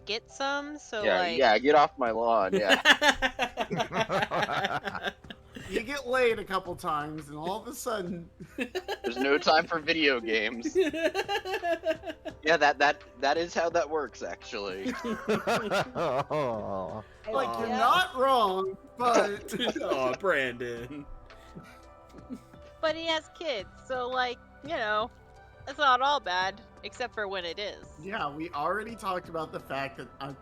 get some, so Yeah, like... yeah, get off my lawn, yeah. You get laid a couple times, and all of a sudden... There's no time for video games. Yeah, that is how that works, actually. Oh. Like, you're Yeah. not wrong, but... Oh, Brandon. But he has kids, so like, you know, it's not all bad, except for when it is. Yeah, we already talked about the fact that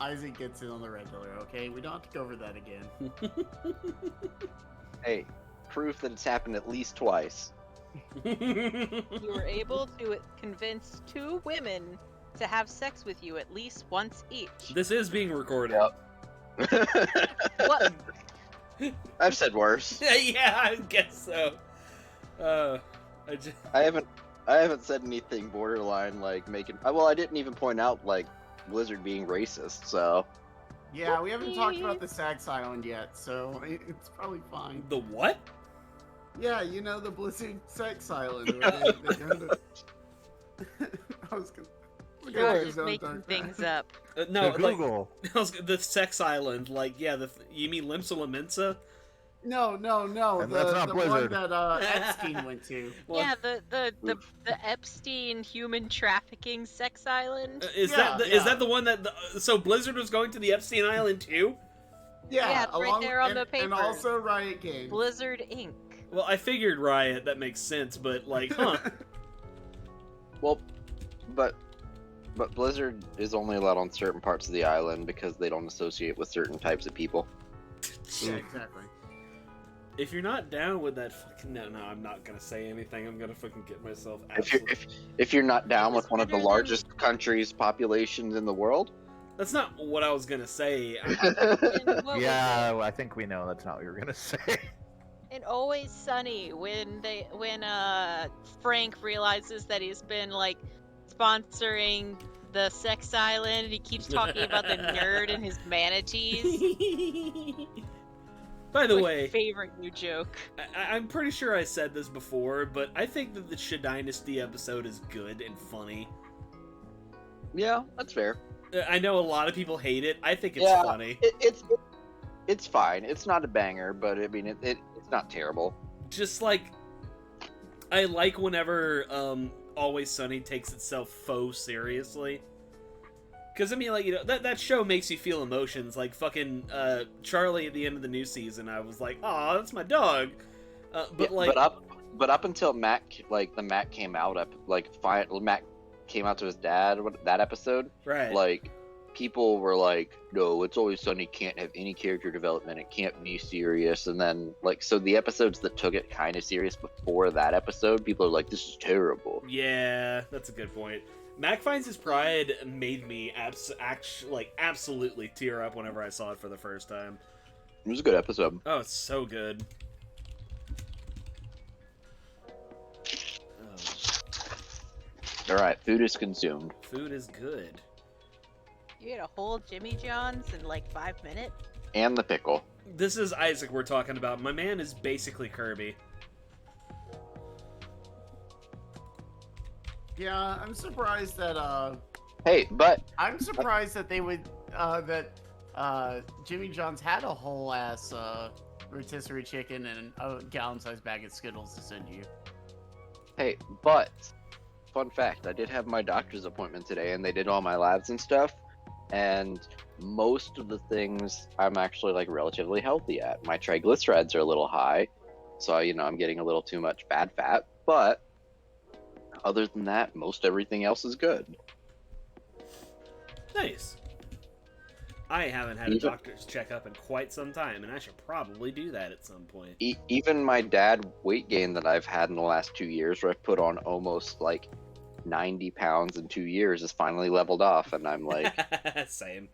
Isaac gets in on the regular, okay? We don't have to go over that again. Hey, proof that it's happened at least twice. You were able to convince 2 women to have sex with you at least once each. This is being recorded. What? I've said worse. Yeah, I guess so. I haven't said anything borderline like making. Well, I didn't even point out like Blizzard being racist. So Yeah, we haven't talked about the Sax Island yet, so it's probably fine. The what? Yeah, you know the Blizzard Sex Island. Where they go to... I was gonna... You're just making things up. No, To like Google. the sex island. Like, yeah, you mean Limsa Lominsa? No. And that's not the Blizzard. one that Epstein went to. Well, Yeah, the Epstein human trafficking sex island. Is Yeah, that the one that so Blizzard was going to the Epstein Island too? Yeah, it's right there on the and papers. also Riot Games. Blizzard Inc. Well, I figured Riot. That makes sense, but like, huh? well, but Blizzard is only allowed on certain parts of the island because they don't associate with certain types of people. Yeah, exactly. If you're not down with that fucking no, I'm not gonna say anything. I'm gonna fucking get myself. If you're not down It was with one of the better than- largest countries' populations in the world. That's not what I was gonna say. And what was Yeah, I think we know that's not what you were gonna say. And Always Sunny, when Frank realizes that he's been like sponsoring the sex island, he keeps talking about the nerd and his manatees. By the My way, favorite new joke. I'm pretty sure I said this before, but I think that the Sha Dynasty episode is good and funny. Yeah, that's fair. I know a lot of people hate it. I think it's Yeah. funny. It's fine. It's not a banger, but I mean, it's not terrible. Just like I like whenever Always Sunny takes itself faux seriously. Because, I mean, like, you know, that show makes you feel emotions. Like, fucking Charlie at the end of the new season, I was like, aw, that's my dog. But up until Matt came out, Matt came out to his dad, that episode, right. like, people were like, no, It's Always Sunny can't have any character development, it can't be serious, and then, like, so the episodes that took it kind of serious before that episode, people are like, this is terrible. Yeah, that's a good point. Mac Finds His Pride made me absolutely tear up whenever I saw it for the first time. It was a good episode. Oh, it's so good. Alright, food is consumed. Food is good. You ate a whole Jimmy John's in like 5 minutes? And the pickle. This is Isaac we're talking about. My man is basically Kirby. Yeah, I'm surprised that Hey, but I'm surprised that they would Jimmy John's had a whole ass rotisserie chicken and a gallon-sized bag of Skittles to send you. Hey, but fun fact, I did have my doctor's appointment today and they did all my labs and stuff, and most of the things I'm actually like relatively healthy at. My triglycerides are a little high, so you know, I'm getting a little too much bad fat, but other than that, most everything else is good. Nice. I haven't had a doctor's checkup in quite some time, and I should probably do that at some point. Even my dad weight gain that I've had in the last 2 years, where I've put on almost like 90 pounds in 2 years, is finally leveled off, and I'm like, Same.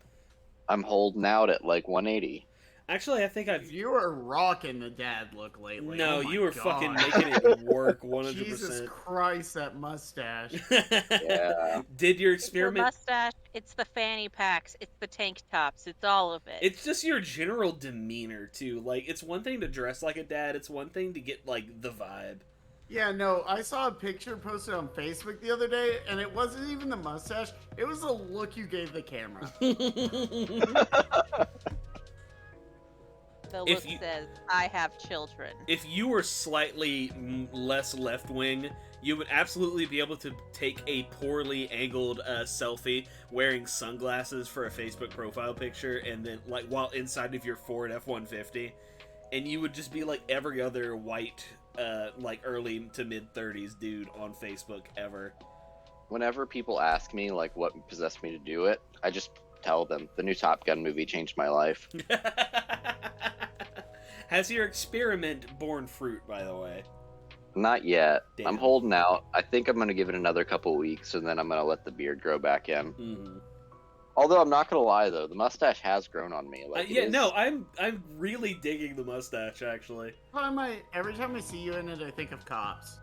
I'm holding out at like 180. Actually, I think I've... You were rocking the dad look lately. No, Oh my you were God. fucking making it work 100%. Jesus Christ, that mustache. Yeah. Did your It's the experiment... mustache, it's the fanny packs, it's the tank tops, it's all of it. It's just your general demeanor, too. Like, it's one thing to dress like a dad, it's one thing to get, like, the vibe. Yeah, no, I saw a picture posted on Facebook the other day, and it wasn't even the mustache. It was the look you gave the camera. The If look you- says, I have children. If you were slightly less left wing, you would absolutely be able to take a poorly angled selfie wearing sunglasses for a Facebook profile picture, and then like while inside of your Ford F-150, and you would just be like every other white, like early to mid 30s dude on Facebook ever. Whenever people ask me like what possessed me to do it, I just tell them the new Top Gun movie changed my life. Has your experiment borne fruit, by the way? Not yet. Damn. I'm holding out. I think I'm gonna give it another couple weeks, and then I'm gonna let the beard grow back in. Mm-hmm. Although I'm not gonna lie though, the mustache has grown on me. Like, it Yeah, is- no, I'm really digging the mustache actually. Every time I see you in it, I think of cops.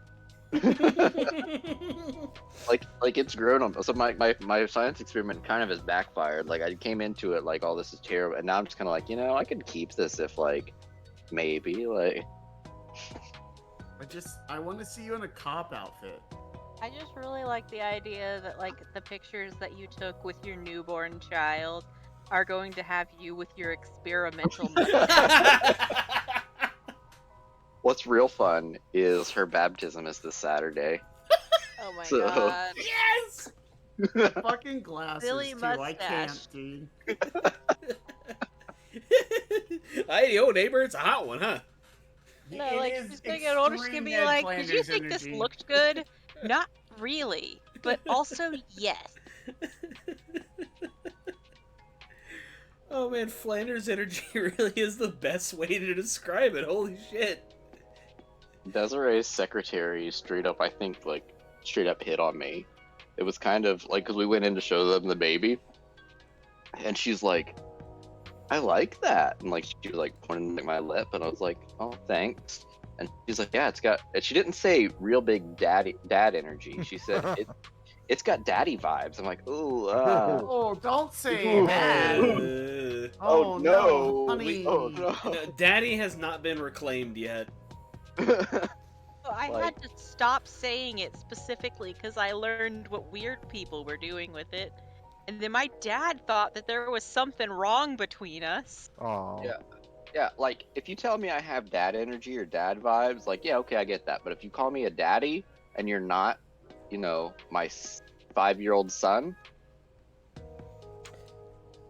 like it's grown on. So my science experiment kind of has backfired. Like I came into it like, oh, this is terrible, and now I'm just kind of like, I could keep this if like maybe like. I want to see you in a cop outfit. I just really like the idea that like the pictures that you took with your newborn child are going to have you with your experimental What's real fun is her baptism is this Saturday. Oh my So- god. Yes! Fucking glasses, Silly too. I mustache. can't, dude. Hey, yo, neighbor, it's a hot one, huh? No, It like is she's gonna get older, she's gonna extreme be Ned like, did you Flanders think energy. this looked good? Not really, but also yes. Oh man, Flanders energy really is the best way to describe it. Holy shit. Desiree's secretary straight up hit on me. It was kind of like, because we went in to show them the baby, and she's like, I like that, and like she was like pointing at my lip, and I was like, oh, thanks. And she's like, yeah, it's got. And she didn't say real big dad energy. She said it's got daddy vibes. I'm like, ooh. Oh, don't say Ooh. that. Oh, Oh, no. honey. Oh no. Daddy has not been reclaimed yet. So I had to stop saying it specifically because I learned what weird people were doing with it. And then my dad thought that there was something wrong between us. Oh. Yeah. Yeah, like if you tell me I have dad energy or dad vibes, like yeah, okay, I get that. But if you call me a daddy and you're not, my 5-year-old son,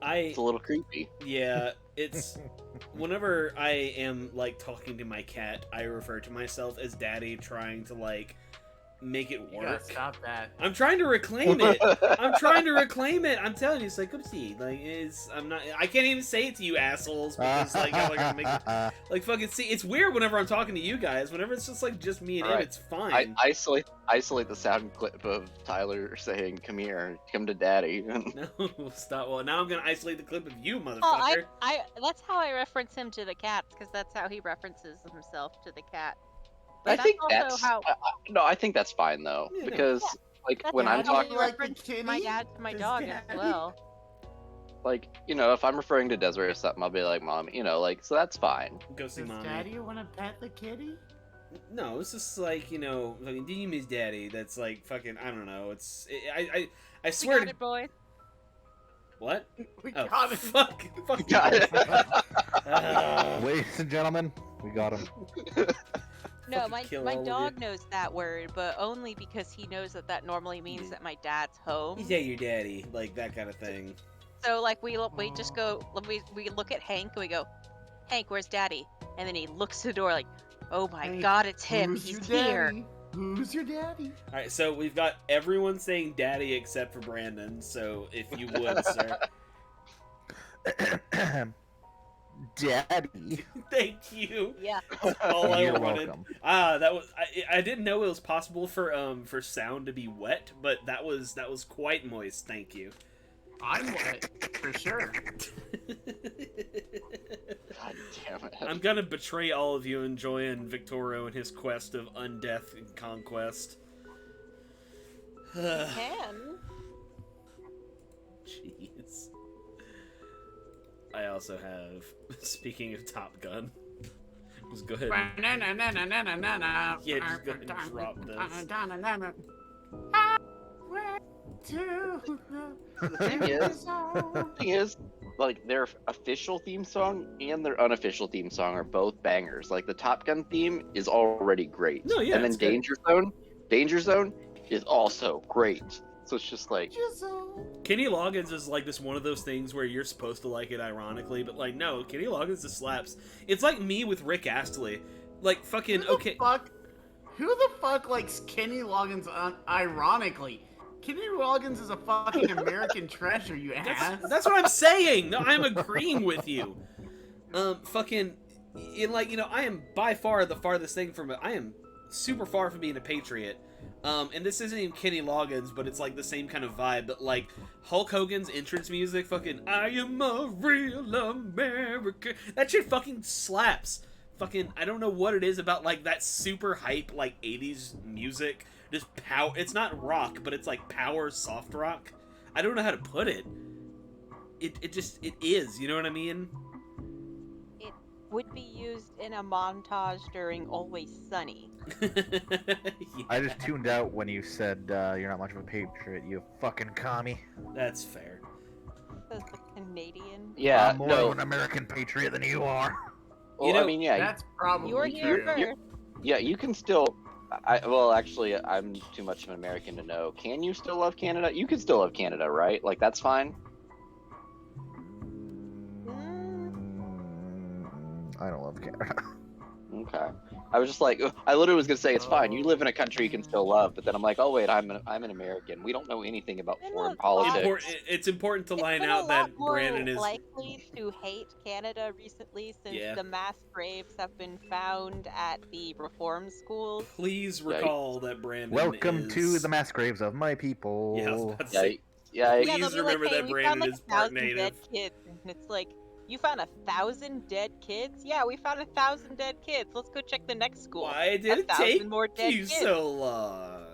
it's a little creepy. Yeah, it's whenever I am like talking to my cat, I refer to myself as daddy, trying to like make it You gotta work. stop that. I'm trying to reclaim it. I'm trying to reclaim it. I'm telling you, it's like, oopsie. Like, I can't even say it to you assholes because, like, I'm gonna make it, like, fucking see. It's weird whenever I'm talking to you guys. Whenever it's just, like, just me and him, Alright. it's fine. I isolate the sound clip of Tyler saying, come here, come to daddy. No, stop. Well, now I'm gonna isolate the clip of you, motherfucker. Oh, I that's how I reference him to the cats because that's how he references himself to the cat. But I think also that's how no, I think that's fine though, Yeah, no. because like that's when how I'm I talking, like the reference my kitty? dad to my His dog daddy? as well. like if I'm referring to Desiree or something, I'll be like, mom, like, so that's fine. Go see Does mommy. Daddy want to pet the kitty? No, it's just like, fucking, do you miss daddy? That's like fucking, I don't know. I We swear got to it, boy. what? We Oh, got it. fuck Got you. it. Ladies and gentlemen, we got him. No, Fucking my kill my all of dog knows that word, but only because he knows that normally means that my dad's home. Yeah, your daddy, like that kind of thing. So like we just go we look at Hank and we go, Hank, where's Daddy? And then he looks to the door like, oh my Hank, God, it's him. Who's He's your here. daddy? Who's your daddy? All right, so we've got everyone saying daddy except for Brandon. So if you would, sir, Daddy. thank you. Yeah. All I You're wanted. welcome. That was I didn't know it was possible for sound to be wet, but that was quite moist. Thank you. I'm wet, for sure. God damn it. I'm gonna betray all of you enjoying Victorio and his quest of undeath and conquest. Can. Jeez. I also have, speaking of Top Gun, Just go ahead. Yeah, just go ahead and drop this. The thing is, like their official theme song and their unofficial theme song are both bangers. Like the Top Gun theme is already great. No, yeah, and then it's good. Danger Zone is also great. So it's just like Kenny Loggins is like this one of those things where you're supposed to like it ironically, but like no, Kenny Loggins just slaps. It's like me with Rick Astley. Like fucking okay. Who the fuck likes Kenny Loggins ironically? Kenny Loggins is a fucking American treasure, you ass. That's what I'm saying. No, I'm agreeing with you. Fucking, I am by far the farthest thing from it. I am super far from being a patriot. And this isn't even Kenny Loggins, but it's like the same kind of vibe. But like Hulk Hogan's entrance music, fucking I am a real American. That shit fucking slaps. Fucking, I don't know what it is about like that super hype like 80s music. Just power. It's not rock, but it's like power soft rock. I don't know how to put it. It just is. You know what I mean? It would be used in a montage during Always Sunny. I just tuned out when you said you're not much of a patriot, you fucking commie. That's fair. Says the Canadian. yeah, I'm more no. of an American patriot than you are. Well, You know, I mean, yeah, That's probably You're here true. first. yeah, you can still. Well, actually, I'm too much of an American to know. Can you still love Canada? You can still love Canada, right? Like that's fine. I don't love Canada. Okay. I was just like, I literally was gonna say it's fine. You live in a country you can still love, but then I'm like, oh wait, I'm an American. We don't know anything about I know foreign it's why. politics. It's important to line It's been out a that lot more Brandon is. likely to hate Canada recently since Yeah. the mass graves have been found at the reform schools. Please recall that Brandon Welcome is... to the mass graves of my people. Yeah, I was about to Yeah, say, yeah. Please Yeah, they'll be remember like, hey, that we Brandon found like is part 1,000 dead native. kids, and it's like, you found 1,000 dead kids? Yeah, we found 1,000 dead kids. Let's go check the next school. Why did it 1,000 take more dead you kids. so long?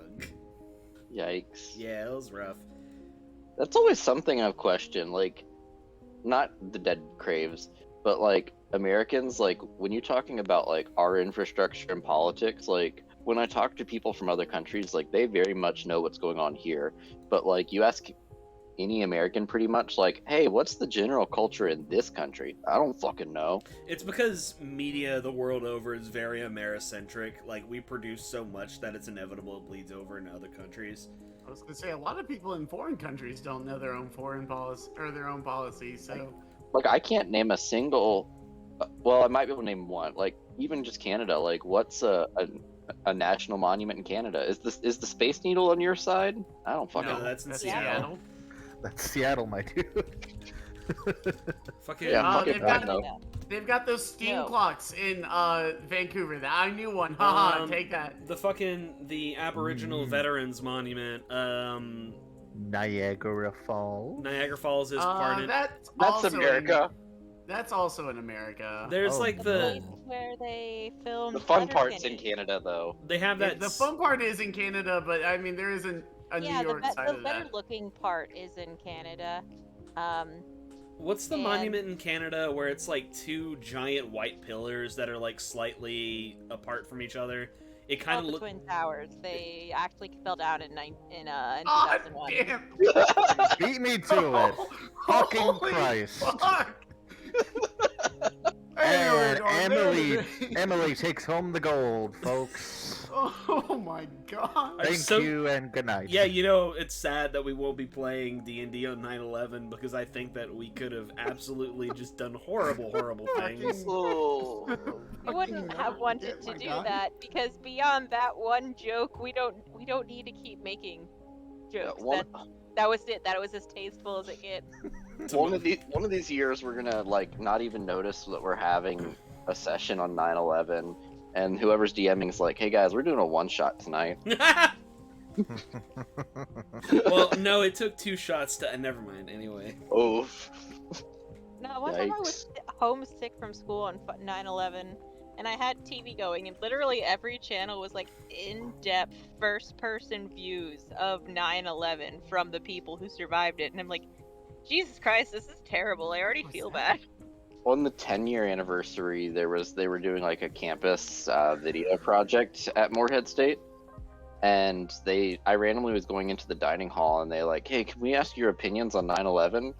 Yikes. Yeah, it was rough. That's always something I've questioned. Like, not the dead craves, but like Americans. Like when you're talking about like our infrastructure and politics, like when I talk to people from other countries, like they very much know what's going on here. But like you ask any American pretty much like, hey, what's the general culture in this country? I don't fucking know. It's because media the world over is very Americentric. Like, we produce so much that it's inevitable it bleeds over into other countries. I was gonna say a lot of people in foreign countries don't know their own foreign policy or their own policies. So Like I can't name a single. Well, I might be able to name one. Like even just Canada. Like what's a national monument in Canada? Is the Space Needle on your side? I don't fucking No, know. that's in that's Seattle. Seattle. That's Seattle, my dude. Fucking Yeah, Oh, fucking they've bad, got- though. They've got those steam No. clocks in Vancouver. I knew one. Haha, Um, take that. the Aboriginal Veterans Monument. Niagara Falls. Niagara Falls is part of. That's That's also America. That's also in America. There's Oh, like The the place where they filmed The fun part's in Letterkenny. Canada, though. they have that. The fun part is in Canada, but I mean there isn't a Yeah, New York side the of better that. looking part is in Canada. What's the and- monument in Canada where it's like two giant white pillars that are like slightly apart from each other? It kind of the looks. Twin Towers. They actually fell down in Oh 2001. damn! Beat me to it. Fucking Holy Christ. Fuck. And Anyway, Emily takes home the gold, folks. Oh my god. I'm Thank so- you and good night. Yeah, you know, it's sad that we won't be playing D&D on 9/11 because I think that we could have absolutely just done horrible things. Oh. You wouldn't have wanted to do that because beyond that one joke, we don't need to keep making jokes. That was it. That was as tasteful as it gets. One of these years, we're gonna like not even notice that we're having a session on 9/11, and whoever's DMing is like, "Hey guys, we're doing a one shot tonight." Well, no, it took 2 shots to. Never mind. Anyway. Oh. No, one time I was homesick from school on 9/11, and I had TV going, and literally every channel was like in-depth first-person views of 9/11 from the people who survived it, and I'm like, Jesus Christ, this is terrible. I already What's feel that? bad. on the 10-year anniversary, they were doing like a campus video project at Moorhead State, and I randomly was going into the dining hall, and they like, hey, can we ask your opinions on 9/11?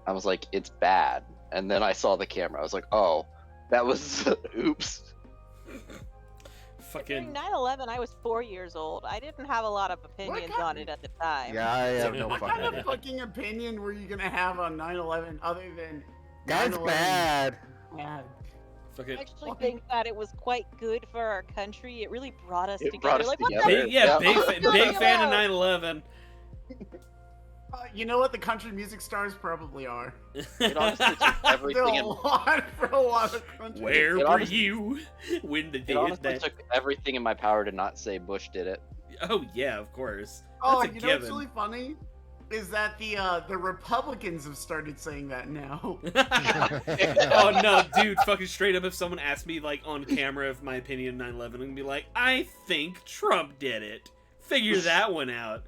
I was like, it's bad, and then I saw the camera. I was like, oh, that was oops. During Fucking 9/11, I was 4 years old. I didn't have a lot of opinions on it at the time. Yeah, I have no What fucking kind of idea. fucking opinion were you gonna have on 9/11 other than That's 9/11 bad. bad? I fucking actually think that it was quite good for our country. It really brought us It together. brought us Like, what together. the big, yeah, Yeah. big fan of 9/11. You know what the country music stars probably are. It honestly took everything Still in, a lot for a lot of country. Where It were honestly- you when the it day honestly that? took everything in my power to not say Bush did it. Oh yeah, of course. Oh, That's a you know what's given. really funny? Is that the Republicans have started saying that now. Oh no, dude! Fucking straight up, if someone asked me like on camera if my opinion of 9/11, I'm gonna be like, I think Trump did it. Figure that one out.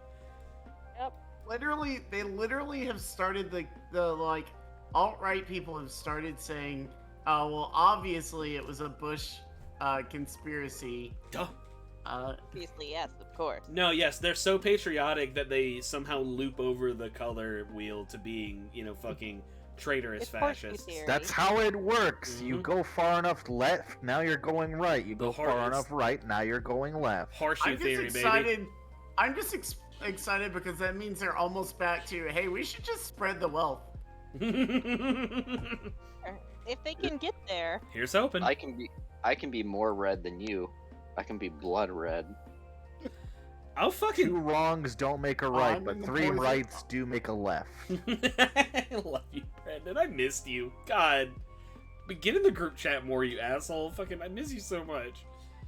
They literally have started the like alt-right people have started saying, oh well, obviously it was a Bush conspiracy. Duh. Obviously, yes, of course. No, yes, they're so patriotic that they somehow loop over the color wheel to being, you know, fucking traitorous It's horseshoe fascists. theory. That's how it works. You Mhm. go far enough left, now you're going right. You The go far hardest. enough right, now you're going left. Horseshoe I'm just theory, excited. I'm just excited because that means they're almost back to, hey, we should just spread the wealth. baby. If they can get there. Here's hoping. I can be more red than you. I can be blood red. I'll fucking. 2 wrongs don't make a right, I'm but in the 3 poison. rights do make a left. I love you, Brandon. I missed you. God. But get in the group chat more, you asshole. Fucking, I miss you so much.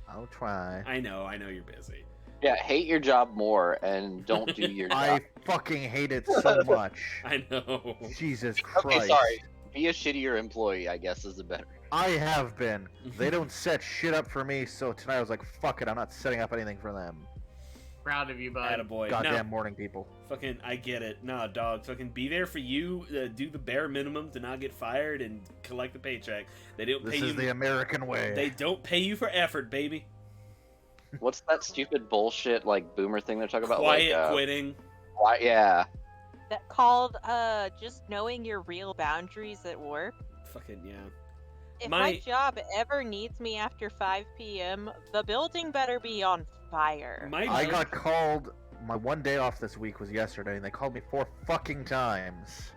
I'll try. I know you're busy. Yeah, hate your job more and don't do your I job. fucking hate it so much. I know. Jesus Christ. Okay, sorry. Be a shittier employee, I guess, is a better. I have been. They don't set shit up for me, so tonight I was like, fuck it, I'm not setting up anything for them. Proud of you, bud. Attaboy. Goddamn No, morning people. fucking, I get it. Nah, dog. Fucking be there for you. Do the bare minimum to not get fired and collect the paycheck. They don't This pay is you. the American way. They don't pay you for effort, baby. What's that stupid bullshit like boomer thing they're talking about? Quiet like, quitting. Yeah. That called just knowing your real boundaries at work. Fucking yeah. If My- my job ever needs me after 5 p.m., the building better be on fire. My I got called. My one day off this week was yesterday, and they called me 4 fucking times.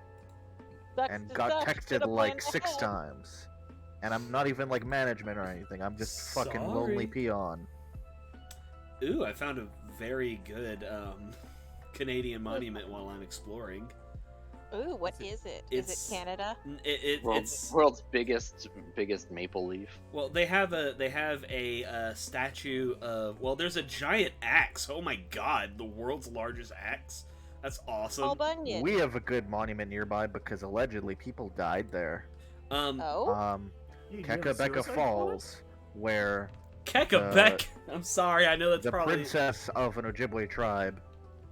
Sucks And to got suck, texted should've like planned 6 ahead. times. And I'm not even like management or anything. I'm just fucking Sorry. lonely peon. Ooh, I found a very good Canadian monument while I'm exploring. Ooh, what is it? Is It's- it Canada? It's World's biggest maple leaf. well, they have a statue of, well, there's a giant axe. Oh my god, the world's largest axe. That's awesome. Paul Bunyan. We have a good monument nearby because allegedly people died there. Oh? You have Kekabeka suicide Falls, where Kekabek. I'm sorry, I know that's the probably princess of an Ojibwe tribe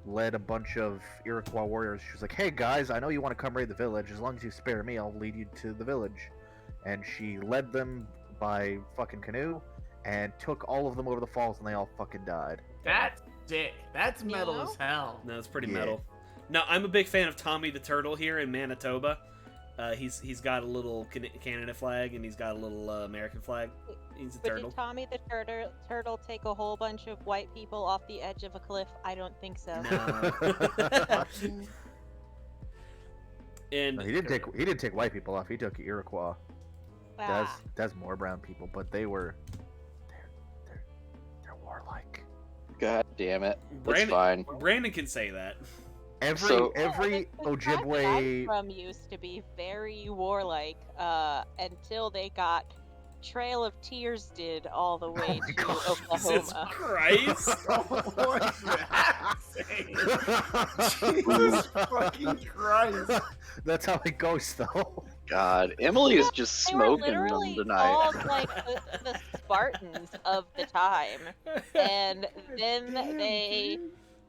led a bunch of Iroquois warriors. She was like, hey guys, I know you want to come raid the village. As long as you spare me, I'll lead you to the village. And she led them by fucking canoe and took all of them over the falls, and they all fucking died. That's sick. That's metal know? as hell. No, it's pretty Yeah. metal. No, I'm a big fan of Tommy the Turtle here in Manitoba. He's got a little Canada flag and he's got a little American flag. He's a But turtle. did Tommy the turtle take a whole bunch of white people off the edge of a cliff? I don't think so. No. And No, he didn't take white people off. He took Iroquois. Ah, That's more brown people, but they're warlike. God damn it. That's Brandon, fine. Brandon can say that. Every So- every the tribe that I'm Ojibwe from used to be very warlike until they got Trail of Tears did all the way my to God. Jesus Oklahoma. Christ. What's that saying? Jesus fucking Christ. That's how it goes, though. God, Emily is just They were smoking them literally tonight. called like the Spartans of the time, and then they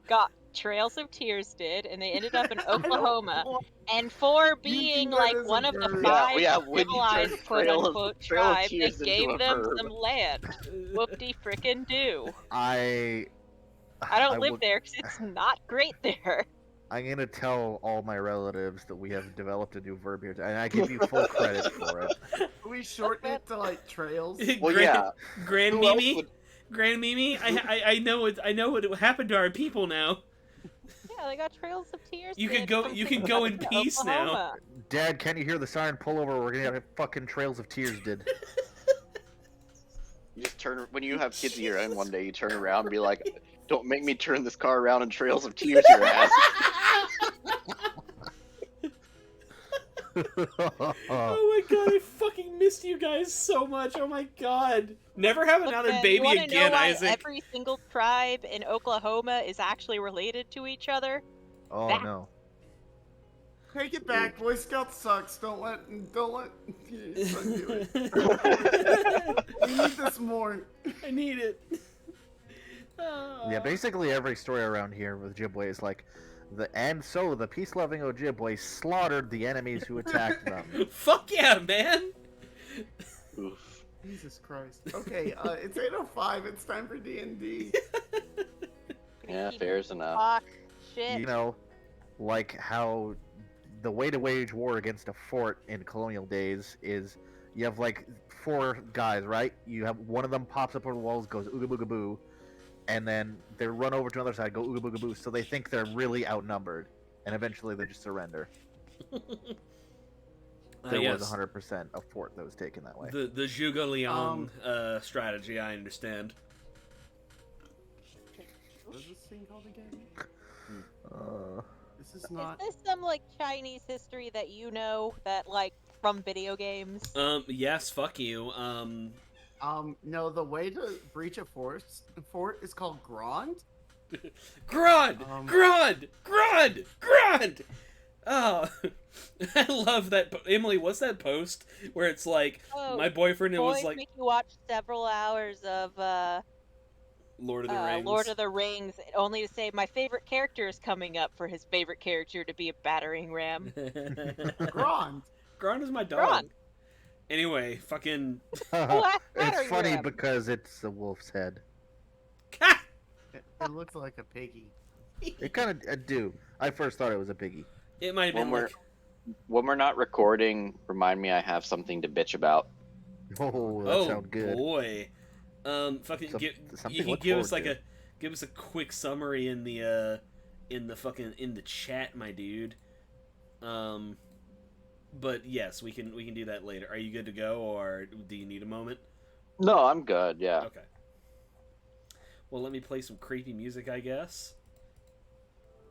got Trails of Tears did, and they ended up in Oklahoma. And for being that like as a one of the verb. five Yeah, when you turn civilized quote Trail of unquote tribe, they Tears into gave a them verb. some land. Whoopty frickin' do. I I don't live would- there because it's not great there. I'm gonna tell all my relatives that we have developed a new verb here, and I give you full credit for it. We shorten it to like trails. Well, yeah. Grand Who else Mimi, would- Grand Mimi. I know what happened to our people now. Yeah, they got Trails of Tears. You can did go- from you can go in Kentucky to peace now. Oklahoma. Dad, can you hear the siren pull over? We're gonna have fucking Trails of Tears did. You just turn when you have kids of your own one day. You turn around and be like, "Don't make me turn this car around in Trails of Tears, your ass." Oh my god, I fucking missed you guys so much. Oh my god. Never have another Look, man, you baby wanna again, know why Isaac. every single tribe in Oklahoma is actually related to each other? Oh That- no. Take it back. Boy Scout sucks. Don't let your son do it. We need this more. I need it. Oh. Yeah, basically every story around here with Ojibwe is like, the peace-loving Ojibwe slaughtered the enemies who attacked them. Fuck yeah, man. Oof. Jesus Christ. Okay, it's 8:05. It's time for D&D. Yeah, fair's enough. Fuck. Shit. You know, like how the way to wage war against a fort in colonial days is you have like 4 guys, right? You have one of them pops up over the walls, goes ooga booga boo, and then they run over to another side, go ooga booga boo, so they think they're really outnumbered, and eventually they just surrender. There Yes. was 100% a fort that was taken that way. The Zhuge Liang strategy, I understand. What is this thing called again? Uh, This is not. Is this some like Chinese history that you know that like from video games? Yes, fuck you. No, the way to breach a fort is called Grand. Grud! Um, Grud! Grud! Grud! Oh, I love that. Emily, what's that post where it's like, Oh, my boyfriend, it was boys like, make you watch several hours of Lord of the Rings. Lord of the Rings, only to say my favorite character is coming up for his favorite character to be a battering ram. Grand. Grund is my dog. Grund. Anyway, fucking. What? it's Battering funny ram. because it's a wolf's head. It looks like a piggy. It kind of do. I first thought it was a piggy. It might have been When like. we're not recording, remind me I have something to bitch about. Oh, that Oh sounds good. boy. Fucking Some- give. something You to can look give us forward like give us a quick summary in the chat, my dude. But yes, we can do that later. Are you good to go, or do you need a moment? No, I'm good. Yeah. Okay. Well, let me play some creepy music, I guess.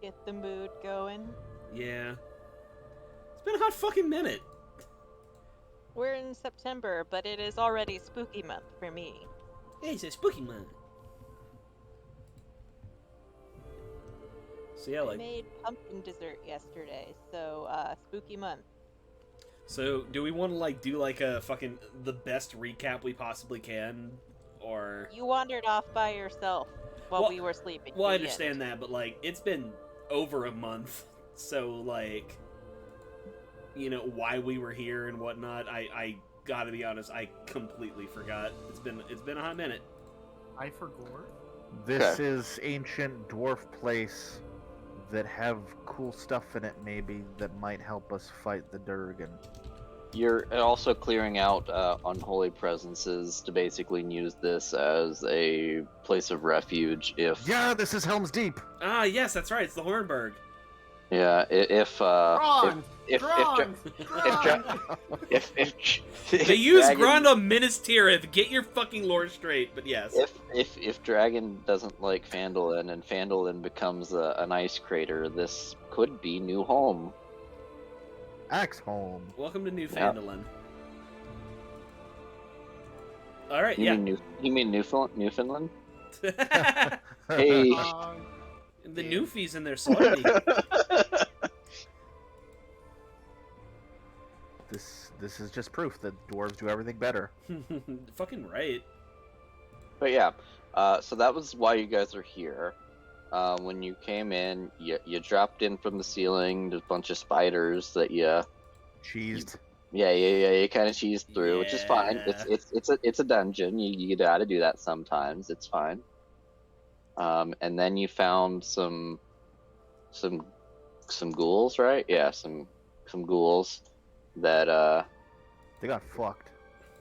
Get the mood going. Yeah. It's been a hot fucking minute. We're in September, but it is already spooky month for me. Yeah, it's a spooky month. So yeah, I like. made pumpkin dessert yesterday, so spooky month. So do we want to like do like a fucking the best recap we possibly can, or? You wandered off by yourself while Well- we were sleeping. Well, I The end. understand that, but like it's been over a month, so like, you know, why we were here and whatnot. I gotta be honest, I completely forgot. It's been a hot minute. I forgot. This is ancient dwarf place that have cool stuff in it, maybe, that might help us fight the Durgan. You're also clearing out unholy presences to basically use this as a place of refuge if Yeah, this is Helm's Deep. Ah, yes, that's right. It's the Hornburg. if Grand. if Grand. They use Dragon- Grand on Minas Tirith. Get your fucking lore straight. But yes. if Dragon doesn't like Phandalin and Phandalin becomes an ice crater, this could be new home. Axe home. Welcome to Newfoundland. All right, yeah. You mean Newfoundland? The Hey. Newfies in there salty. This is just proof that dwarves do everything better. Fucking right. But yeah, so that was why you guys are here. when you came in, you dropped in from the ceiling. There's a bunch of spiders that Cheesed. you kind of cheesed through, which is fine. Yeah. It's a dungeon. You gotta do that sometimes. It's fine. And then you found some ghouls, right? Yeah, some ghouls that They got fucked.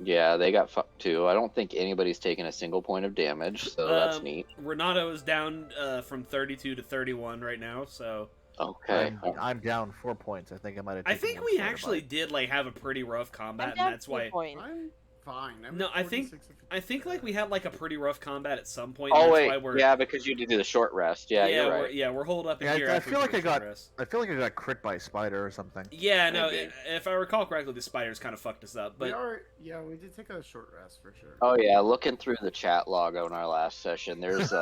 yeah, they got fucked too. I don't think anybody's taken a single point of damage, so that's neat. Renato is down from 32 to 31 right now, so Okay. I'm down 4 points. I think I might have. I taken think one we shot actually about did like have a pretty rough combat, I'm and down that's 2 why points. I'm fine. I'm No, at I think- 46 of 50. I think like we had like a pretty rough combat at some point. Oh and that's wait, why we're yeah, because you did do the short rest. Yeah, you're right. we're holed up in Yeah, here. I after feel we like do I a short got- rest. I feel like I got crit by a spider or something. Yeah, no. Maybe. If I recall correctly, the spiders kind of fucked us up. But We did take a short rest for sure. Oh yeah, looking through the chat log on our last session, there's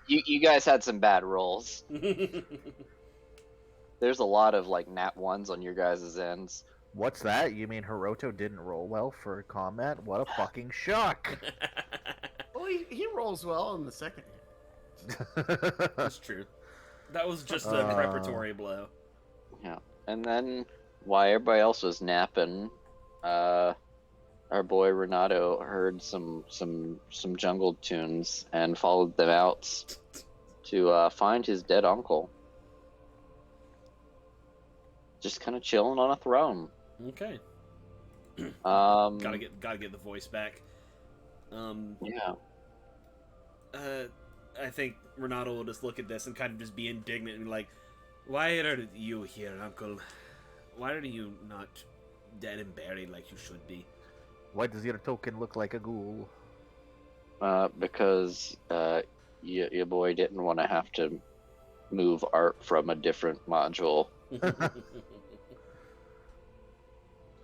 you guys had some bad rolls. There's a lot of like nat ones on your guys' ends. What's that? You mean Hiroto didn't roll well for combat? What a fucking shock! Well, he rolls well in the second hit. That's true. That was just a preparatory blow. Yeah, and then while everybody else was napping, our boy Renato heard some jungle tunes and followed them out to find his dead uncle. Just kind of chilling on a throne. Okay. Gotta Gotta get the voice back. Yeah. I think Renato will just look at this and kind of just be indignant and like, why are you here, Uncle? Why are you not dead and buried like you should be? Why does your token look like a ghoul? Because your boy didn't want to have to move art from a different module.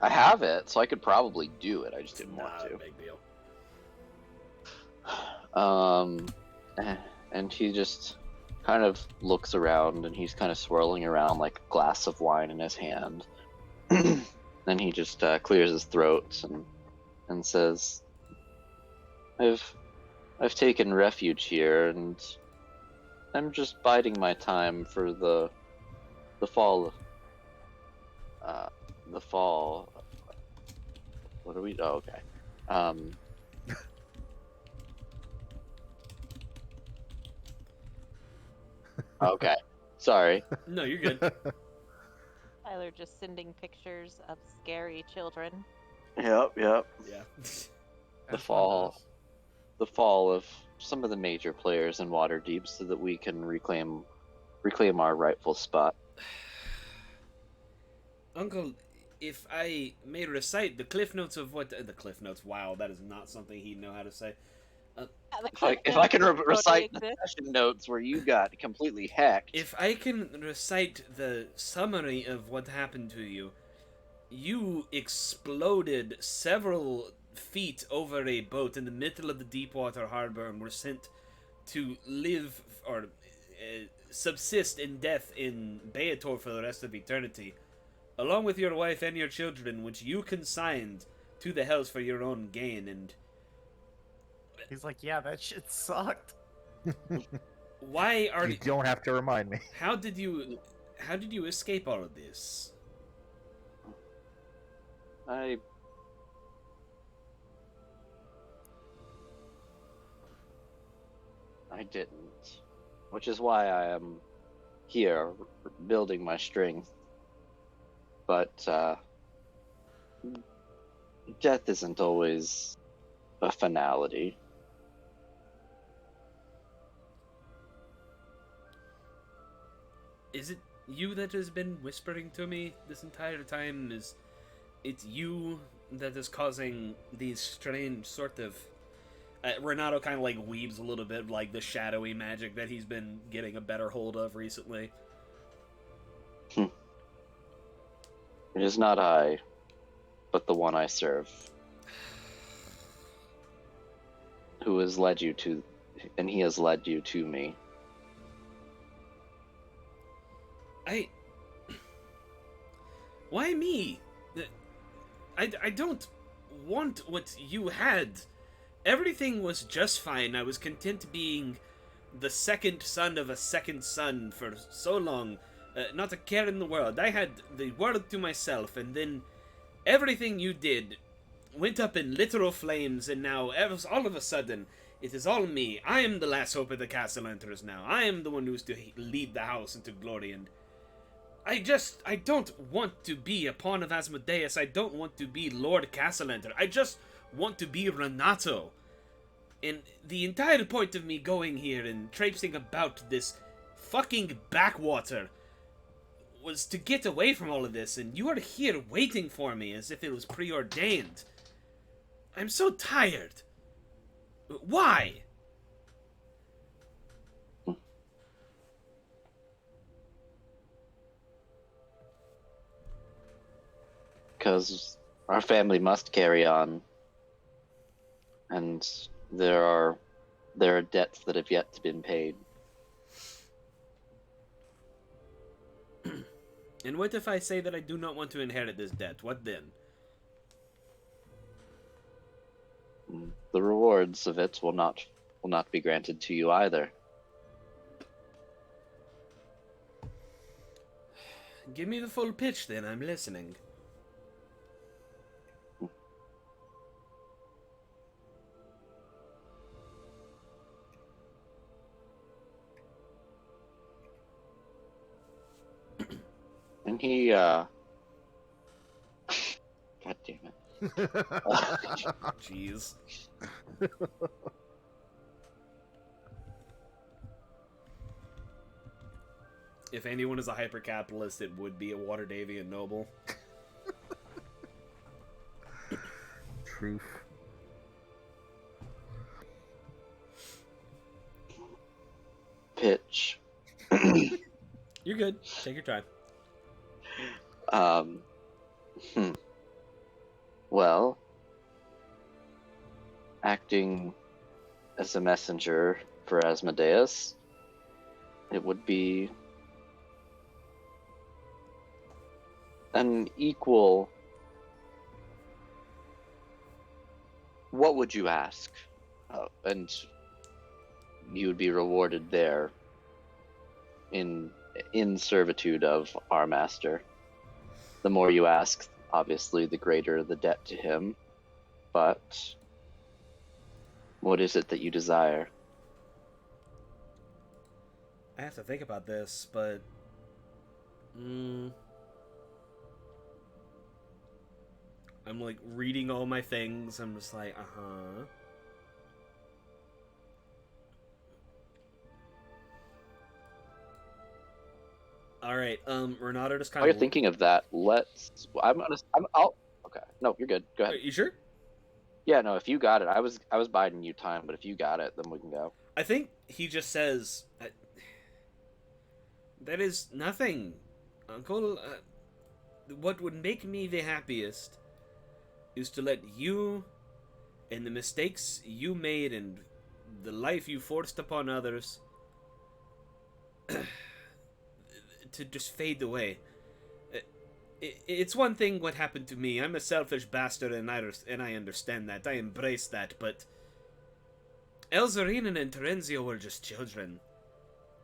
I have it, so I could probably do it. I just didn't want to. Big deal. And he just kind of looks around, and he's kind of swirling around like a glass of wine in his hand. Then he just clears his throat and says, I've taken refuge here, and I'm just biding my time for the fall. The fall. What are we? Oh, okay. Okay. Sorry. No, you're good. Tyler just sending pictures of scary children. Yep. Yeah. The fall of some of the major players in Waterdeep, so that we can reclaim our rightful spot. Uncle, if I may recite the cliff notes of what the cliff notes. Wow, that is not something he'd know how to say. If I can recite the session notes where you got completely hacked. If I can recite the summary of what happened to you, you exploded several feet over a boat in the middle of the Deepwater Harbor and were sent to live or subsist in death in Beator for the rest of eternity, along with your wife and your children, which you consigned to the hells for your own gain. And He's like, yeah, that shit sucked. why are You don't have to remind me. How did you escape all of this? I didn't, which is why I am here building my strength. But death isn't always a finality. Is it you that has been whispering to me this entire time? Is it you that is causing these strange sort of... Renato kind of like weaves a little bit like the shadowy magic that he's been getting a better hold of recently. It is not I, but the one I serve, who has led you to, and he has led you to me. Why me? I don't want what you had. Everything was just fine. I was content being the second son of a second son for so long, not a care in the world. I had the world to myself, and then everything you did went up in literal flames, and now all of a sudden, it is all me. I am the last hope of the Castellanters now. I am the one who's to lead the house into glory, and I don't want to be a pawn of Asmodeus. I don't want to be Lord Castellanter. I just want to be Renato. And the entire point of me going here and traipsing about this fucking backwater was to get away from all of this, and you are here waiting for me as if it was preordained. I'm so tired. Why? Because our family must carry on, and there are debts that have yet to been paid. And what if I say that I do not want to inherit this debt? What then? The rewards of it will not be granted to you either. Give me the full pitch then, I'm listening. And he, God damn it. Jeez. If anyone is a hyper-capitalist, it would be a Waterdavian noble. Truth. Pitch. You're good. Take your time. Well, acting as a messenger for Asmodeus, it would be an equal. What would you ask? And you would be rewarded there in servitude of our master. The more you ask, obviously, the greater the debt to him. But what is it that you desire? I have to think about this, but... I'm like reading all my things. I'm just like, uh-huh. All right, Renato just kind While of... you're thinking of that, okay. No, you're good. Go Are ahead. you sure? Yeah, no, if you got it, I was biding you time, but if you got it, then we can go. I think he just says, there is nothing, Uncle. What would make me the happiest is to let you and the mistakes you made and the life you forced upon others to just fade away. It's one thing what happened to me. I'm a selfish bastard, and I understand that. I embrace that, but Elzarinen and Terenzio were just children.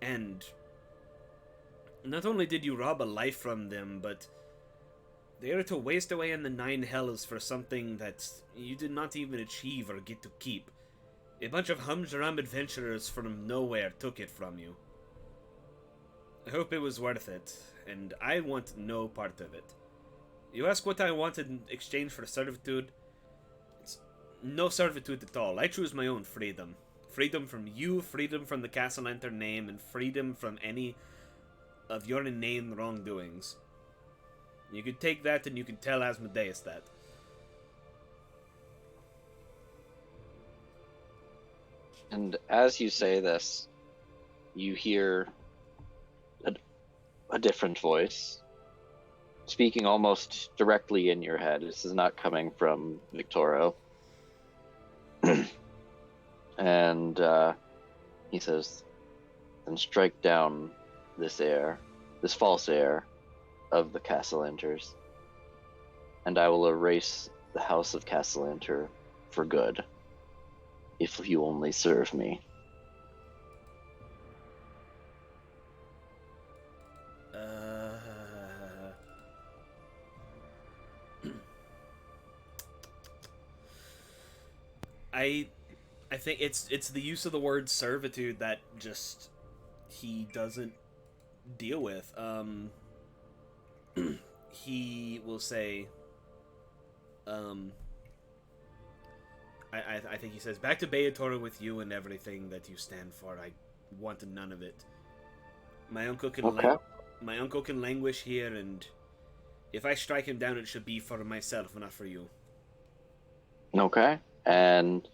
And not only did you rob a life from them, but they are to waste away in the Nine Hells for something that you did not even achieve or get to keep. A bunch of humdrum adventurers from nowhere took it from you. I hope it was worth it, and I want no part of it. You ask what I want in exchange for servitude? It's no servitude at all. I choose my own freedom. Freedom from you, freedom from the Castellanter name, and freedom from any of your inane wrongdoings. You can take that and you can tell Asmodeus that. And as you say this, you hear a different voice speaking almost directly in your head. This is not coming from Victoro. And he says, then strike down this false heir of the Castellanters, and I will erase the House of Castellanter for good, if you only serve me. I think it's the use of the word servitude that just he doesn't deal with. He will say, I think he says, back to Beatora with you and everything that you stand for. I want none of it. My uncle can my uncle can languish here, and if I strike him down, it should be for myself, not for you. Okay. And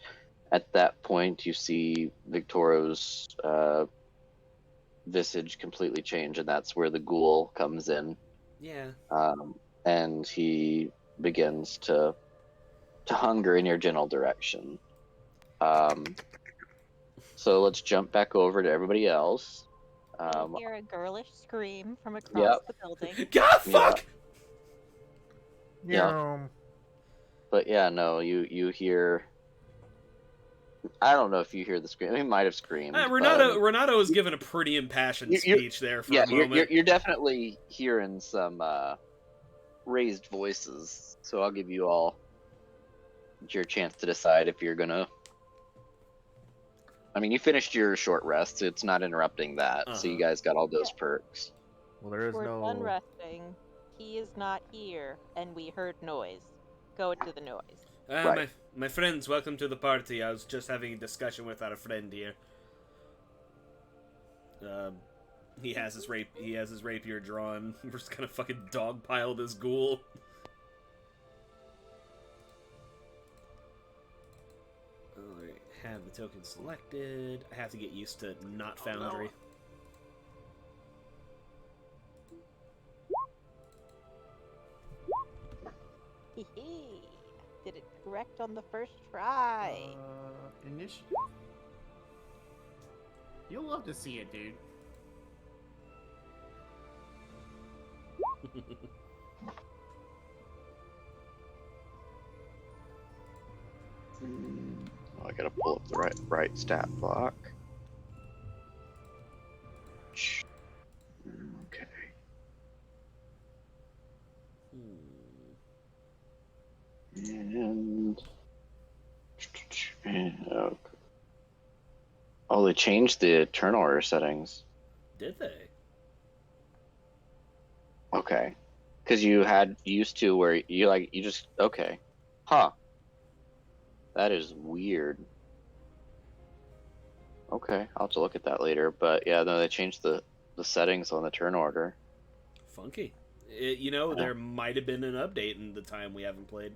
at that point, you see Victoro's visage completely change, and that's where the ghoul comes in. Yeah. And he begins to hunger in your general direction. So let's jump back over to everybody else. You hear a girlish scream from across the building. God, fuck! Yeah. But yeah, no, you hear... I don't know if you hear the scream. He might have screamed. Renato was given a pretty impassioned speech there for a moment. You're definitely hearing some raised voices. So I'll give you all your chance to decide if you're gonna... I mean, you finished your short rest, so it's not interrupting that. So you guys got all those perks. Well, there is We're no... done resting. He is not here, and we heard noise. Go to the noise. Right. My friends, welcome to the party. I was just having a discussion with our friend here. He has his rapier drawn. We're just gonna fucking dogpile this ghoul. Alright, have the token selected. I have to get used to not Foundry. Did it correct on the first try. Initiative. You'll love to see it, dude. I gotta pull up the right stat block. Okay. And okay. Oh, they changed the turn order settings. Did they? Okay, because you had used to where you just okay, huh? That is weird. Okay, I'll have to look at that later. But yeah, no, they changed the settings on the turn order. Funky. There might have been an update in the time we haven't played.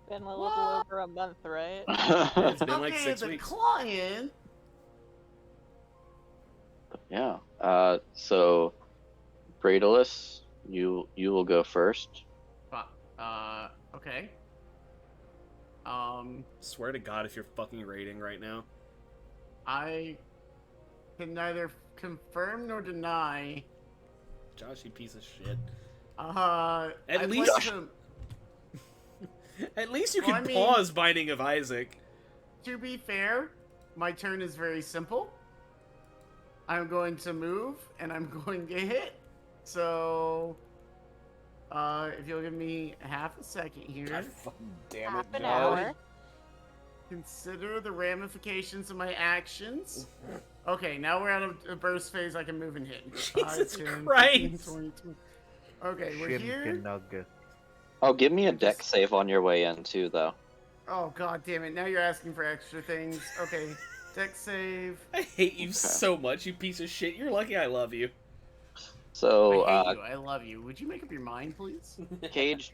Been a little over a month, right? It's been like 6 the weeks. client. Yeah. So, Bradalus, you will go first. Okay. Swear to God, if you're fucking raiding right now. I can neither confirm nor deny. Josh, you piece of shit. At least- At least you can pause Binding of Isaac. To be fair, my turn is very simple. I'm going to move, and I'm going to hit. So, if you'll give me half a second here. God fucking damn Half it, an Josh. hour. Consider the ramifications of my actions. Okay, now we're out of a burst phase. I can move and hit. Jesus 10, Christ. 15, 22. Okay, we're here. Oh, give me a deck save on your way in too, though. Oh god damn it! Now you're asking for extra things. Okay, deck save. I hate you so much, you piece of shit. You're lucky I love you. So, I hate you. I love you. Would you make up your mind, please? Cage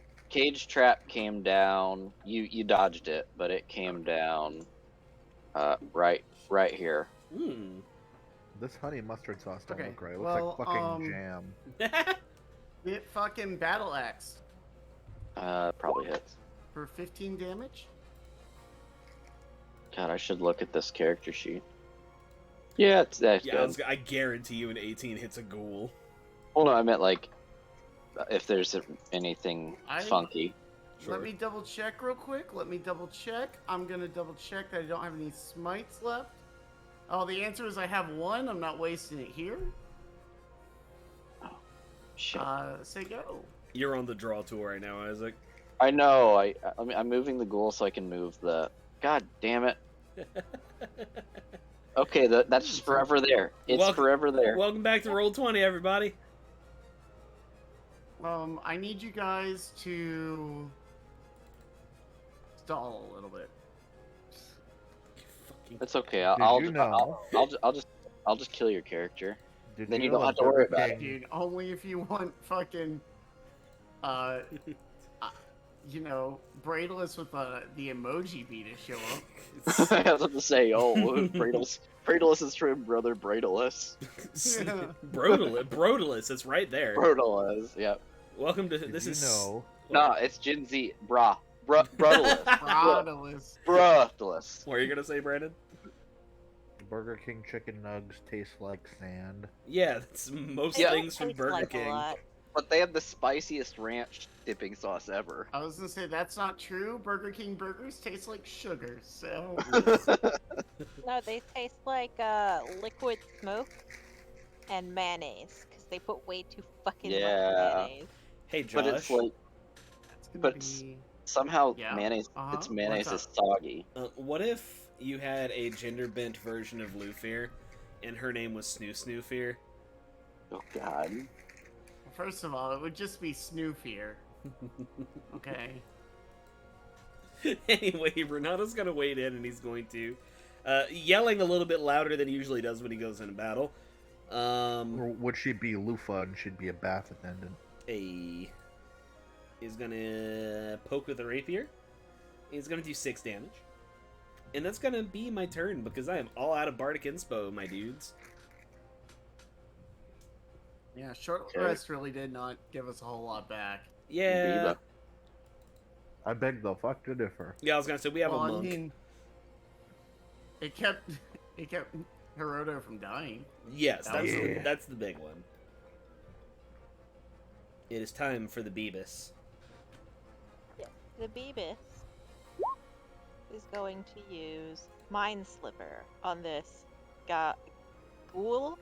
trap came down. You dodged it, but it came down. Right here. This honey mustard sauce don't Okay, look right. It looks like fucking jam. Hit fucking battle axe Probably hits. for 15 damage. God, I should look at this character sheet. Yeah, that's good. I guarantee you an 18 hits a ghoul. Well, no, I meant like if there's anything funky. Let me double check real quick. I'm gonna double check that I don't have any smites left. Oh, the answer is I have one. I'm not wasting it here. Shit. Say go. You're on the draw tour right now, Isaac. I know. I'm moving the ghoul so I can move the. God damn it. Okay, that's just forever there. It's forever there. Welcome back to Roll20, everybody. I need you guys to stall a little bit. It's okay. I'll just kill your character. Then you don't have to worry about it. Dude, only if you want fucking, you know, Braidless with the emoji bee to show up. I was about to say, Braidless's twin brother, Braidless. Brodulus, it's right there. Brodulus, yep. Welcome to No, it's Gen Z. Brodulus. Brodulus. What are you gonna say, Brandon? Burger King chicken nugs taste like sand. Yeah, that's most things from Burger King. But they have the spiciest ranch dipping sauce ever. I was gonna say that's not true. Burger King burgers taste like sugar, so. No, they taste like liquid smoke and mayonnaise because they put way too fucking much mayonnaise. Hey, Josh. But it's like, somehow mayonnaise. Its mayonnaise is soggy. What if you had a gender-bent version of Lufear, and her name was Snoo Fear? Oh God. First of all, it would just be Snoofear. Okay. Anyway, Renato's gonna wade in, and he's going to yelling a little bit louder than he usually does when he goes into battle. Or would she be Lufa and she'd be a bath attendant? He's gonna poke with a rapier. He's gonna do 6 damage. And that's gonna be my turn, because I am all out of Bardic Inspo, my dudes. Yeah, short rest really did not give us a whole lot back. Yeah. I beg the fuck to differ. Yeah, I was gonna say, we have a monk. I mean, it kept Hiroto from dying. Yes, that's the big one. It is time for the Beebus. Yes, the Beebus is going to use Mind Slipper on this Gabagool.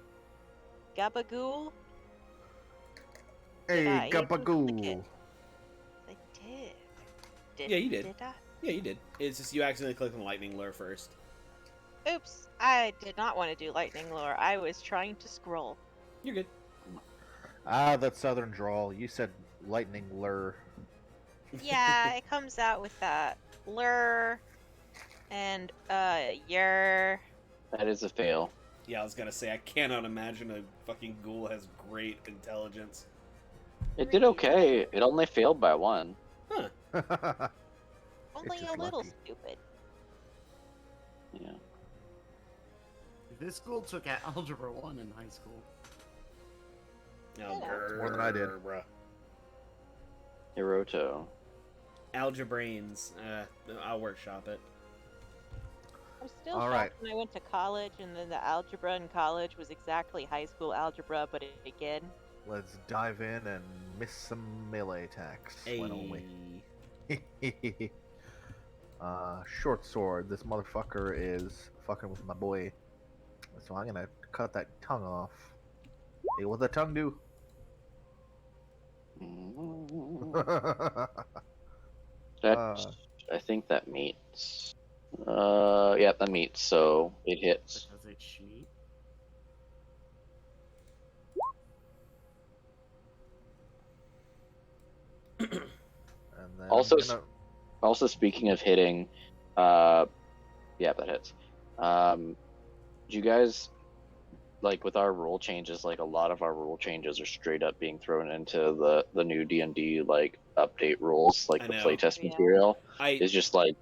Hey, Gabagool. I did. Yeah, you did. Did I? Yeah, you did. It's just you accidentally clicked on Lightning Lure first. Oops, I did not want to do Lightning Lure. I was trying to scroll. You're good. Ah, that southern drawl. You said lightning lure. Yeah, it comes out with that. Lure and your. That is a fail. Yeah, I was gonna say, I cannot imagine a fucking ghoul has great intelligence. It did okay. It only failed by 1. Huh. Only just a little lucky. stupid. Yeah. This school took Algebra 1 in high school. Oh, Yeah. More than I did. Bruh. Hiroto. Algebrains. I'll workshop it. I'm still All shocked right. when I went to college and then the algebra in college was exactly high school algebra, but again. Let's dive in and miss some melee attacks. Why don't we? Short sword. This motherfucker is fucking with my boy. So I'm gonna cut that tongue off. Hey, what's that tongue do? That, I think that meets. Yeah, that meets. So it hits. Because it's sheet. And then Also, I'm gonna- also speaking of hitting, yeah, that hits. Do you guys like with our rule changes? Like a lot of our rule changes are straight up being thrown into the new D&D like update rules, like I the know. playtest Yeah. material. I It's just like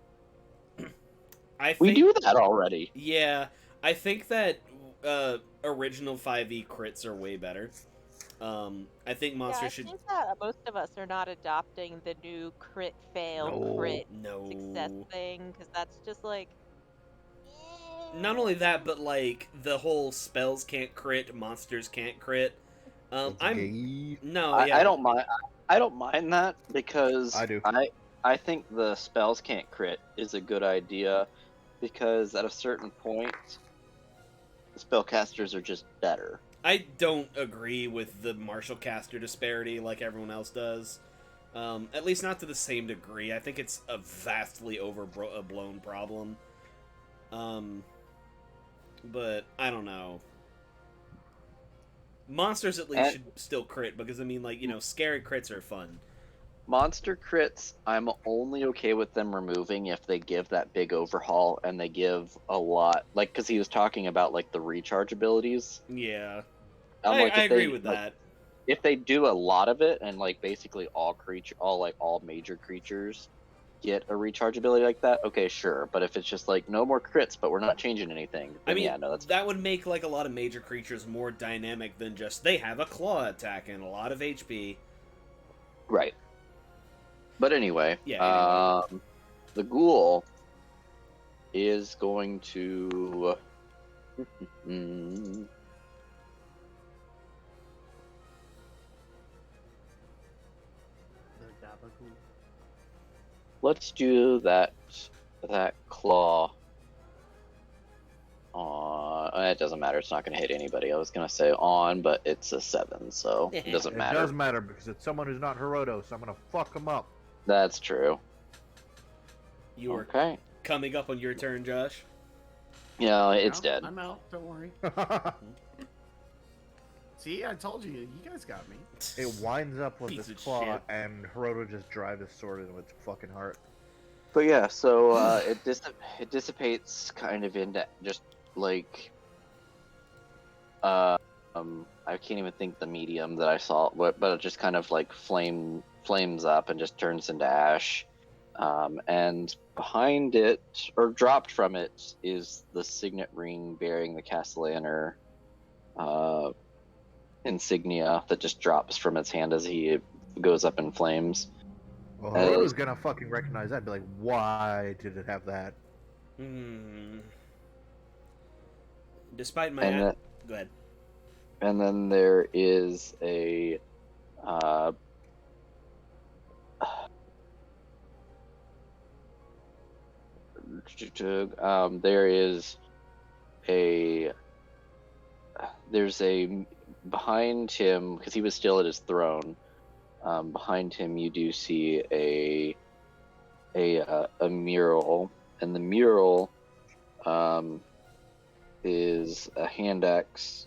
think, we do that already. Yeah, I think that original 5e crits are way better. I think monsters Yeah, I should. think that most of us are not adopting the new crit fail, crit success No. thing, because that's just like. Not only that, but like the whole spells can't crit, monsters can't crit. It's I'm gay. no, I, yeah. I don't mind. I don't mind that because I do. I think the spells can't crit is a good idea because at a certain point, the spellcasters are just better. I don't agree with the martial caster disparity like everyone else does. At least not to the same degree. I think it's a vastly overblown problem. But I don't know. Monsters at least should still crit, because I mean, like, you know, scary crits are fun. Monster crits, I'm only okay with them removing if they give that big overhaul and they give a lot, like, because he was talking about like the recharge abilities. Yeah, I agree with that. If they do a lot of it and like basically all major creatures get a recharge ability like that, okay, sure. But if it's just like no more crits, but we're not changing anything, then I mean, yeah, no, that's that would make like a lot of major creatures more dynamic than just they have a claw attack and a lot of HP. right. But anyway, Yeah, the ghoul is going to. The Gabagool. Let's do that claw. It doesn't matter. It's not going to hit anybody. I was going to say on, but it's a 7, so it doesn't It matter. does matter because it's someone who's not Hiroto, so I'm gonna fuck him up. That's true. You are Okay. coming up on your turn, Josh. Yeah, it's No, dead. I'm out. Don't worry. See, I told you. You guys got me. It winds up with Piece this of claw, shit. and Hiroto just drives his sword into its fucking heart. But yeah, so it dissipates kind of into just like I can't even think the medium that I saw, but it just kind of like flames up and just turns into ash. And behind it, or dropped from it, is the signet ring bearing the Castellaner insignia that just drops from its hand as he goes up in flames. Well, Hiroto's gonna fucking recognize that and be like, why did it have that? Despite my... Go ahead. And then there is a... there's a behind him, because he was still at his throne, behind him you do see a mural, and the mural is a hand axe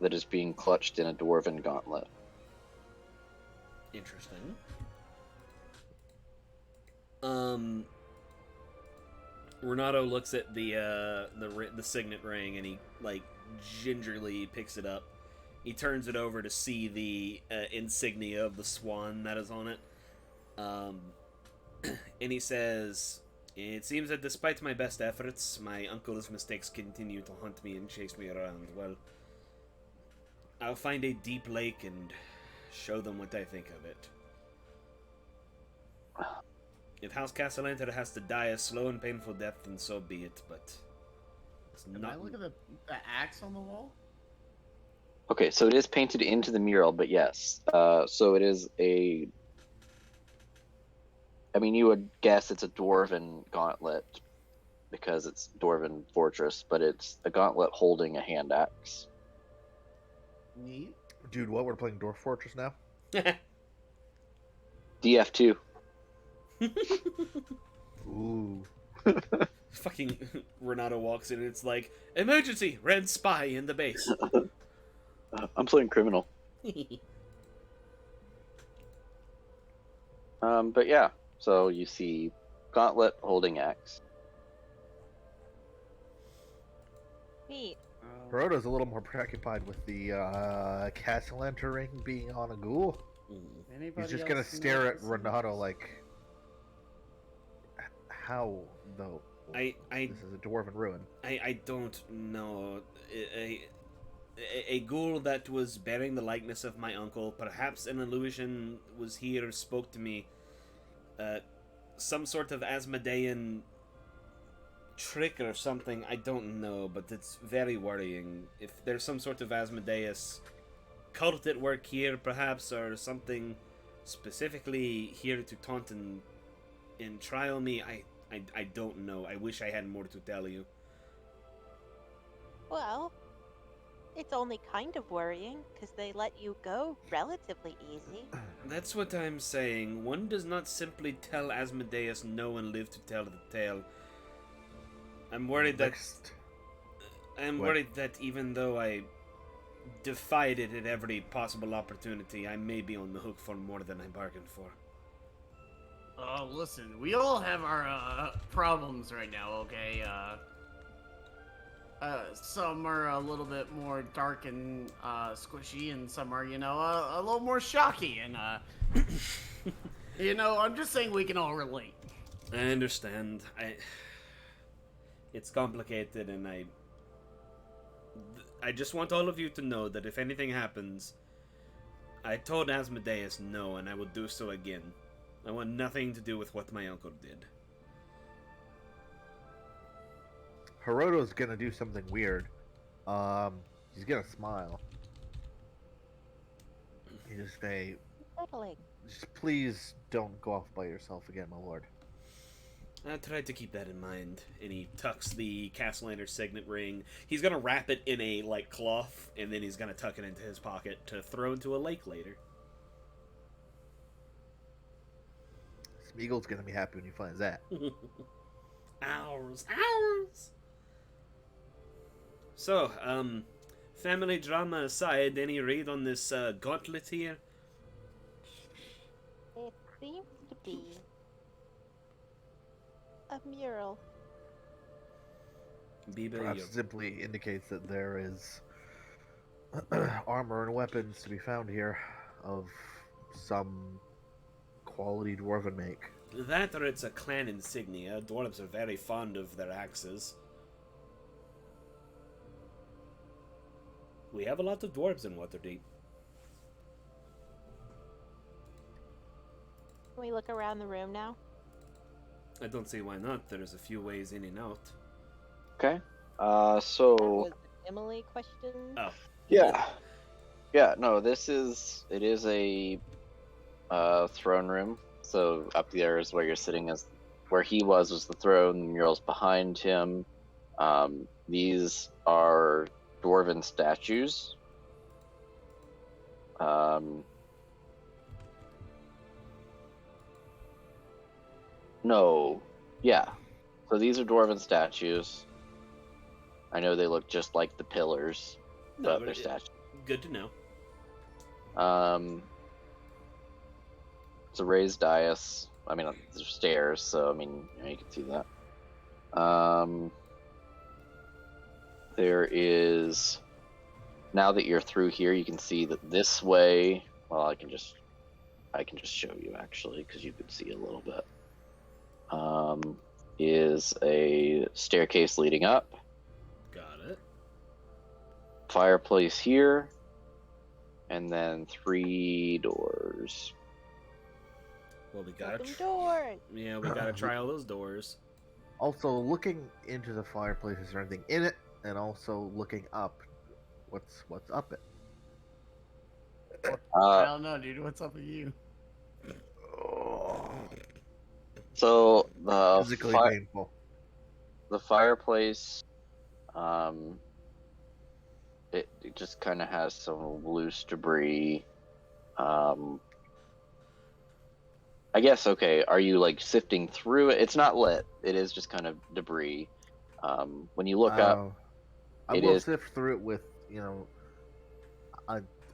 that is being clutched in a dwarven gauntlet. Interesting. Renato looks at the signet ring and he like gingerly picks it up. He turns it over to see the insignia of the swan that is on it. And he says, "It seems that despite my best efforts, my uncle's mistakes continue to haunt me and chase me around. Well, I'll find a deep lake and show them what I think of it. If House Castellanter has to die a slow and painful death, then so be it, but it's Can not..." I look at the axe on the wall? Okay, so it is painted into the mural, but yes. So it is a... I mean, you would guess it's a dwarven gauntlet, because it's Dwarven Fortress, but it's a gauntlet holding a hand axe. Neat. Dude, what? We're playing Dwarf Fortress now? DF2. Ooh. Fucking Renato walks in and it's like, "Emergency! Red spy in the base." I'm playing criminal. But yeah, so you see gauntlet holding axe. Neat. Hiroto's a little more preoccupied with the castle entering being on a ghoul. Anybody He's just else gonna see stare what at this is? Renato like, how though? I This is a dwarven ruin. I don't know. A ghoul that was bearing the likeness of my uncle, perhaps an illusion, was here, spoke to me. Some sort of Asmodean trick or something, I don't know, but it's very worrying. If there's some sort of Asmodeus cult at work here, perhaps, or something specifically here to taunt and trial me, I don't know. I wish I had more to tell you. Well, It's only kind of worrying, because they let you go relatively easy. That's what I'm saying. One does not simply tell Asmodeus no and live to tell the tale. I'm worried Next. that even though I defied it at every possible opportunity, I may be on the hook for more than I bargained for. Oh, listen, we all have our problems right now, okay? Some are a little bit more dark and squishy, and some are, a little more shocky. And I'm just saying we can all relate. I understand. It's complicated, and I just want all of you to know that if anything happens, I told Asmodeus no, and I will do so again. I want nothing to do with what my uncle did. Hiroto's gonna do something weird. He's gonna smile. He's just say, Settling. just please don't go off by yourself again, my lord. I tried to keep that in mind, and he tucks the Castellaner signet ring. He's gonna wrap it in a, cloth, and then he's gonna tuck it into his pocket to throw into a lake later. Smeagol's gonna be happy when he finds that. Ours. So, family drama aside, any read on this gauntlet here? It seems to be a mural. Biba, Perhaps it simply indicates that there is armor and weapons to be found here of some quality dwarven make. that or it's a clan insignia. Dwarves are very fond of their axes. We have a lot of dwarves in Waterdeep. Can we look around the room now? I don't see why not. There's a few ways in and out. Okay. That So was an Emily question. Oh. yeah, no, it is a throne room. So up there is where you're sitting, as where he was the throne. The murals behind him. These are dwarven statues. No, yeah. So these are dwarven statues. I know they look just like the pillars, but they're statues. Good to know. It's a raised dais. I mean, there's stairs, so I mean, you can see that. There is. Now that you're through here, you can see that this way. Well, I can just show you actually, because you can see a little bit. Is a staircase leading up. Got it. Fireplace here, and then 3 doors. Well, we gotta. Open doors. Yeah, we gotta try all those doors. Also, looking into the fireplace, is there anything in it? And also looking up, what's up it? I don't know, dude. What's up with you? So the Physically painful. the fireplace, it just kind of has some loose debris. I guess, okay, are you sifting through it? It's not lit. It is just kind of debris. When you look up, I will sift through it with,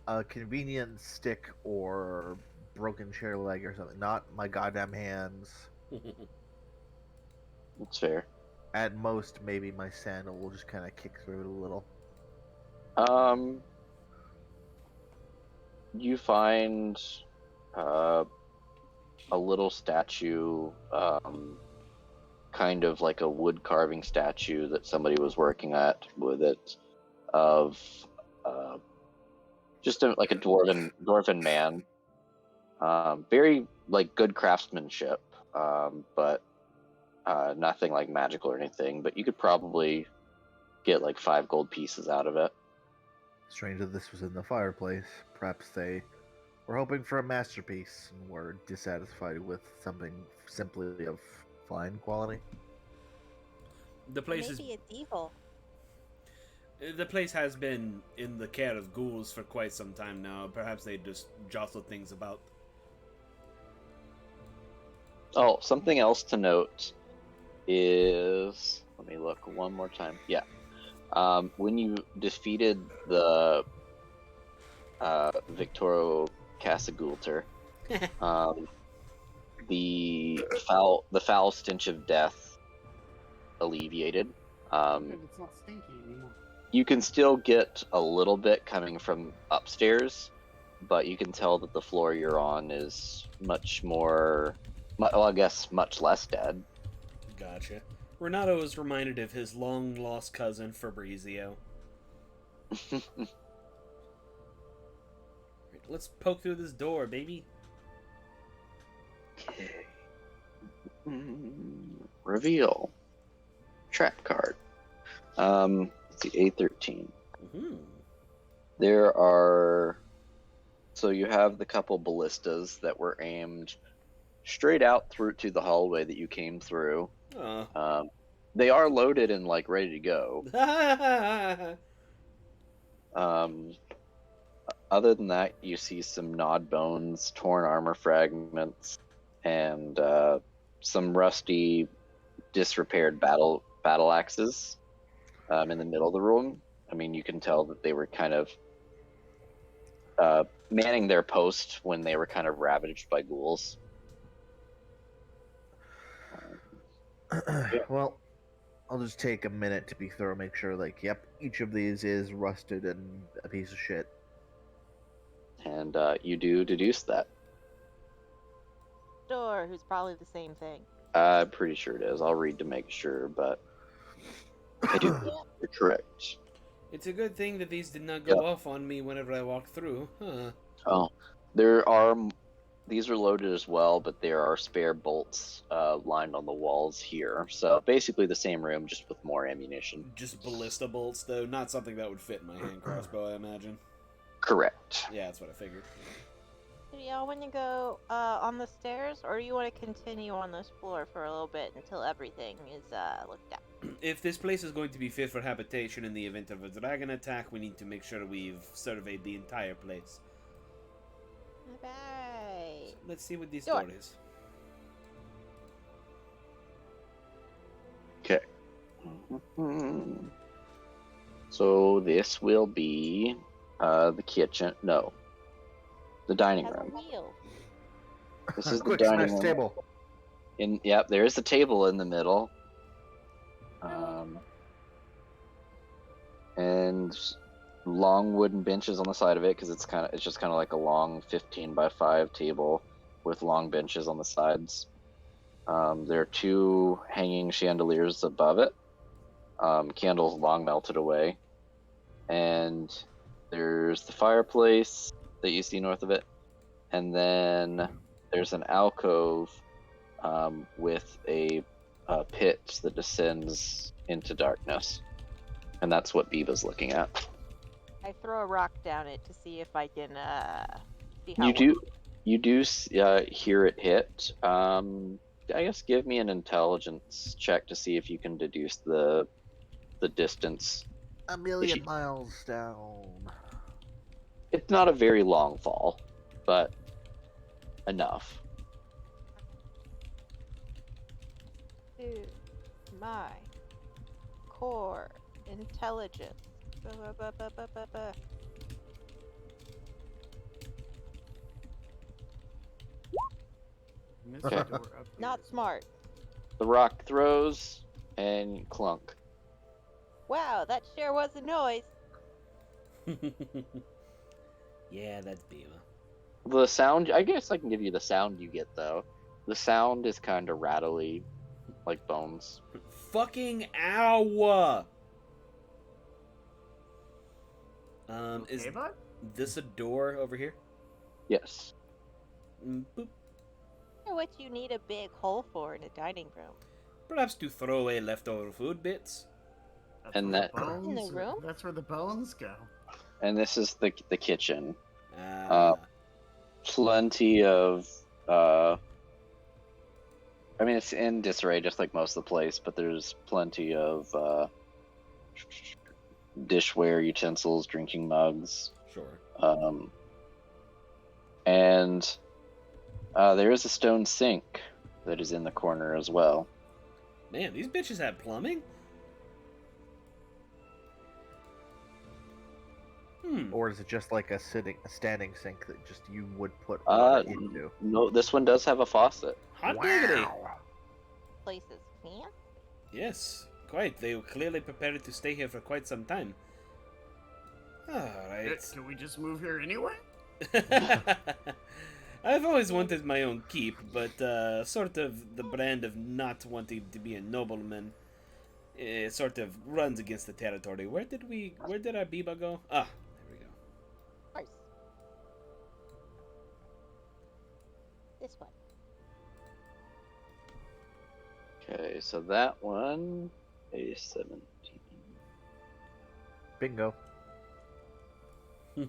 a convenient stick or broken chair leg or something. Not my goddamn hands. It's fair. At most, maybe my sandal will just kind of kick through it a little. You find a little statue, kind of like a wood carving statue that somebody was working at with it, of just like a dwarven man. Very good craftsmanship, but nothing magical or anything. But you could probably get 5 gold pieces out of it. Strange that this was in the fireplace. Perhaps they were hoping for a masterpiece and were dissatisfied with something simply of fine quality. The place is. Maybe it's evil. The place has been in the care of ghouls for quite some time now. Perhaps they just jostle things about. Oh, something else to note is, let me look one more time. Yeah. When you defeated the Victoro Casagulter, the foul stench of death alleviated. It's not stinky anymore. You can still get a little bit coming from upstairs, but you can tell that the floor you're on is much more, well, I guess much less dead. Gotcha. Renato is reminded of his long-lost cousin, Fabrizio. Let's poke through this door, baby. Okay. Reveal. Trap card. Let's see, A13. Mm-hmm. There are... So you have the couple ballistas that were aimed straight out through to the hallway that you came through. They are loaded and, like, ready to go. Other than that, you see some gnawed bones, torn armor fragments, and some rusty, disrepaired battle axes in the middle of the room. I mean, you can tell that they were kind of manning their post when they were kind of ravaged by ghouls. Well, I'll just take a minute to be thorough, make sure, like, yep, each of these is rusted and a piece of shit. And you do deduce that. Door, who's probably the same thing. I'm pretty sure it is. I'll read to make sure, but I do think you're correct. It's a good thing that these did not go off on me whenever I walked through. Huh. Oh, these are loaded as well, but there are spare bolts lined on the walls here. So basically the same room, just with more ammunition. Just ballista bolts, though. Not something that would fit in my hand crossbow, I imagine. Correct. Yeah, that's what I figured. Do y'all want to go on the stairs, or do you want to continue on this floor for a little bit until everything is looked at? If this place is going to be fit for habitation in the event of a dragon attack, we need to make sure we've surveyed the entire place. Bye. So let's see what this Door. door is. Okay. So this will be the kitchen. No, the dining Has a room. wheel. This is the Quick, dining smash room. table. Yep, there is a table in the middle. And long wooden benches on the side of it, because it's just kind of like a long 15 by 5 table with long benches on the sides. There are 2 hanging chandeliers above it. Candles long melted away. And there's the fireplace that you see north of it. And then there's an alcove with a pit that descends into darkness. And that's what Biba's looking at. I throw a rock down it to see if I can see how You do hear it hit. I guess give me an intelligence check to see if you can deduce the distance. A million miles down. It's not a very long fall, but enough. to my core intelligence. Missed Okay. the door up here. Not smart. The rock throws and clunk. Wow, that sure was a noise. Yeah, that's Bima. The sound, I guess I can give you the sound you get though. The sound is kind of rattly, like bones. Fucking ow! Is Okay, bud? this a door over here? Yes. Boop. What you need a big hole for in a dining room? Perhaps to throw away leftover food bits. That's And where that- the bones, In the room? That's where the bones go. And this is the kitchen. Ah. Plenty of I mean, it's in disarray just like most of the place, but there's plenty of dishware, utensils, drinking mugs. Sure. And there is a stone sink that is in the corner as well. Man, these bitches have plumbing? Or is it just like a standing sink that just you would put water into? No, this one does have a faucet. Hot diggity! Place is fancy. Yes, quite. They were clearly prepared to stay here for quite some time. Alright. Can we just move here anyway? I've always wanted my own keep, but sort of the brand of not wanting to be a nobleman sort of runs against the territory. Where did our Biba go? Ah, there we go. Nice. This one. Okay, so that one is 17. Bingo. Or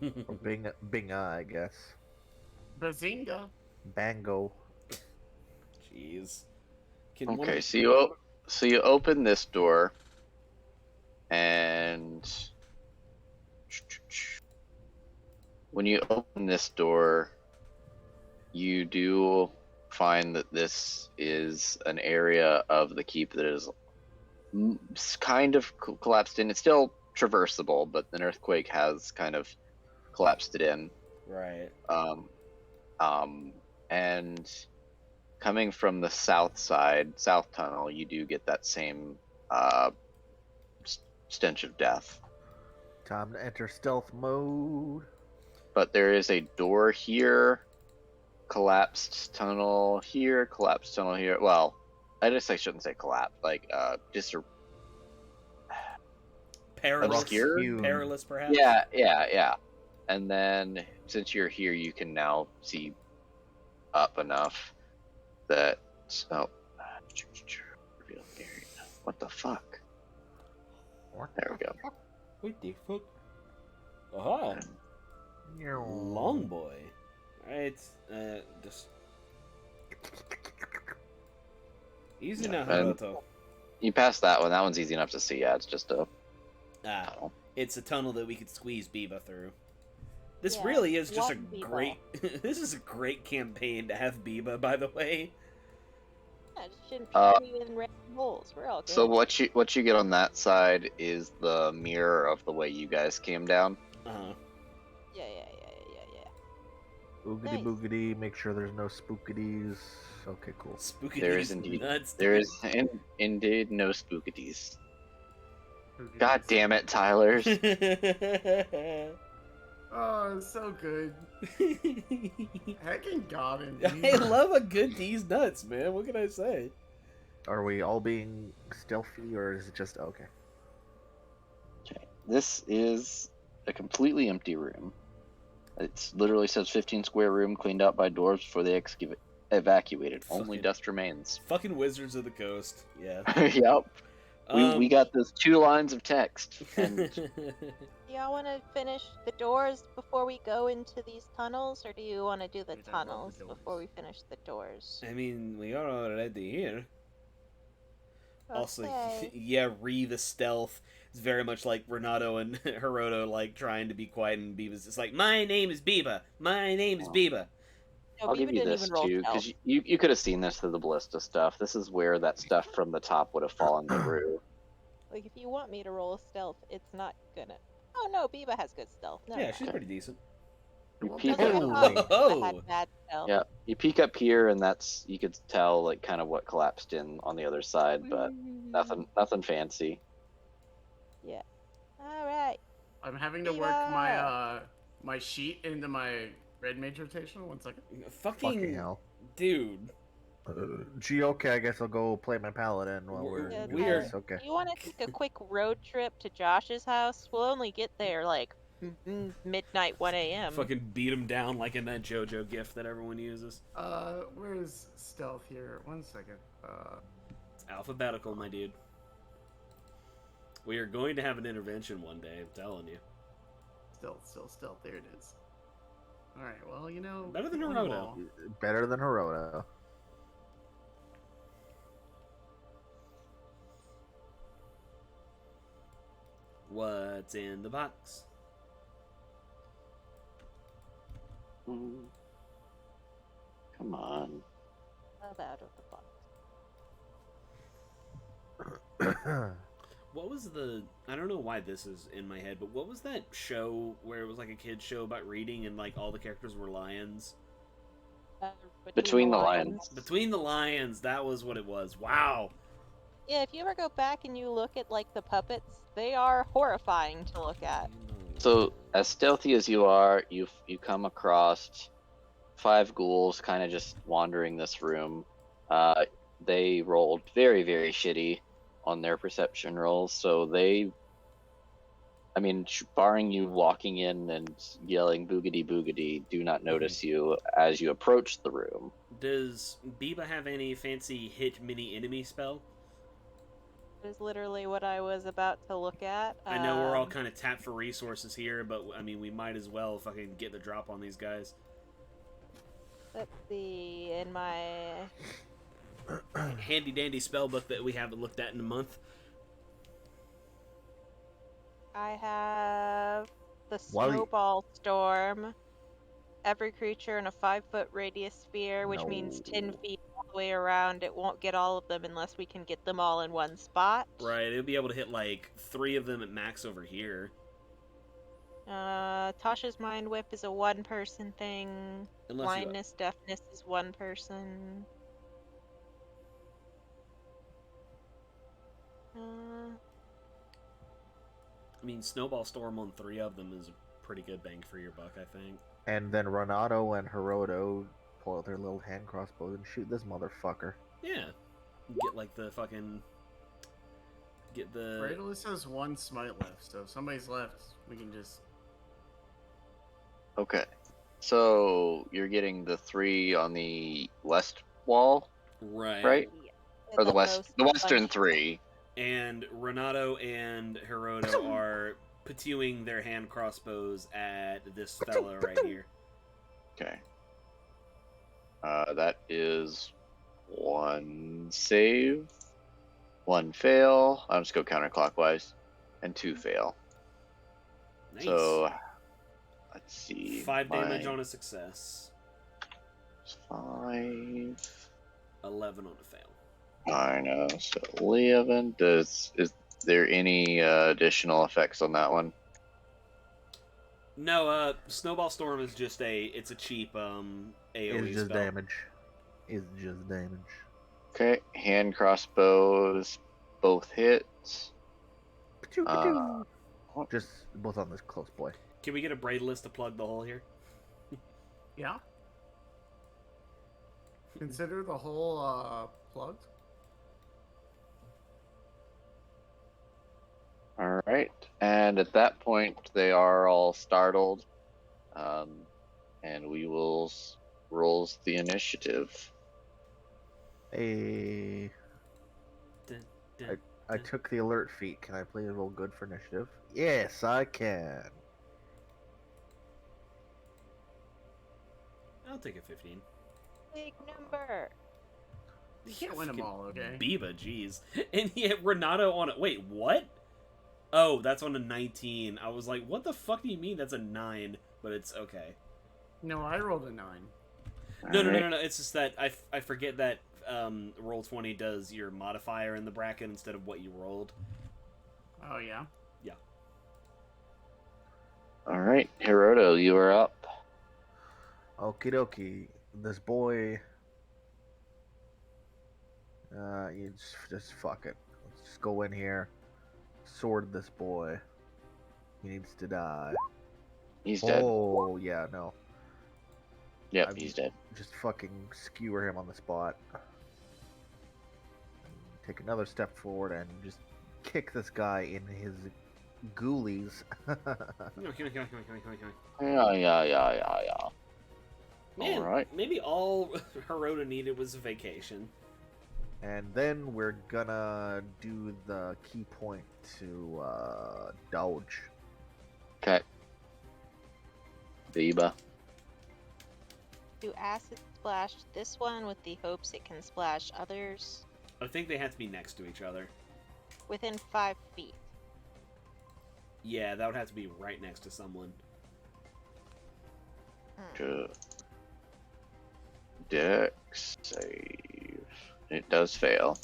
binga, I guess. Bazinga. Bango. Jeez. Can Okay, so you open this door, and when you open this door, you do find that this is an area of the keep that is kind of collapsed in. It's still traversable, but an earthquake has kind of collapsed it in. Right. And coming from the south tunnel, you do get that same stench of death. Time to enter stealth mode. But there is a door here, collapsed tunnel here, collapsed tunnel here. Well, I shouldn't say collapse, like just Perilous. obscure. Perilous, perhaps? Yeah. And then since you're here, you can now see up enough that what the fuck? There we go. What the fuck? Aha! Long boy. Alright, just... Easy now, Haruto. You passed that one. That one's easy enough to see. Yeah, it's just a... Ah, it's a tunnel that we could squeeze Biba through. This Yeah, really is just a one Biba. great... This is a great campaign to have Biba, by the way. Yeah, it shouldn't be in red holes. We're all good. So what you get on that side is the mirror of the way you guys came down. Uh-huh. Yeah. Boogity Nice. boogity, make sure there's no spookities. Okay, cool. Spooky There these is indeed. nuts. There is indeed no spookities. God damn it, Tyler. Oh, it's so good. Heckin' got him. I love a good D's nuts, man. What can I say? Are we all being stealthy, or is it just okay? Okay. This is a completely empty room. It literally says 15 square room cleaned out by dwarves before they evacuated. Only Fucking- dust remains. Fucking Wizards of the Coast. Yeah. Yep. We got those 2 lines of text. And Y'all want to finish the doors before we go into these tunnels, or do you want to do the Wait, I love the tunnels doors. before we finish the doors? I mean, we are already here. Also, Okay. yeah, the stealth. It's very much like Renato and Hiroto, like, trying to be quiet, and Biba's just like, my name is Biba! My name is Biba! No, I'll Biba give you didn't this even roll too, stealth. because you could have seen this through the ballista stuff. This is where that stuff from the top would have fallen through. Like, if you want me to roll a stealth, it's not gonna. Oh no, Biba has good stealth. No, Yeah, she's pretty decent. You Well, peek that's up, what I thought. Oh. Biba had bad stealth. yeah, you peek up here, and that's you could tell like kind of what collapsed in on the other side, but nothing fancy. All right. I'm having to work my my sheet into my red mage rotation. 1 second. Fucking hell. Dude. Gee, okay, I guess I'll go play my paladin while we're Yeah, doing we're- this. Okay. Do you want to take a quick road trip to Josh's house? We'll only get there like midnight, 1 a.m. Fucking beat him down like in that JoJo gif that everyone uses. Where's stealth here? 1 second. It's alphabetical, my dude. We are going to have an intervention one day, I'm telling you. Stealth. There it is. All right. Well, you know. Better than one of Hiroto. all. Better than Hiroto. What? What's in the box? Come on. Love out of the box. What was the... I don't know why this is in my head, but what was that show where it was like a kid's show about reading and like all the characters were lions? Between the Lions. Between the Lions, that was what it was. Wow. Yeah, if you ever go back and you look at like the puppets, they are horrifying to look at. So, as stealthy as you are, you come across 5 ghouls kind of just wandering this room. They rolled very, very shitty on their perception rolls, so they... I mean, barring you walking in and yelling boogity boogity, do not notice you as you approach the room. Does Biba have any fancy hit mini enemy spell? That is literally what I was about to look at. I know we're all kind of tapped for resources here, but I mean, we might as well fucking get the drop on these guys. Let's see, in my... Handy dandy spell book that we haven't looked at in a month. I have the While you- Snowball Storm. Every creature in a 5-foot radius sphere, which means 10 No. feet all the way around. It won't get all of them unless we can get them all in one spot. Right, it'll be able to hit like 3 of them at max over here. Tasha's Mind Whip is a 1-person thing. Unless Blindness, Deafness is 1 person. I mean, Snowball Storm on 3 of them is a pretty good bang for your buck, I think. And then Renato and Hiroto pull out their little hand crossbows and shoot this motherfucker. Yeah. Get like the fucking... Get the... Bradley has 1 smite left, so if somebody's left, we can just... Okay. So, you're getting the 3 on the west wall, Right. right? Yeah, Or the western bunch. 3. And Renato and Hiroto are patooing their hand crossbows at this fella right here. Okay. That is 1 save, 1 fail. I'll just go counterclockwise, and 2 fail. Nice. So, let's see. 5 damage on a success. 5. 11 on a fail. I know. So 11. Is there any additional effects on that one? No, Snowball Storm is just it's a cheap AoE It's just spell. damage. It's just damage. Okay. Hand crossbows, both hits. Just both on this close boy. Can we get a Braidless to plug the hole here? Yeah. Consider the whole plugged. All right. And at that point, they are all startled. And we will rolls the initiative. Hey, Dun, dun, I took the alert feat. Can I please roll good for initiative? Yes, I can. I'll take a 15. Big number. You can't win them all, okay? Biba, jeez. And yet Renato on it. Wait, what? Oh, that's on a 19. I was like, what the fuck do you mean that's a 9? But it's okay. No, I rolled a 9. No. Alright. It's just that I forget that Roll20 does your modifier in the bracket instead of what you rolled. Oh, yeah? All right, Hiroto, you are up. Okie dokie. This boy. You just fuck it. Let's just go in here. Sword this boy. He needs to die. He's dead. Oh, yeah, no. Yep, I'm- he's dead. Just fucking skewer him on the spot. Take another step forward and just kick this guy in his ghoulies. Yeah. Man, Alright. maybe all Hirota needed was a vacation. And then we're gonna do the key point to dodge. Okay. Biba. Do acid splash this one with the hopes it can splash others I think they have to be next to each other. within 5 feet. Yeah, that would have to be right next to someone. Good. Dex save. It does fail.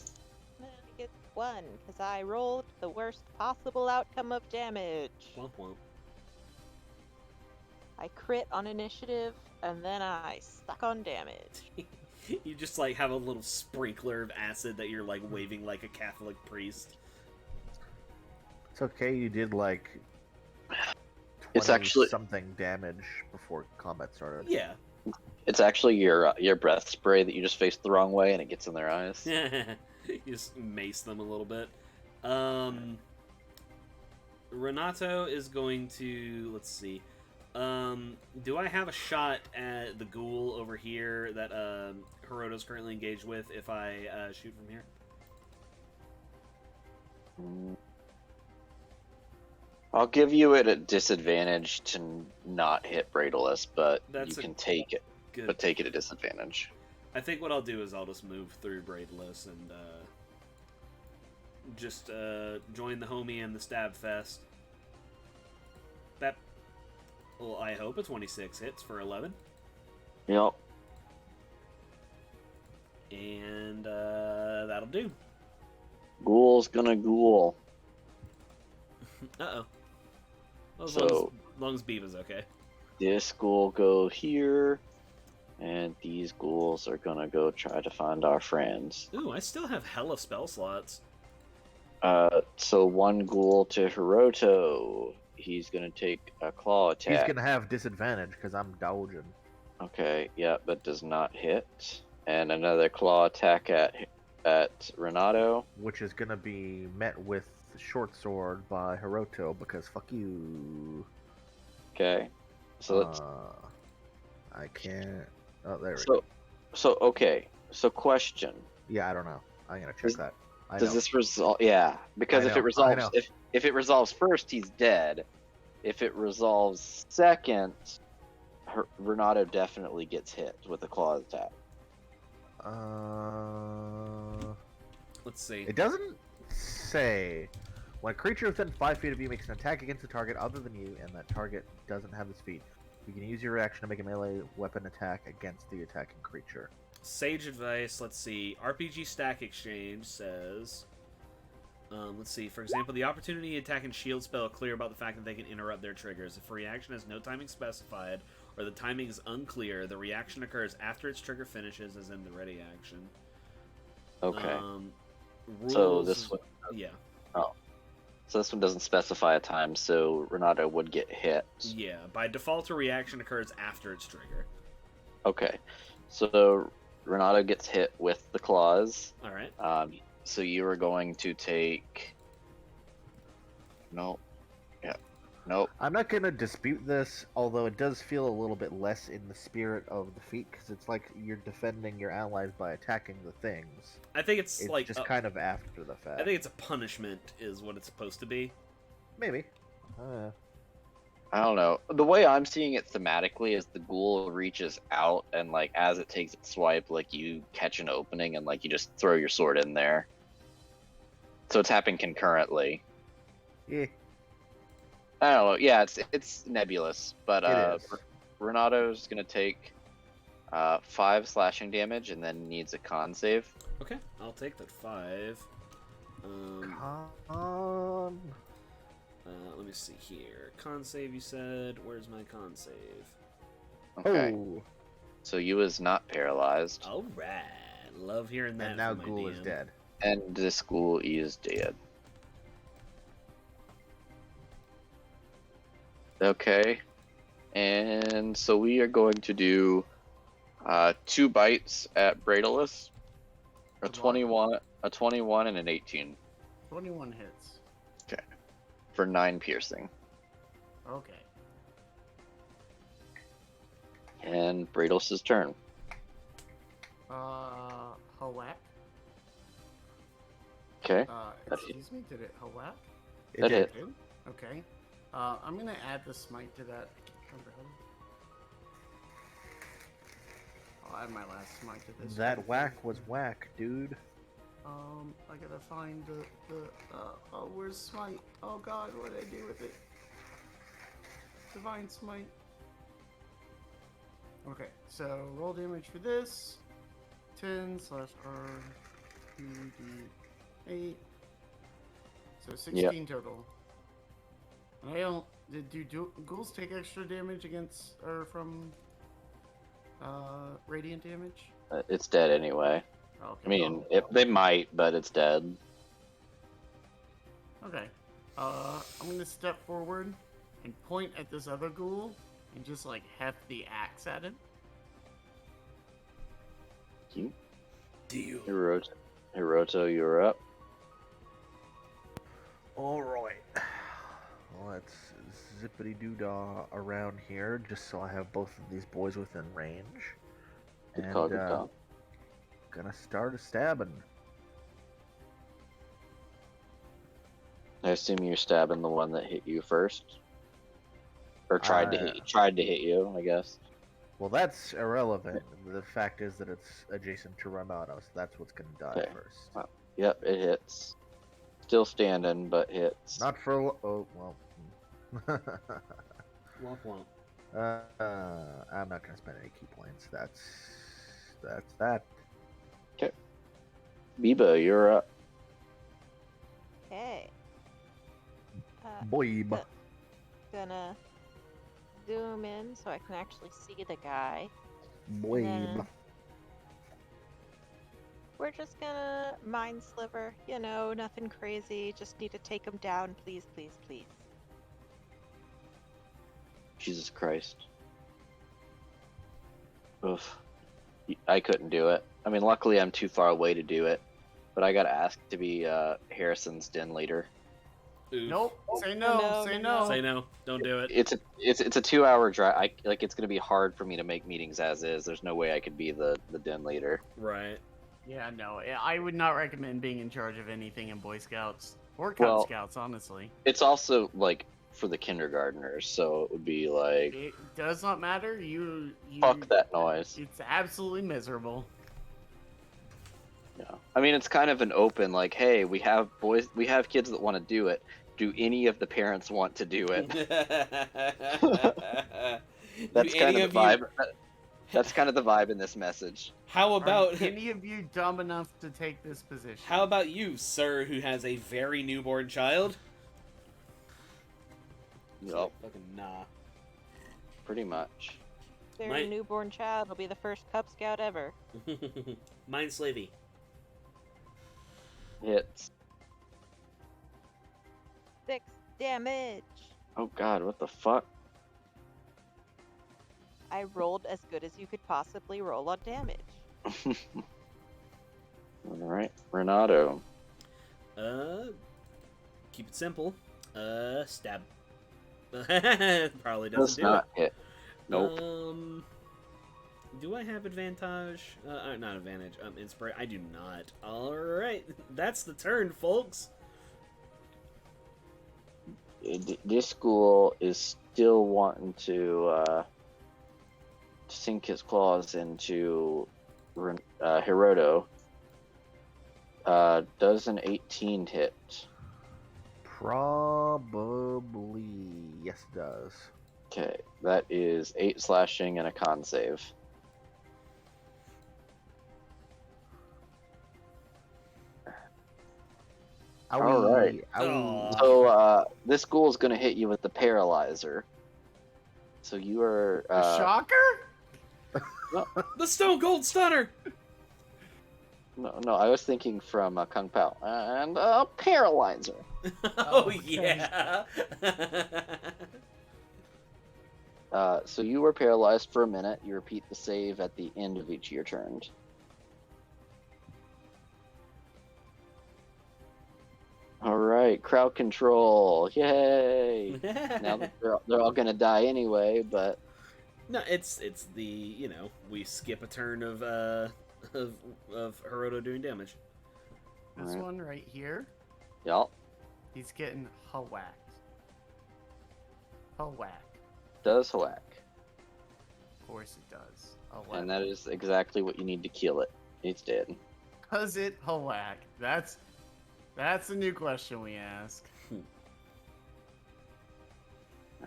I get 1, because I rolled the worst possible outcome of damage. Womp womp. I crit on initiative, and then I suck on damage. You just like have a little sprinkler of acid that you're like waving like a Catholic priest. It's okay, you did like It's actually- something damage before combat started. Yeah. It's actually your breath spray that you just faced the wrong way and it gets in their eyes. You just mace them a little bit. Renato is going to, let's see. Do I have a shot at the ghoul over here that Hiroto's currently engaged with if I shoot from here? I'll give you it at disadvantage to not hit Bradleless, but That's you a can take it. Good. But take it at disadvantage. I think what I'll do is I'll just move through Braidless and just join the homie in the stab fest. That, well, I hope a 26 hits for 11. Yep. And that'll do. Ghoul's gonna ghoul. Uh-oh. Well, as So- long as Beava's okay. This ghoul go here, and these ghouls are gonna go try to find our friends. Ooh, I still have hella spell slots. So one ghoul to Hiroto. He's gonna take a claw attack. He's gonna have disadvantage because I'm dodging. Okay, yeah, but does not hit. And another claw attack at Renato. Which is gonna be met with short sword by Hiroto because fuck you. Okay, so let's. I can't. Oh, there we So, go. so okay. So question: Yeah, I don't know. I'm gonna check Does- that. I Does know. this resolve? Yeah, because I if know, it resolves, know. if it resolves first, he's dead. If it resolves second, Renato definitely gets hit with a claw attack. Let's see. It doesn't say. When a creature within 5 feet of you makes an attack against a target other than you, and that target doesn't have its feet, you can use your reaction to make a melee weapon attack against the attacking creature. Sage advice, let's see. RPG Stack Exchange says, let's see. For example, the opportunity attack and shield spell clear about the fact that they can interrupt their triggers. If a reaction has no timing specified, or the timing is unclear, the reaction occurs after its trigger finishes, as in the ready action. Okay. Rules, So this one. yeah. So this one doesn't specify a time, so Renato would get hit. Yeah, by default, a reaction occurs after its trigger. Okay. So Renato gets hit with the claws. Alright. So you are going to take. Nope. Yeah. Nope. I'm not gonna dispute this, although it does feel a little bit less in the spirit of the feat, because it's like you're defending your allies by attacking the things. I think it's, It's like... just kind of after the fact. I think it's a punishment, is what it's supposed to be. Maybe. I don't know. The way I'm seeing it thematically is the ghoul reaches out and like as it takes its swipe, like you catch an opening and like you just throw your sword in there. So it's happening concurrently. Yeah, I don't know. Yeah, it's nebulous, but it is. Renato's gonna take 5 slashing damage and then needs a con save. Okay, I'll take that 5. Con. Let me see here. Con save, you said. Where's my con save? Okay. Oh, So you is not paralyzed, Alright. Love hearing that. and now from my Ghoul is DM. dead. and this ghoul is dead. Okay. And so we are going to do 2 bites at Bradleless. A Good luck. 21 and an 18 21 hits. for 9 piercing. Okay. And Bradless' turn. Hawack. Okay. Excuse me, did it Hawack? It That did. hit. Okay. I'm gonna add the smite to that. I can't remember how. I'll add my last smite to this. That whack was whack, dude. I gotta find the oh, where's smite? Oh god, what did I do with it? Divine Smite. Okay, so roll damage for this. 10 slash R 2d8. So 16 total. And I don't. Do ghouls take extra damage against or from radiant damage? It's dead anyway. Okay. I mean, they might, but it's dead. Okay. I'm gonna step forward and point at this other ghoul and just like heft the axe at him. You, Deal. Hiroto, you're up. Alright. Let's zippity doo dah around here just so I have both of these boys within range. Good And call, good call. gonna start a stabbing. I assume you're stabbing the one that hit you first, or tried to hit you. I guess. Well, that's irrelevant. The fact is that it's adjacent to Ramado, so that's what's gonna die Okay. first. Yep, it hits. Still standing, but hits. Not for oh well. Womp womp. I'm not gonna spend any key points. That's that. Biba, you're up. Okay. Boy, Gonna zoom in so I can actually see the guy. boy. then- We're just gonna mind sliver, you know, nothing crazy. Just need to take him down, please, please, please. Jesus Christ. Oof. I couldn't do it. I mean, luckily I'm too far away to do it, but I got asked to be Harrison's den leader. Oof. Nope. Say no. Say no. Say no. Don't do it. It's a 2-hour drive. It's gonna be hard for me to make meetings as is. There's no way I could be the den leader. Right. Yeah, no. I would not recommend being in charge of anything in Boy Scouts or Cub Well- Scouts, honestly. It's also like for the kindergartners, so it would be like It does not matter. You fuck that noise. It's absolutely miserable. Yeah. I mean, it's kind of an open like, hey, we have kids that want to do it. Do any of the parents want to do it? That's Do kind any of the vibe. That's kind of the vibe in this message. How about Are any of you dumb enough to take this position? how about you, sir, who has a very newborn child? Yep, Fucking nah. pretty much. Their My- newborn child will be the first Cub Scout ever. Mind slavey. Hits. 6 damage. Oh god, what the fuck? I rolled as good as you could possibly roll on damage. Alright, Renato. Keep it simple. Stab. Probably Does doesn't do not it. hit. Nope. Do I have advantage? Not advantage. Inspire. I do not. All right, that's the turn, folks. This school is still wanting to sink his claws into Hiroto. Does an 18 hit? Probably yes, it does. Okay, that is 8 slashing and a con save. All right. Aw. So this ghoul is going to hit you with the paralyzer. So you are. A shocker? The Stone Cold Stunner. No, I was thinking from Kung Pao and paralyzer. Oh okay. yeah. So you were paralyzed for a minute. You repeat the save at the end of each of your turns. All right, crowd control, yay! Now that they're all gonna die anyway, but No, it's the we skip a turn of Hiroto doing damage. This Alright. one right here, y'all he's getting whacked. Whack. does whack, Of course it does. and that is exactly what you need to kill it. It's dead. Does it whack? That's a new question we ask.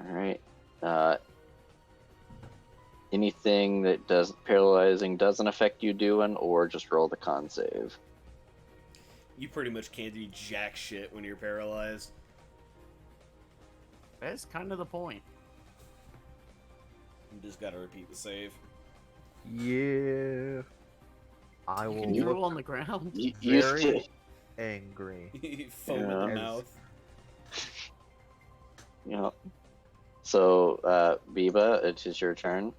All right, Uh, anything that does paralyzing doesn't affect you doing, or just roll the con save. You pretty much can't do jack shit when you're paralyzed. That's kind of the point. You just gotta repeat the save. Yeah. I You will can You drool look on the ground. You very still, angry. Foam in the Yeah. mouth. you know. So, Biba, it is your turn.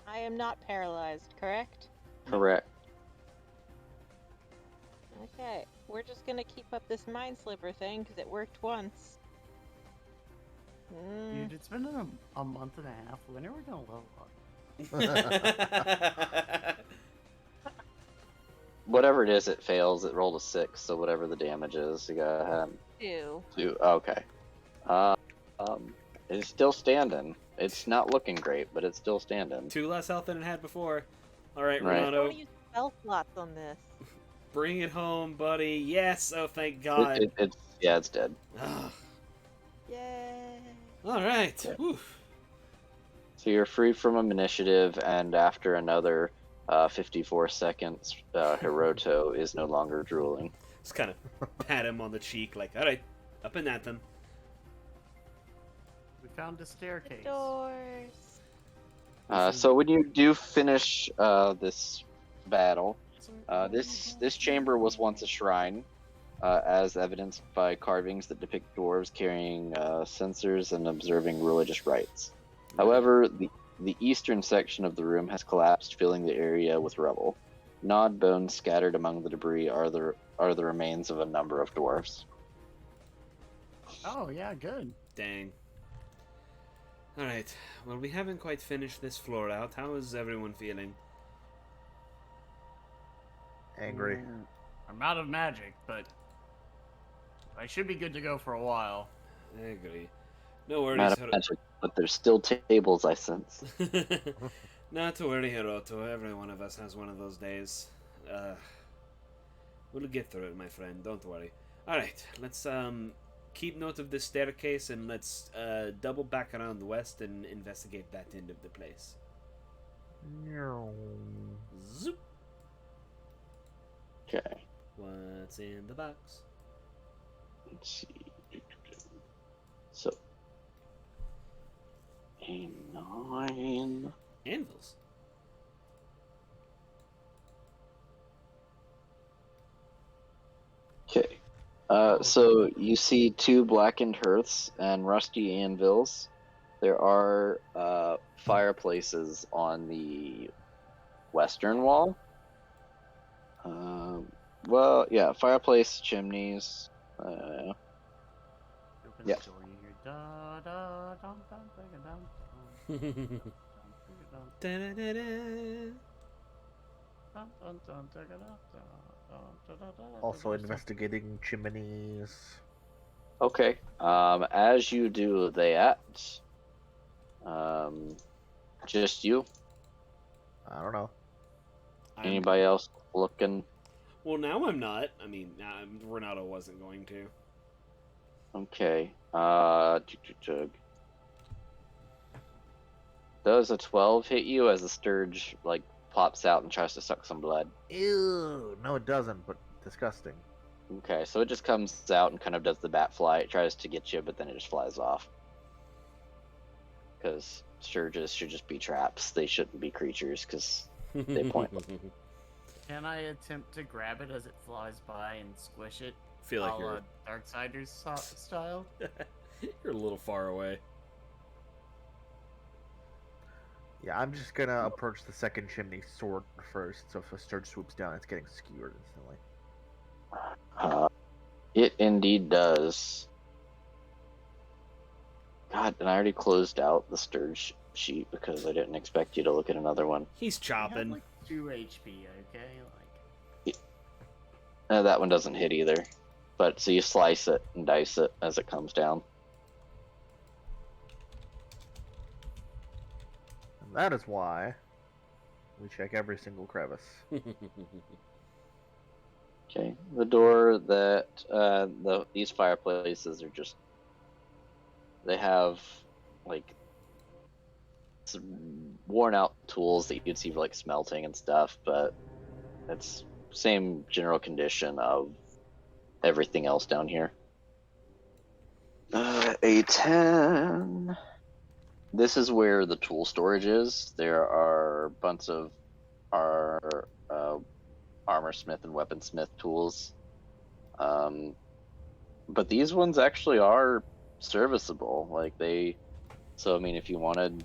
I am not paralyzed, correct? Correct. Okay, we're just gonna keep up this mind sliver thing because it worked once. Dude, it's been a month and a half. When are we gonna level up? Whatever it is, it fails. It rolled a 6, so whatever the damage is, you go ahead. 2. 2. Okay. Um, it's still standing. It's not looking great, but it's still standing. 2 less health than it had before. Alright, Right. I Renato, want to use spell slots on this. bring it home, buddy. Yes, oh thank God. It's dead. Ugh. Yay! Alright. Yeah. Whew. So you're free from initiative, and after another 54 seconds, Hiroto is no longer drooling. Just kind of pat him on the cheek, like, alright, up and at them. We found a The staircase. doors. So when you do finish this battle, this chamber was once a shrine, as evidenced by carvings that depict dwarves carrying censers and observing religious rites. However, the eastern section of the room has collapsed, filling the area with rubble. Gnawed bones scattered among the debris are the remains of a number of dwarves. Oh yeah, good. Dang. Alright, well, we haven't quite finished this floor out. How is everyone feeling? Angry. I'm out of magic, but I should be good to go for a while. I agree. No worries, Not a magic, but there's still tables, I sense. Not to worry, Hiroto. Every one of us has one of those days. We'll get through it, my friend. Don't worry. Alright, let's keep note of this staircase and let's double back around west and investigate that end of the place. Zoop! Okay, What's in the box? let's see. So, a 9. Anvils. Okay. So you see 2 blackened hearths and rusty anvils. There are fireplaces on the western wall. Well, yeah, fireplace, chimneys. Open Yeah. the door, you hear da da dum dum dum dum dum Da-da-da-da. dum dum dum dum dum. Also investigating chimneys. Okay. As you do that, just you. I don't know. Anybody else looking? Well, now I'm not. I mean, Renato wasn't going to. Okay. Does a 12 hit you as the Sturge like pops out and tries to suck some blood? Ew. No, it doesn't, but disgusting. Okay, so it just comes out and kind of does the bat fly. It tries to get you, but then it just flies off. Because Sturges should just be traps. They shouldn't be creatures, because they point. Can I attempt to grab it as it flies by and squish it? Feel like a you're la Darksiders style? you're a little far away. Yeah, I'm just gonna approach the second chimney sword first, so if a sturge swoops down, it's getting skewered instantly. It indeed does. God, and I already closed out the Sturge sheet because I didn't expect you to look at another one. He's I have chopping. like 2 HP, okay? Like, That one doesn't hit either. But so you slice it and dice it as it comes down. And that is why we check every single crevice. Okay, the door that these fireplaces are just They have like some worn out tools that you'd see for like smelting and stuff, but it's same general condition of everything else down here. A10. This is where the tool storage is. There are a bunch of our armor smith and weaponsmith tools. But these ones actually are serviceable. Like so I mean, if you wanted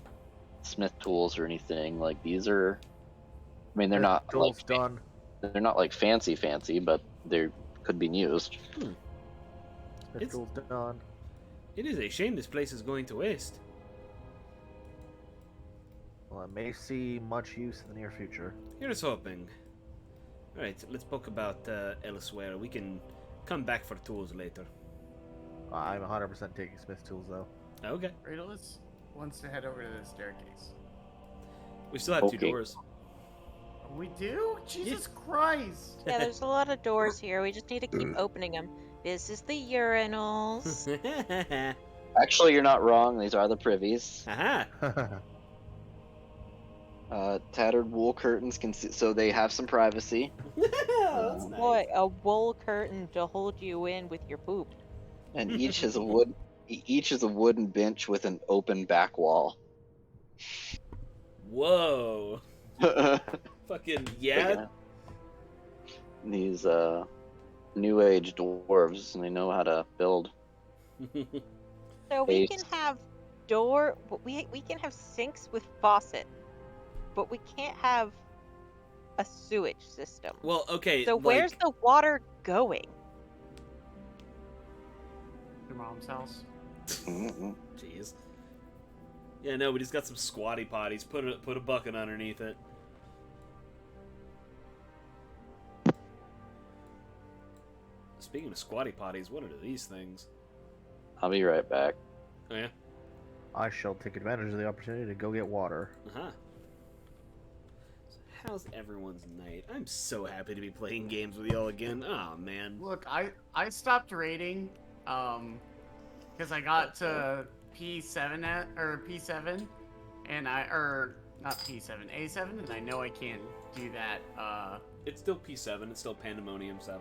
smith tools or anything, like these are, I mean, they're not Tools like done. they're not like fancy, but they could be used. It's- Tools done. It is a shame this place is going to waste. Well, I may see much use in the near future. Here's hoping. Alright, let's talk about elsewhere. We can come back for tools later. I'm 100% taking Smith tools though. Okay. Radalus wants to head over to the staircase. We still have two Okay. doors. We do? Jesus Christ! Yeah, there's a lot of doors here. We just need to keep opening them. This is the urinals. Actually, you're not wrong. These are the privies. Aha! Tattered wool curtains so they have some privacy. Oh, that's nice. Boy, a wool curtain to hold you in with your poop. And each is a wooden bench with an open back wall. Whoa. Fucking yeah. These new age dwarves, and they know how to build. So we Space. can have we can have sinks with faucet, but we can't have a sewage system. Well, okay. So like, where's the water going? Your mom's house. Mm-mm. Jeez. Yeah, no, but he's got some squatty potties. Put a bucket underneath it. Speaking of squatty potties, what are these things? I'll be right back. Oh yeah. I shall take advantage of the opportunity to go get water. Uh-huh. So how's everyone's night? I'm so happy to be playing games with y'all again. Oh man. Look, I stopped raiding, because I got to P7 P7, and not P7, A7, and I know I can't do that. It's still P7. It's still Pandemonium 7.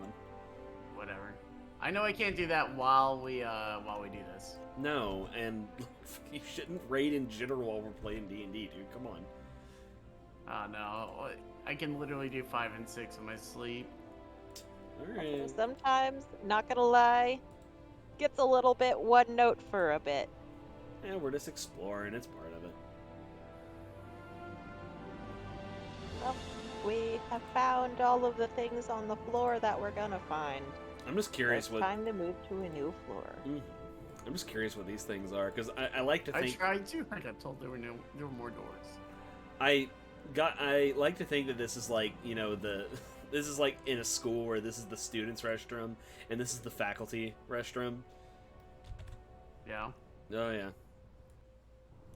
Whatever. I know I can't do that while we do this. No, and you shouldn't raid in general while we're playing D&D, dude. Come on. No, I can literally do 5 and 6 in my sleep. Alright. Sometimes, not gonna lie, gets a little bit one note for a bit. Yeah, we're just exploring. It's part of it. Well, we have found all of the things on the floor that we're gonna find. I'm just curious It's what... time to move to a new floor. Mhm. I'm just curious what these things are, because I like to I think... tried to. I got told there were more doors. I like to think that this is like, you know, this is like in a school where this is the students' restroom and this is the faculty restroom. Yeah. Oh yeah.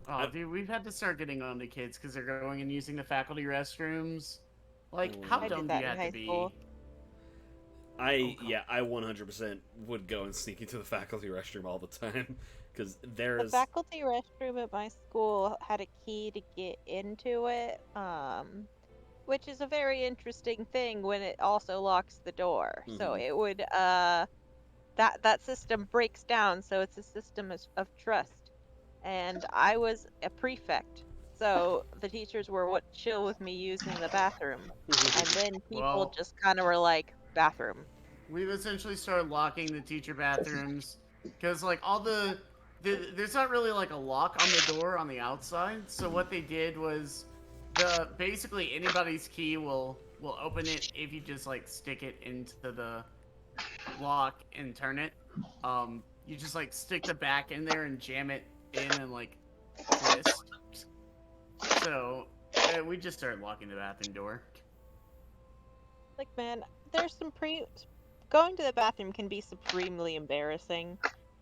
Oh, dude, we've had to start getting on to kids because they're going and using the faculty restrooms. Like, how I did dumb do that you in have high to be? school. I come I 100% would go and sneak into the faculty restroom all the time because The there's faculty restroom at my school had a key to get into it, which is a very interesting thing when it also locks the door. So Mhm. it would that system breaks down, so it's a system of trust. And I was a prefect, so the teachers were chill with me using the bathroom, and then people Well- just kind of were like, bathroom. We've essentially started locking the teacher bathrooms because, like, there's not really like a lock on the door on the outside. So what they did was, basically anybody's key will open it if you just like stick it into the lock and turn it. You just like stick the back in there and jam it in and like twist. So we just started locking the bathroom door. Like, man, there's going to the bathroom can be supremely embarrassing.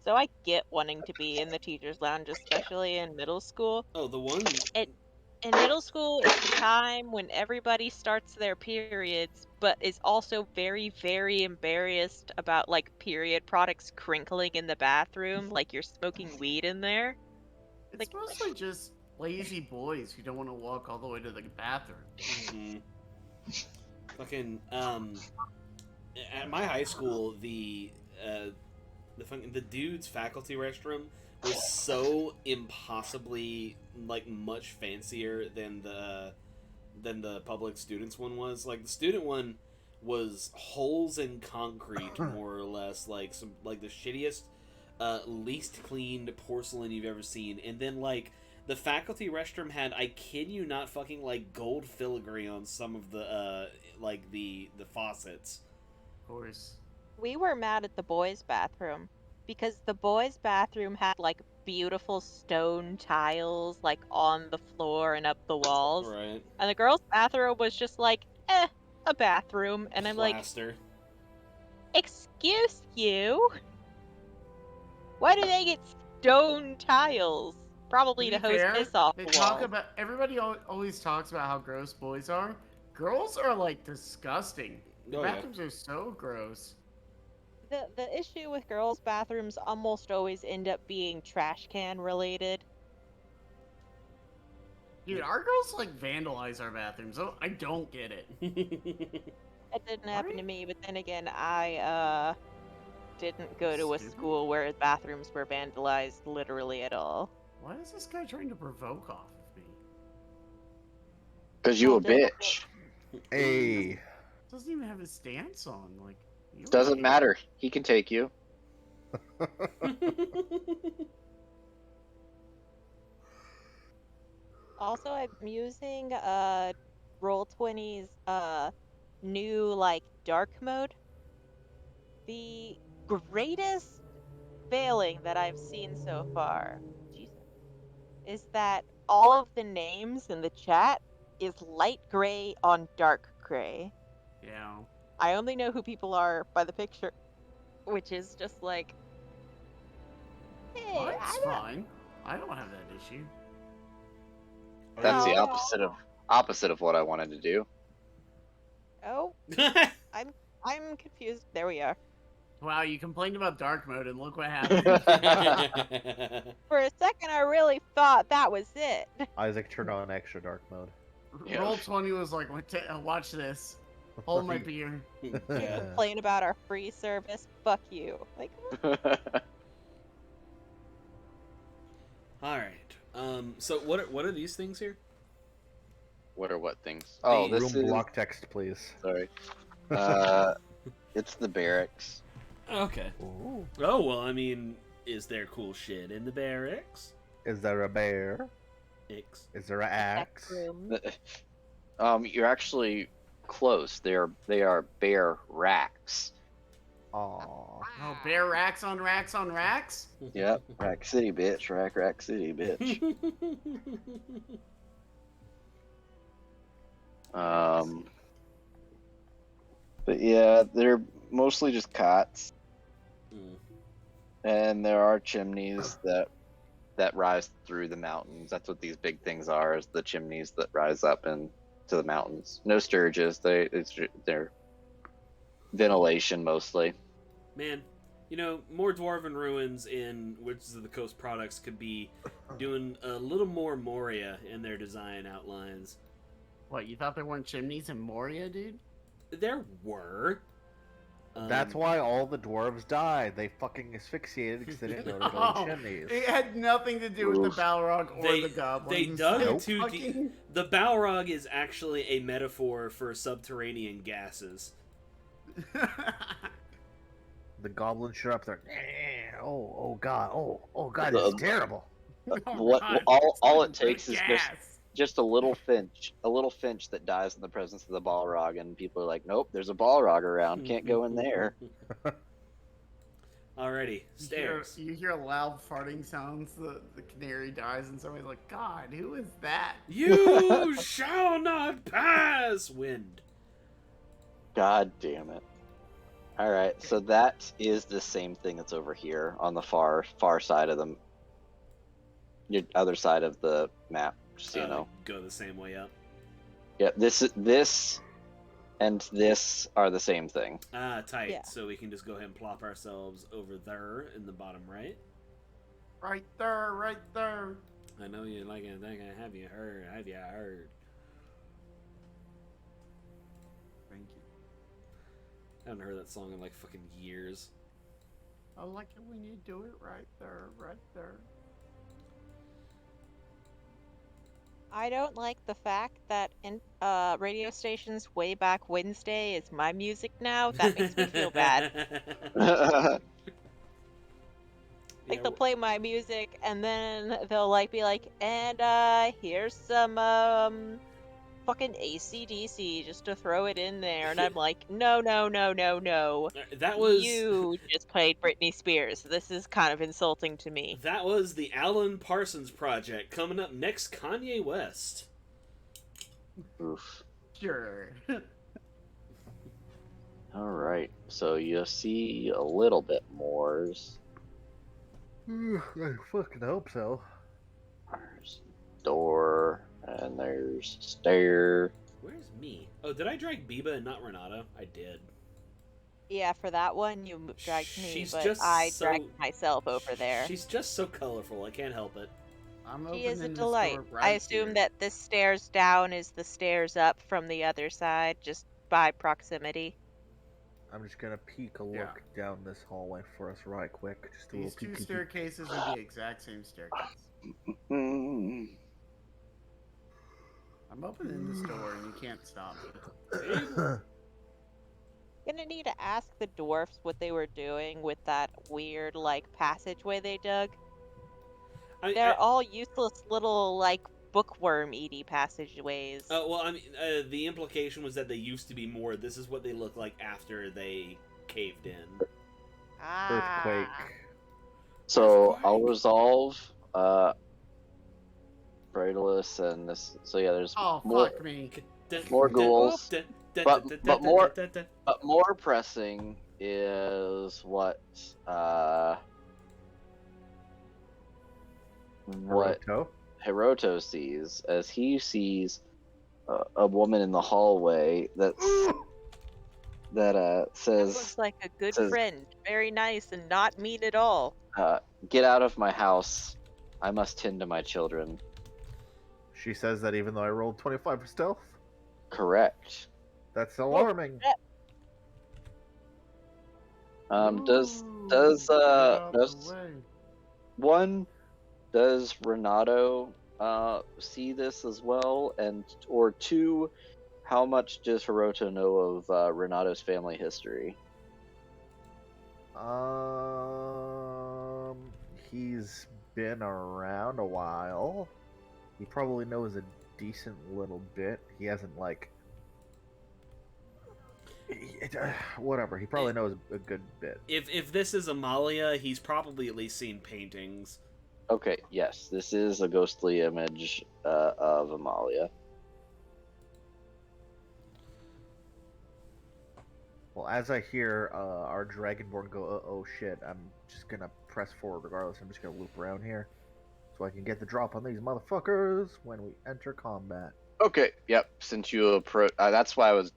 So I get wanting to be in the teacher's lounge, especially in middle school. oh the one in middle school is the time when everybody starts their periods, but is also very, very embarrassed about like period products crinkling in the bathroom, like you're smoking weed in there. It's Like, mostly just lazy boys who don't want to walk all the way to the bathroom. Mm-hmm. Fucking at my high school, the dude's faculty restroom was so impossibly like much fancier than the public students one was. Like the student one was holes in concrete, more or less, like some like the shittiest, least cleaned porcelain you've ever seen. And then like the faculty restroom had, I kid you not, fucking like gold filigree on some of the like the faucets. Of course. we were mad at the boys' bathroom because the boys' bathroom had like beautiful stone tiles like on the floor and up the walls. Right. And the girls' bathroom was just like, a bathroom. And I'm like, Plaster. excuse you? Why do they get stone tiles? Probably to be hose fair, piss off they the talk wall. about everybody always talks about how gross boys are. Girls are like disgusting. The Oh, yeah. bathrooms are so gross. The issue with girls' bathrooms almost always end up being trash can related. Dude, our girls like vandalize our bathrooms. Oh, I don't get it. That didn't happen to Right? me, but then again, I didn't go to a Stupid. school where bathrooms were vandalized literally at all. Why is this guy trying to provoke off of me? Cause you a Well, just- bitch. Hey. Doesn't even have his stance on. Like, you Doesn't idiot. matter. He can take you. Also, I'm using Roll20's new like dark mode. The greatest failing that I've seen so far, Jesus, is that all of the names in the chat is light gray on dark gray. Yeah. I only know who people are by the picture, which is just like, hey, Well, that's I don't fine. I don't have that issue. That's the No. opposite of what I wanted to do. Oh, I'm confused. There we are. Wow, you complained about dark mode, and look what happened. For a second, I really thought that was it. Isaac turned on extra dark mode. Yeah. Roll20 was like, watch this. Hold my beer. Yeah. Complain about our free service. Fuck you. Like, All right. So what are these things here? What are what things? Oh, The this Room is block text, please. sorry. It's the barracks. Okay. Ooh. Oh well, I mean, is there cool shit in the barracks? Is there a bear? X. Is there an axe? room. You're actually close. They are bear racks. Aww. Oh, bear racks on racks on racks? Yep, Rack City, bitch. Rack City, bitch. But yeah, they're mostly just cots, Mm. and there are chimneys that rise through the mountains. That's what these big things are: is the chimneys that rise up into the mountains. No sturges. They're ventilation mostly. Man, you know, more Dwarven Ruins in Witches of the Coast products could be doing a little more Moria in their design outlines. What, you thought there weren't chimneys in Moria, dude? There were. That's why all the dwarves died. They fucking asphyxiated because they didn't know to No, build chimneys. it had nothing to do with Oof. the Balrog or They- the goblins. they dug They too fucking- the Balrog is actually a metaphor for subterranean gases. The goblins showed up there. Oh god. Oh god, The- it's terrible. What- God, all it's it takes is gas. just a little finch that dies in the presence of the Balrog, and people are like, "Nope, there's a Balrog around. Can't go in there." Alrighty, stairs. You hear loud farting sounds, the canary dies, and somebody's like, God, who is that? You shall not pass, wind. God damn it! All right, so that is the same thing that's over here on the far side of the other side of the map. Just so you know. Go the same way up. Yeah, this and this are the same thing. Ah, tight. Yeah. So we can just go ahead and plop ourselves over there in the bottom right. Right there, right there. I know you like it. Have you heard? Have you heard? Thank you. I haven't heard that song in like fucking years. I like it when you do it right there, right there. I don't like the fact that radio stations way back Wednesday is my music now. That makes me feel bad. Like Yeah, they'll play my music and then they'll like be like, and here's some fucking AC/DC just to throw it in there, and I'm like, no. that was You just played Britney Spears. This is kind of insulting to me. that was the Alan Parsons Project coming up next. Kanye West. Oof. Sure. All right, so you see a little bit more. I fucking hope so. There's door, and there's stair. Where's me? Oh, did I drag Biba and not Renato? I did. Yeah, for that one you dragged me, She's but just I so- dragged myself over there. She's just so colorful. I can't help it. I'm She is a opening this delight. door right I assume here. that this stairs down is the stairs up from the other side, just by proximity. I'm just gonna peek a look Yeah. down this hallway for us right quick. Just a These little two peek. staircases are the exact same staircase. Mm. I'm opening this door and you can't stop me. Gonna need to ask the dwarfs what they were doing with that weird, like, passageway they dug. They're all useless little, like, bookworm-eaty passageways. Well, I mean, the implication was that they used to be more. This is what they look like after they caved in. Earthquake. So Earthquake. I'll resolve Bradalus and this. So yeah, there's Oh, more fuck me. more ghouls. But more- more. But more pressing is what Naruto? Hiroto sees, as he sees a woman in the hallway that says, Looks like a good says- friend. Very nice and not mean at all. "Get out of my house. I must tend to my children." She says that even though I rolled 25 for stealth? Correct. That's alarming. Does Ooh, does get out the does way. one does Renato see this as well, and or two, how much does Hiroto know of Renato's family history? He's been around a while. He probably knows a decent little bit. He hasn't whatever. He probably knows a good bit. If this is Amalia, he's probably at least seen paintings. Okay, yes, this is a ghostly image of Amalia. Well, as I hear our Dragonborn go, oh shit, I'm just gonna press forward regardless. I'm just gonna loop around here so I can get the drop on these motherfuckers when we enter combat. Okay, yep. Since you approach, that's why I was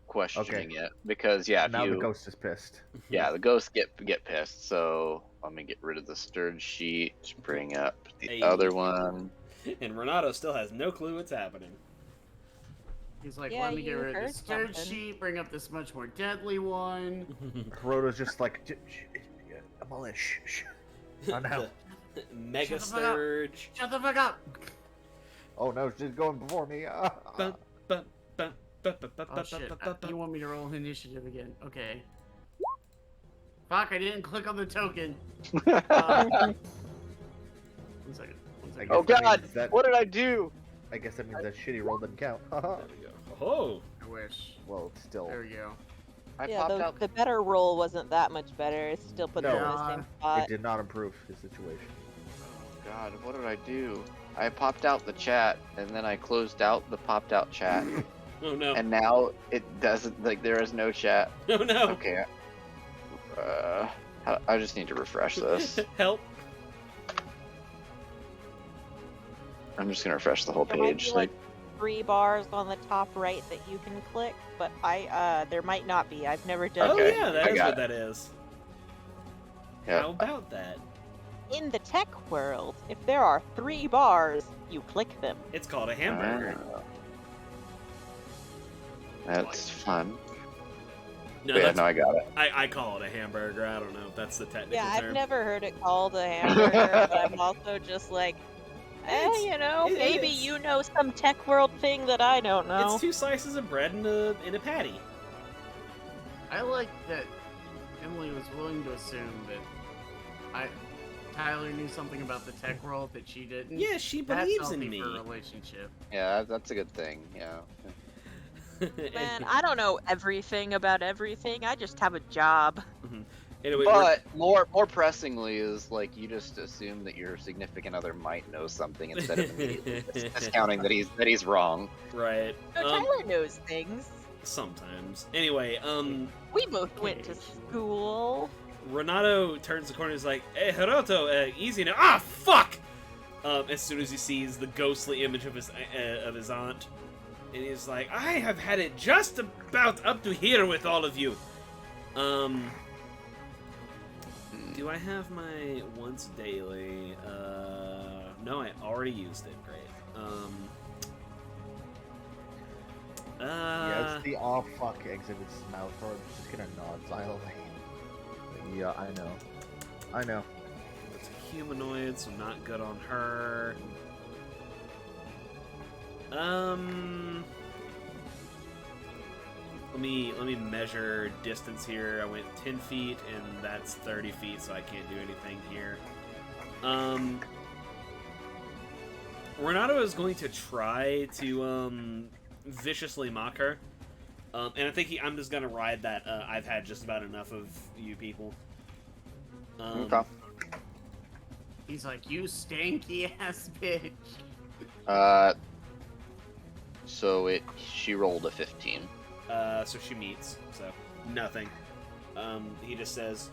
questioning it, because yeah, if Now you, the ghost is pissed. yeah, the ghosts get pissed. So let me get rid of the stirred sheet. Bring up the Hey. other one. And Renato still has no clue what's happening. He's like, Yeah, let me get you rid of heard this third something. sheet, bring up this much more deadly one. Hiroto's just like, I'm all in, shh. Oh no. Mega Shut the fuck up. Sturge. Shut the fuck up! Oh no, she's going before me. Bum, bum, bum, bum, bum, bum, Oh bum, shit, bum, bum, bum. you want me to roll initiative again? Okay. Fuck, I didn't click on the token. One second. Oh God! What did I do? I guess that means that shitty roll didn't count. There we go. Oh, I wish. Well, it's still. There we go. I Yeah, popped out. the better roll wasn't that much better. It still put them in the same It spot. did not improve his situation. God, what did I do? I popped out the chat, and then I closed out the popped out chat, oh no. and now it doesn't, like, there is no chat. Oh no. Okay. I just need to refresh this. Help. I'm just gonna refresh the whole There might page. be like 3 bars on the top right that you can click, but there might not be. I've never done Oh Okay, yeah, that I is got what it. that is. Yeah. How about that? In the tech world, if there are 3 bars, you click them. It's called a hamburger. That's fun. No, Yeah, that's, no, I got it. I call it a hamburger. I don't know if that's the technical Yeah, term. I've never heard it called a hamburger, but I'm also just like, It's- you know, maybe it's- you know some tech world thing that I don't know. It's 2 slices of bread in a patty. I like that Emily was willing to assume that Tyler knew something about the tech world that she didn't. Yeah, she That's believes healthy in me. for a relationship. Yeah, that's a good thing. Yeah. Man, I don't know everything about everything. I just have a job. Anyway, But more pressingly is like you just assume that your significant other might know something instead of immediately discounting that he's wrong. right. No, Tyler knows things. Sometimes. Anyway, We both went to school. Renato turns the corner and is like, "Hey, Hiroto, easy now." Ah, fuck! As soon as he sees the ghostly image of his aunt, and he's like, "I have had it just about up to here with all of you." Do I have my once daily? No, I already used it. Great. Yeah, it's the "oh fuck" exhibits mouth, or just gonna nod silently. Yeah, I know. It's a humanoid, so not good on her. Let me measure distance here. I went 10 feet, and that's 30 feet, so I can't do anything here. Renato is going to try to viciously mock her, and I think I'm just gonna ride that. I've had just about enough of you people. Okay. He's like, you stanky ass bitch. So she rolled a 15. So she meets, so nothing. He just says,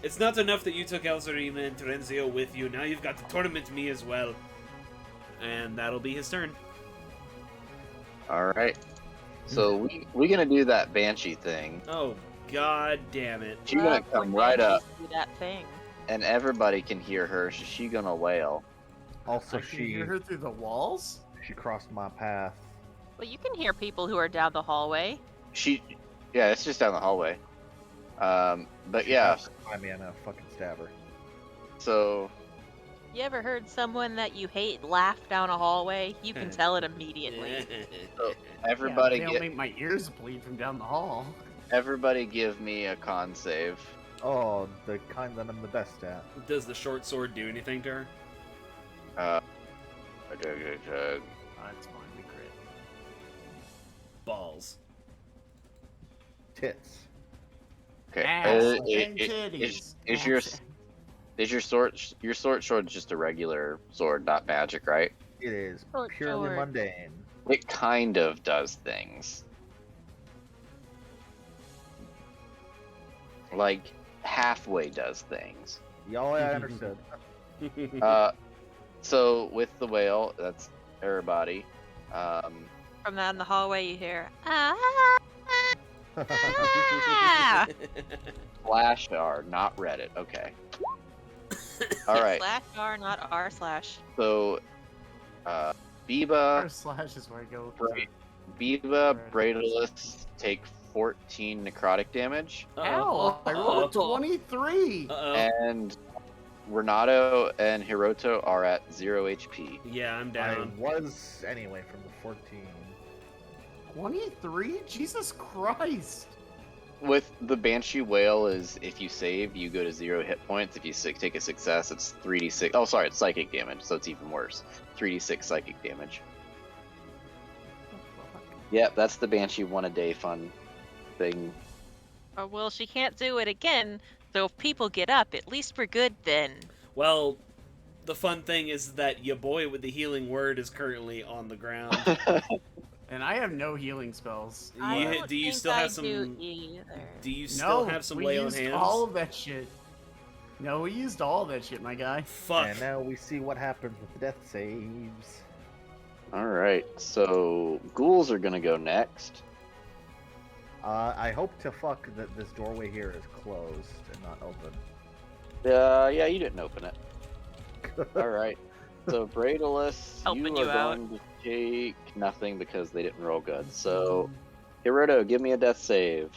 "It's not enough that you took Elzarina and Terenzio with you, now you've got to tournament me as well." And that'll be his turn. All right. So we're gonna do that banshee thing. Oh, god damn it. She's gonna come right up, Do that thing. and everybody can hear her. So she's gonna wail. Also, I can hear her through the walls. she crossed my path. Well, you can hear people who are down the hallway. Yeah, it's just down the hallway. But yeah, I mean, I fucking stab her. so You ever heard someone that you hate laugh down a hallway? You can tell it immediately. everybody They'll make my ears bleed from down the hall. everybody give me a con save. Oh, the kind that I'm the best at. Does the short sword do anything to her? That's fine, we crit. Balls. Tits. Okay. Ass and titties. Is your sword just a regular sword, not magic, right? It is Short purely sword. mundane. It kind of does things. Like halfway does things. Y'all, I understood. So with the whale, that's everybody. From down the hallway, you hear, ah! Ah! Slash R, not Reddit. Okay. All right. Slash R, not R slash. So, Biba, R slash is where I go. Biba, Bradalus take 14 necrotic damage, Ow! I rolled a 23. and Renato and Hiroto are at 0 HP. Yeah, I'm I down. was anyway from the 14. 23? Jesus Christ! With the Banshee Whale, is if you save, you go to 0 hit points. If you take a success, it's 3d6. Oh, sorry, it's psychic damage, so it's even worse. 3d6 psychic damage. Yep, that's the Banshee one a day fun thing. Oh, well, she can't do it again, so if people get up, at least we're good then. Well, the fun thing is that your boy with the healing word is currently on the ground. And I have no healing spells. I don't do you think still I have some? do either. Do you still No, have some we lay on used hands? all of that shit. No, we used all that shit, my guy. Fuck. And now we see what happens with the death saves. Alright, so ghouls are gonna go next. I hope to fuck that this doorway here is closed and not open. Yeah, you didn't open it. Alright, so Bradalus, you Helping are you out. going to take nothing because they didn't roll good. So, Hiroto, give me a death save.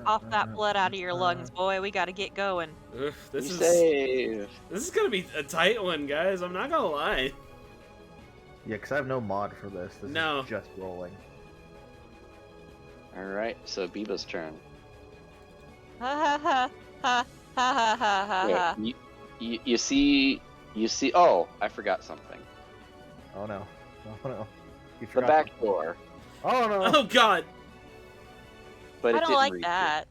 Off that blood out of your lungs, boy. We gotta get going. Ugh, You this save. is gonna be a tight one, guys. I'm not gonna lie. Yeah, because I have no mod for this. This No. is just rolling. Alright, so Biba's turn. Ha ha ha ha ha ha ha Yeah, ha. you see, oh, I forgot something. Oh no. Oh no. You The forgot back door, Oh no! Oh god. but I it don't didn't like reach that.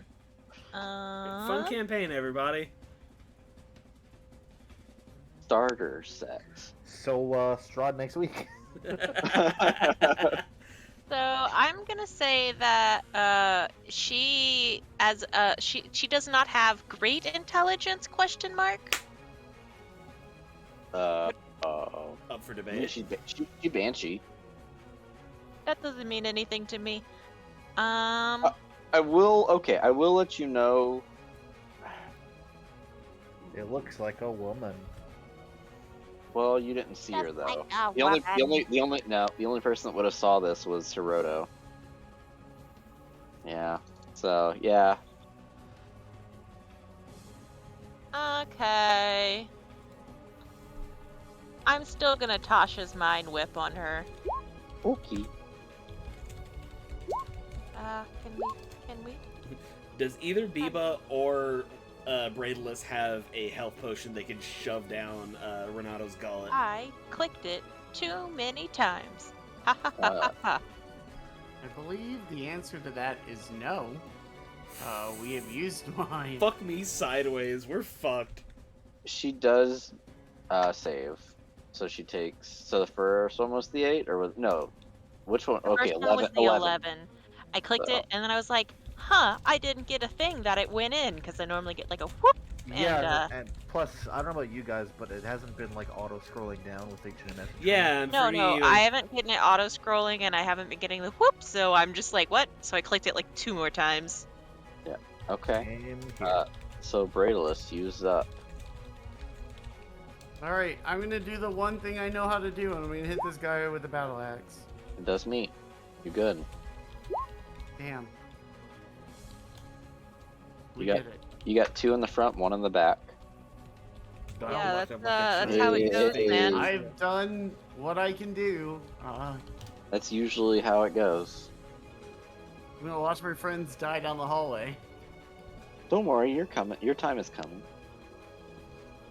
Fun campaign, everybody. Starter set. So, Strahd next week. So I'm gonna say that she does not have great intelligence ? Oh. Up for debate. She Banshee. That doesn't mean anything to me. I will let you know. It looks like a woman. Well, you didn't see her Just like though. a The only person that would have saw this was Hiroto. Yeah. So yeah. Okay. I'm still gonna Tasha's Mind Whip on her. Okay. Can we? Does either Biba or Bradalus have a health potion they can shove down Renato's gullet? I clicked it too many times. Ha ha ha ha ha. I believe the answer to that is no. We have used mine. Fuck me sideways. We're fucked. She does save. So she takes. So the first one was the 8, or was no? Which one? The Okay, first 11. one was the 11. I clicked So- it, and then I was like, huh, I didn't get a thing that it went in, because I normally get like a whoop. Yeah, and plus, I don't know about you guys, but it hasn't been like auto-scrolling down with HNMS. Yeah, and No, for no, me, I haven't been it auto-scrolling, and I haven't been getting the whoop, so I'm just like, what? So I clicked it like 2 more times. Okay. Same here. So Bradalus, use up. Alright, I'm gonna do the one thing I know how to do, and I'm gonna hit this guy with a battle axe. It does meet. You're good. Damn. You We got- did it. You got 2 in the front, 1 in the back. Yeah, that's how it goes, man. I've done what I can do. That's usually how it goes. I'm gonna watch my friends die down the hallway. Don't worry, you're coming. Your time is coming.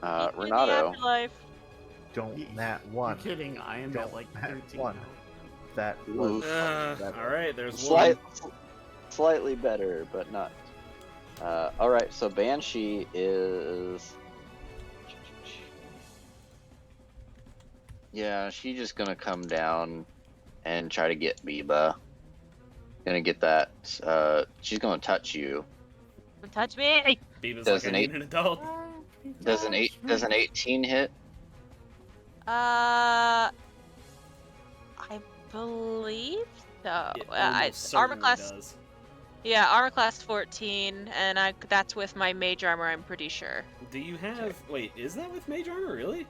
In the Renato. afterlife. Don't that You're one. kidding, I am Don't at like have 13 one. now. That was. Alright, there's one. Slightly better, but not. Alright, so Banshee is. Yeah, she's just gonna come down and try to get Biba. Gonna get that. She's gonna touch you. Don't touch me! Biba's Does like, an I eight- need an adult. Does an 18 hit? I believe so. It I, almost armor certainly class, does. yeah, armor class 14, and that's with my mage armor. I'm pretty sure. Do you have... Wait, is that with mage armor, really?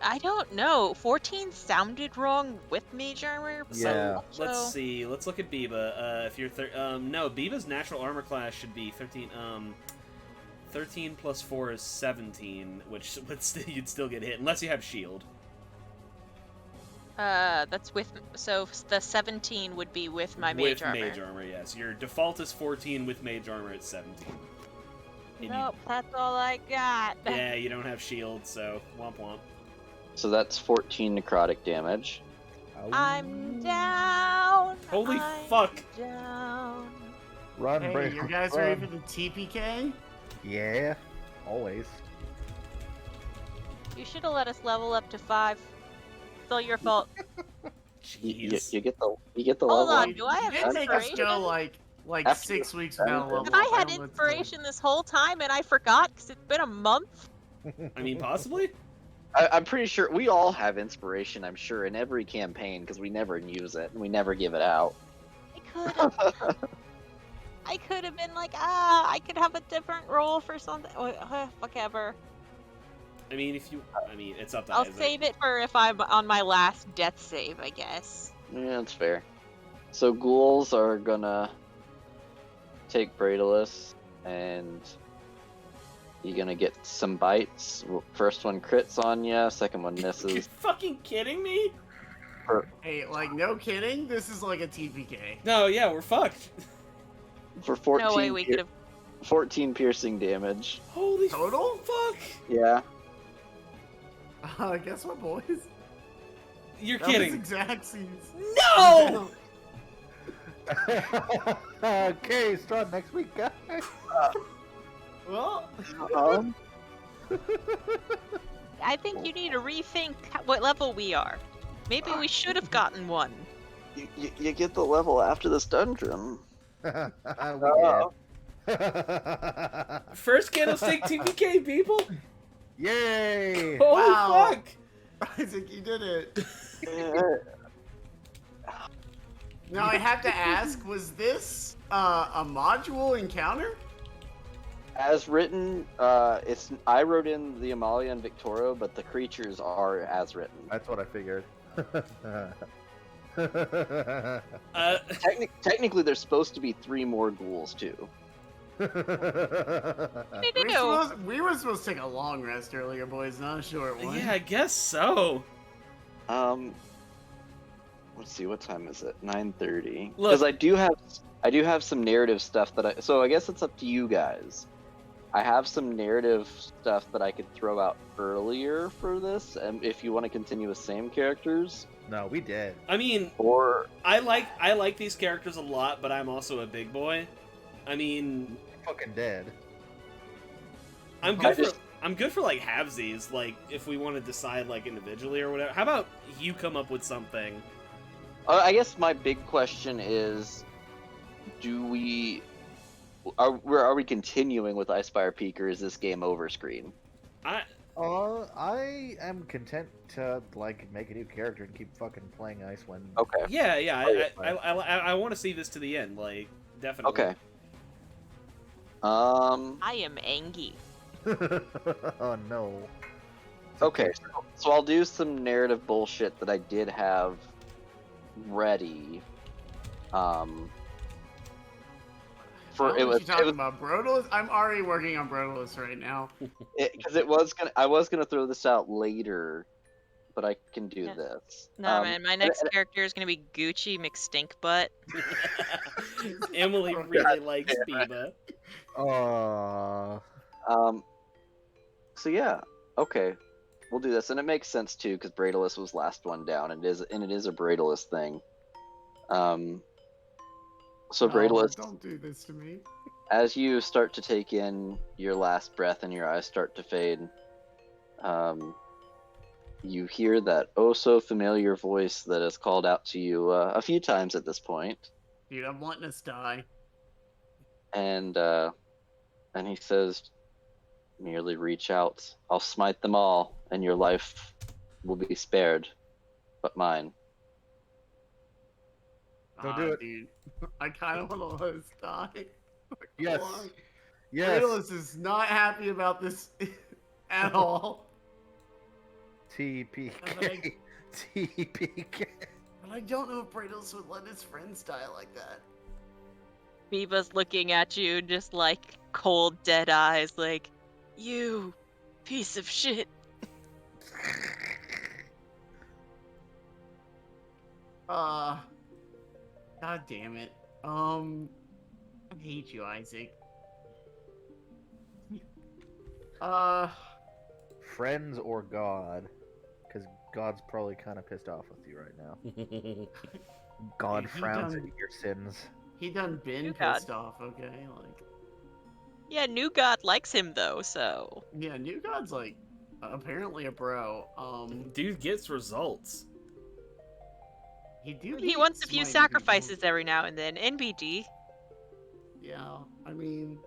I don't know. 14 sounded wrong with mage armor. Yeah. So, Let's see. Let's look at Biba. If you're... no, Biba's natural armor class should be 13... 13 plus 4 is 17, which you'd still get hit, unless you have shield. That's with. So the 17 would be with my mage armor. With mage armor, yes. Your default is 14, with mage armor it's 17. And Nope, that's all I got. yeah, you don't have shield, so womp womp. So that's 14 necrotic damage. I'm down. Holy I'm fuck! Down. Run, Hey, Brady, you guys run. ready for the TPK? Yeah, always. You should have let us level up to 5. It's all your fault. You Jeez. get the Hold level. on, do I have You did make us inspiration? go like like After 6 the weeks without a dungeon. level Have I up. had don't know what to tell you. inspiration this whole time and I forgot because it's been a month? I mean, possibly. I'm pretty sure we all have inspiration. I'm sure in every campaign because we never use it and we never give it out. I could have been like, I could have a different role for something. Whatever. I mean, it's up to I'll Isaac. save it for if I'm on my last death save, I guess. Yeah, that's fair. So ghouls are gonna take Bradalus, and you're gonna get some bites. First one crits on ya, second one You misses. fucking kidding me? Hey, like, no kidding. This is like a TPK. No, yeah, we're fucked. For 14, No way we could have. 14 piercing damage. Holy Total? fuck! Yeah. Guess what, boys? You're That kidding. was exact scenes. No! Okay, start next week, guys. Well, I think you need to rethink what level we are. Maybe we should have gotten one. you get the level after this dungeon. We Oh. did. First Candlestick TPK, people! Yay! Holy Wow. fuck! Isaac, you did it. Yeah. Now I have to ask, was this a module encounter? As written, I wrote in the Amalia and Victoria, but the creatures are as written. That's what I figured. Technically, there's supposed to be 3 more ghouls too. We were supposed to take a long rest earlier, boys, not a short one. Yeah, I guess so. Let's see, what time is it? 9:30. Look. Because I do have some narrative stuff that so I guess it's up to you guys. I have some narrative stuff that I could throw out earlier for this, and if you want to continue with same characters, No, we did. I mean, or I like these characters a lot, but I'm also a big boy. I mean, Fucking dead. I'm I good just- for like halvesies, like if we want to decide like individually or whatever. How about you come up with something? I guess my big question is, are we continuing with Icespire Peak, or is this game over screen? I I am content to like make a new character and keep fucking playing Icewind. Okay. yeah, Oh, yeah. I want to see this to the end, like definitely. Okay. I am angry. Oh no. Okay. So I'll do some narrative bullshit that I did have ready. What It you was talking about Brodolus? I'm already working on Brodolus right now. because I was gonna throw this out later, but I can do Yeah. this. No, man, my next character is gonna be Gucci McStinkbutt. Emily really likes Biba. So yeah, okay, we'll do this, and it makes sense too because Bradalus was last one down, and it is a Bradalus thing. So No, Bradalus, don't do this to me. as you start to take in your last breath and your eyes start to fade, you hear that oh so familiar voice that has called out to you a few times at this point, Dude, I'm letting us die. and he says, merely reach out, I'll smite them all, and your life will be spared, but mine. Don't do it. Dude. I kind of want to let us die. Yes. Come on. Yes. Brodolus is not happy about this at all. TPK. TPK. But I don't know if Brodolus would let his friends die like that. Biba's looking at you just like cold, dead eyes, like, you piece of shit. God damn it. I hate you, Isaac. Friends or God? Because God's probably kind of pissed off with you right now. God Dude, he frowns done- at your sins. he done been New God. pissed off, okay? Like, Yeah, New God likes him though, so. yeah, New God's like apparently a bro. Dude gets results. He He wants a few sacrifices every now and then. NBD. Yeah, I mean,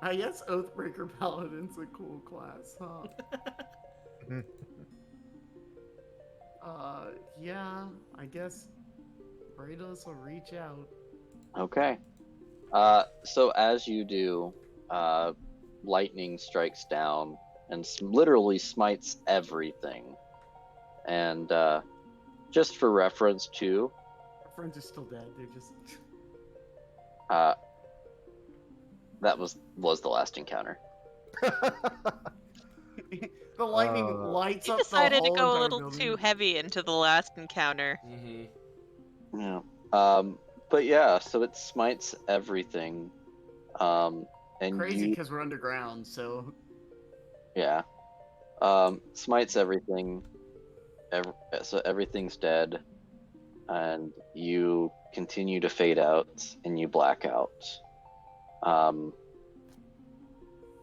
I guess Oathbreaker Paladin's a cool class, huh? Yeah, I guess Brados will reach out. Okay. So as you do, lightning strikes down and literally smites everything. And just for reference, too, Our friends are still dead. They're just. uh, that was the last encounter. The lightning Uh, lights You up the decided to whole go a entire little building. too heavy into the last encounter. Mm-hmm. Yeah. But yeah, so it smites everything. And Crazy you, because we're underground, so. yeah, smites everything. So everything's dead, and you continue to fade out, and you black out.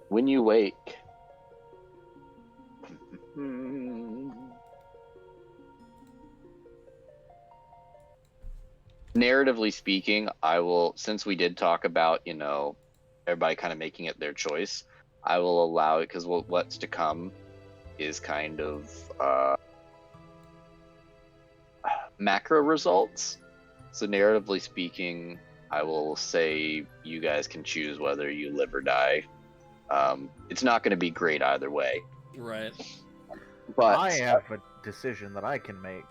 When you wake, narratively speaking, I will, since we did talk about, everybody kind of making it their choice, I will allow it because what's to come is kind of macro results. So narratively speaking, I will say you guys can choose whether you live or die. It's not going to be great either way. Right. But I have a decision that I can make.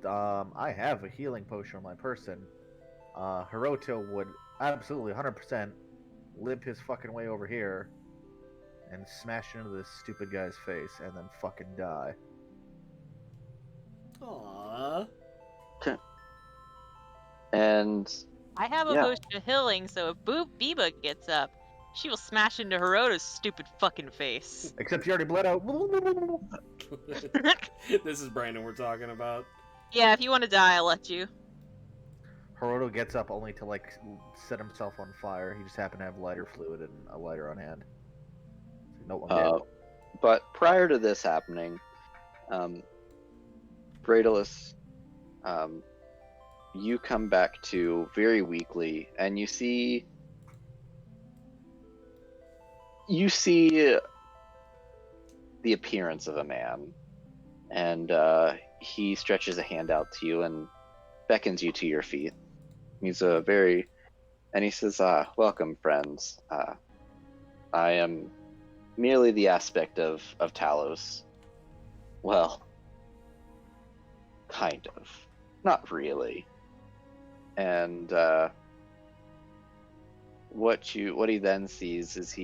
I have a healing potion on my person. Hiroto would absolutely 100% limp his fucking way over here and smash into this stupid guy's face and then fucking die. Aww. and I have a Yeah. potion of healing, so if Biba gets up, she will smash into Hiroto's stupid fucking face. Except you already bled out. This is Brandon we're talking about. Yeah, if you want to die, I'll let you. Hiroto gets up only to set himself on fire. He just happened to have lighter fluid and a lighter on hand. No, I'm dead. but prior to this happening, Bradalus, you come back to very weakly, and you see the appearance of a man, and he stretches a hand out to you and beckons you to your feet. He says, "Welcome, friends. I am merely the aspect of Talos. Well, kind of, not really." And what he then sees is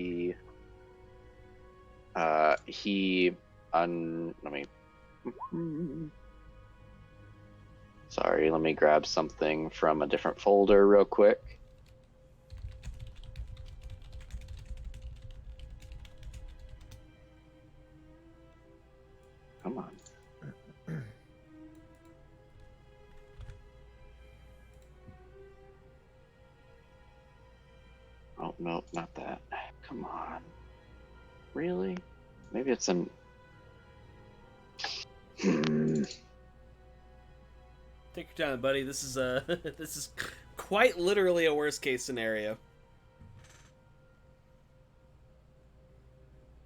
let me grab something from a different folder real quick. Come on. Oh, no, not that. Come on. Really? Maybe it's an... Take your time, buddy. This is this is quite literally a worst case scenario.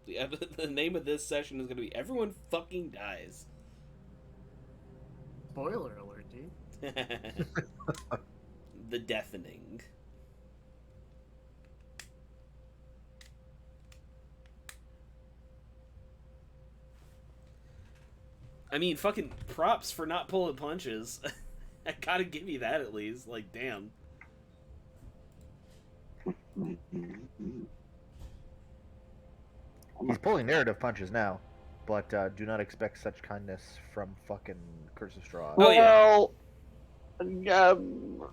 The name of this session is going to be "Everyone Fucking Dies." Spoiler alert, dude. The deafening. I mean, fucking props for not pulling punches. I gotta give you that at least. Like, damn. He's pulling narrative punches now, but do not expect such kindness from fucking Curse of Straw. Oh, yeah. Well,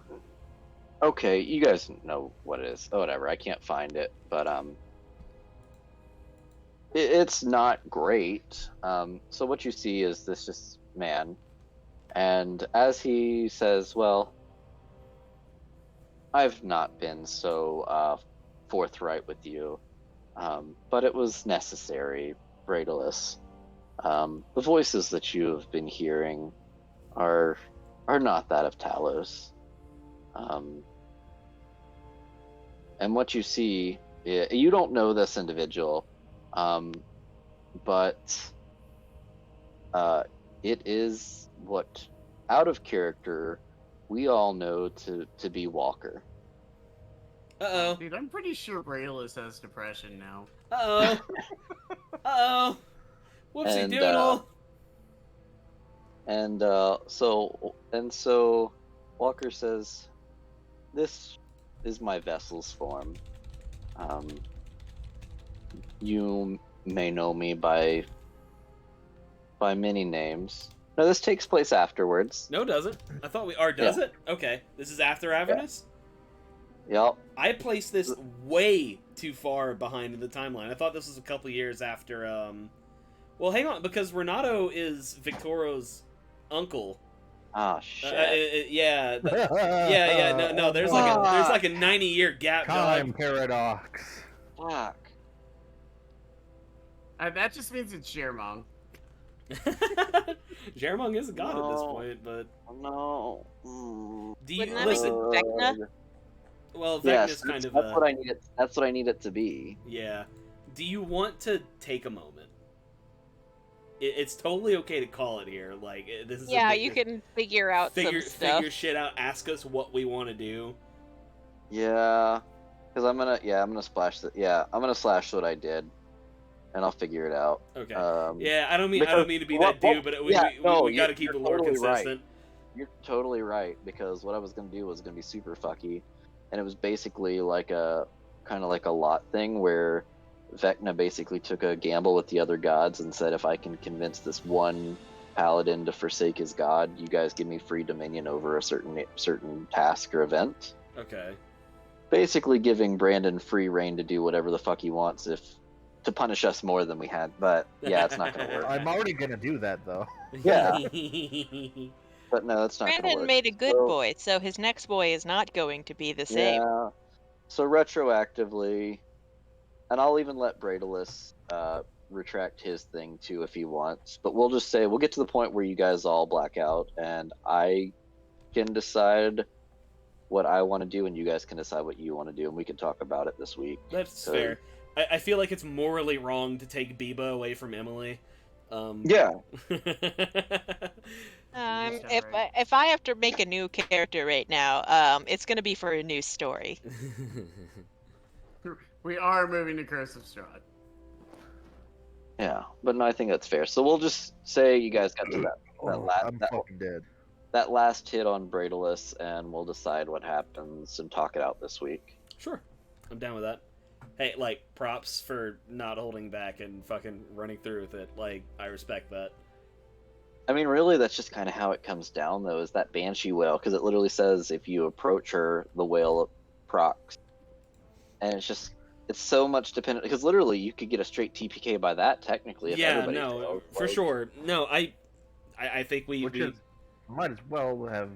okay, you guys know what it is. Oh, whatever, I can't find it, but it's not great. So what you see is this just man, and as he says, "Well, I've not been so forthright with you, but it was necessary, Bradalus. The voices that you have been hearing are not that of Talos. And what you see, you don't know this individual, but it is what, out of character, we all know to be Walker. Uh-oh. Dude, I'm pretty sure Brayless has depression now. Uh-oh. Uh-oh. Whoopsie And, doodle. And so Walker says, "This is my vessel's form. You may know me by many names. No, this takes place afterwards. No, doesn't. I thought we are. Does it? Okay. This is after Avernus? Yep. I placed this way too far behind in the timeline. I thought this was a couple years after, Well, hang on, because Renato is Victoro's uncle. Ah, shit. Yeah. No. There's like a 90-year gap. Time paradox. Fuck. That just means it's Shermong. Jeremong is a god at this point, but No. do you Wouldn't that listen? be Vecna? Well, Vecna's Yes, kind of that's what I need it. That's what I need it to be. Yeah. Do you want to take a moment? It's totally okay to call it here. Like this is Yeah, you can figure out some stuff. figure shit out. Ask us what we want to do. Yeah, because I'm gonna splash the. Yeah, I'm gonna slash what I did, and I'll figure it out. Okay. Um, Yeah, I don't mean to be well, that dude, but we got to keep the lore totally consistent. You're totally right, because what I was gonna do was gonna be super fucky, and it was basically like a kind of like a lot thing where Vecna basically took a gamble with the other gods and said, if I can convince this one paladin to forsake his god, you guys give me free dominion over a certain task or event. Okay. Basically giving Brandon free reign to do whatever the fuck he wants to punish us more than we had. But yeah, it's not gonna work. I'm already gonna do that though. Yeah. But no, that's not gonna Brandon work. made a good So- boy, so his next boy is not going to be the same. Yeah. So retroactively, and I'll even let Bradalus retract his thing too if he wants. But we'll just say we'll get to the point where you guys all black out, and I can decide what I want to do, and you guys can decide what you want to do, and we can talk about it this week. That's So- fair. I feel like it's morally wrong to take Biba away from Emily. Yeah. If I have to make a new character right now, it's gonna be for a new story. We are moving to Curse of Strahd. Yeah, but no, I think that's fair. So we'll just say you guys got to I'm fucking dead. that last hit on Bradalus, and we'll decide what happens and talk it out this week. Sure. I'm down with that. Hey, like, props for not holding back and fucking running through with it. Like, I respect that. I mean, really, that's just kind of how it comes down, though, is that Banshee Whale, because it literally says if you approach her, the whale procs. And it's so much dependent, because literally you could get a straight TPK by that, technically, if Yeah, everybody no, failed. for Like, sure. No, I think we Might as well have.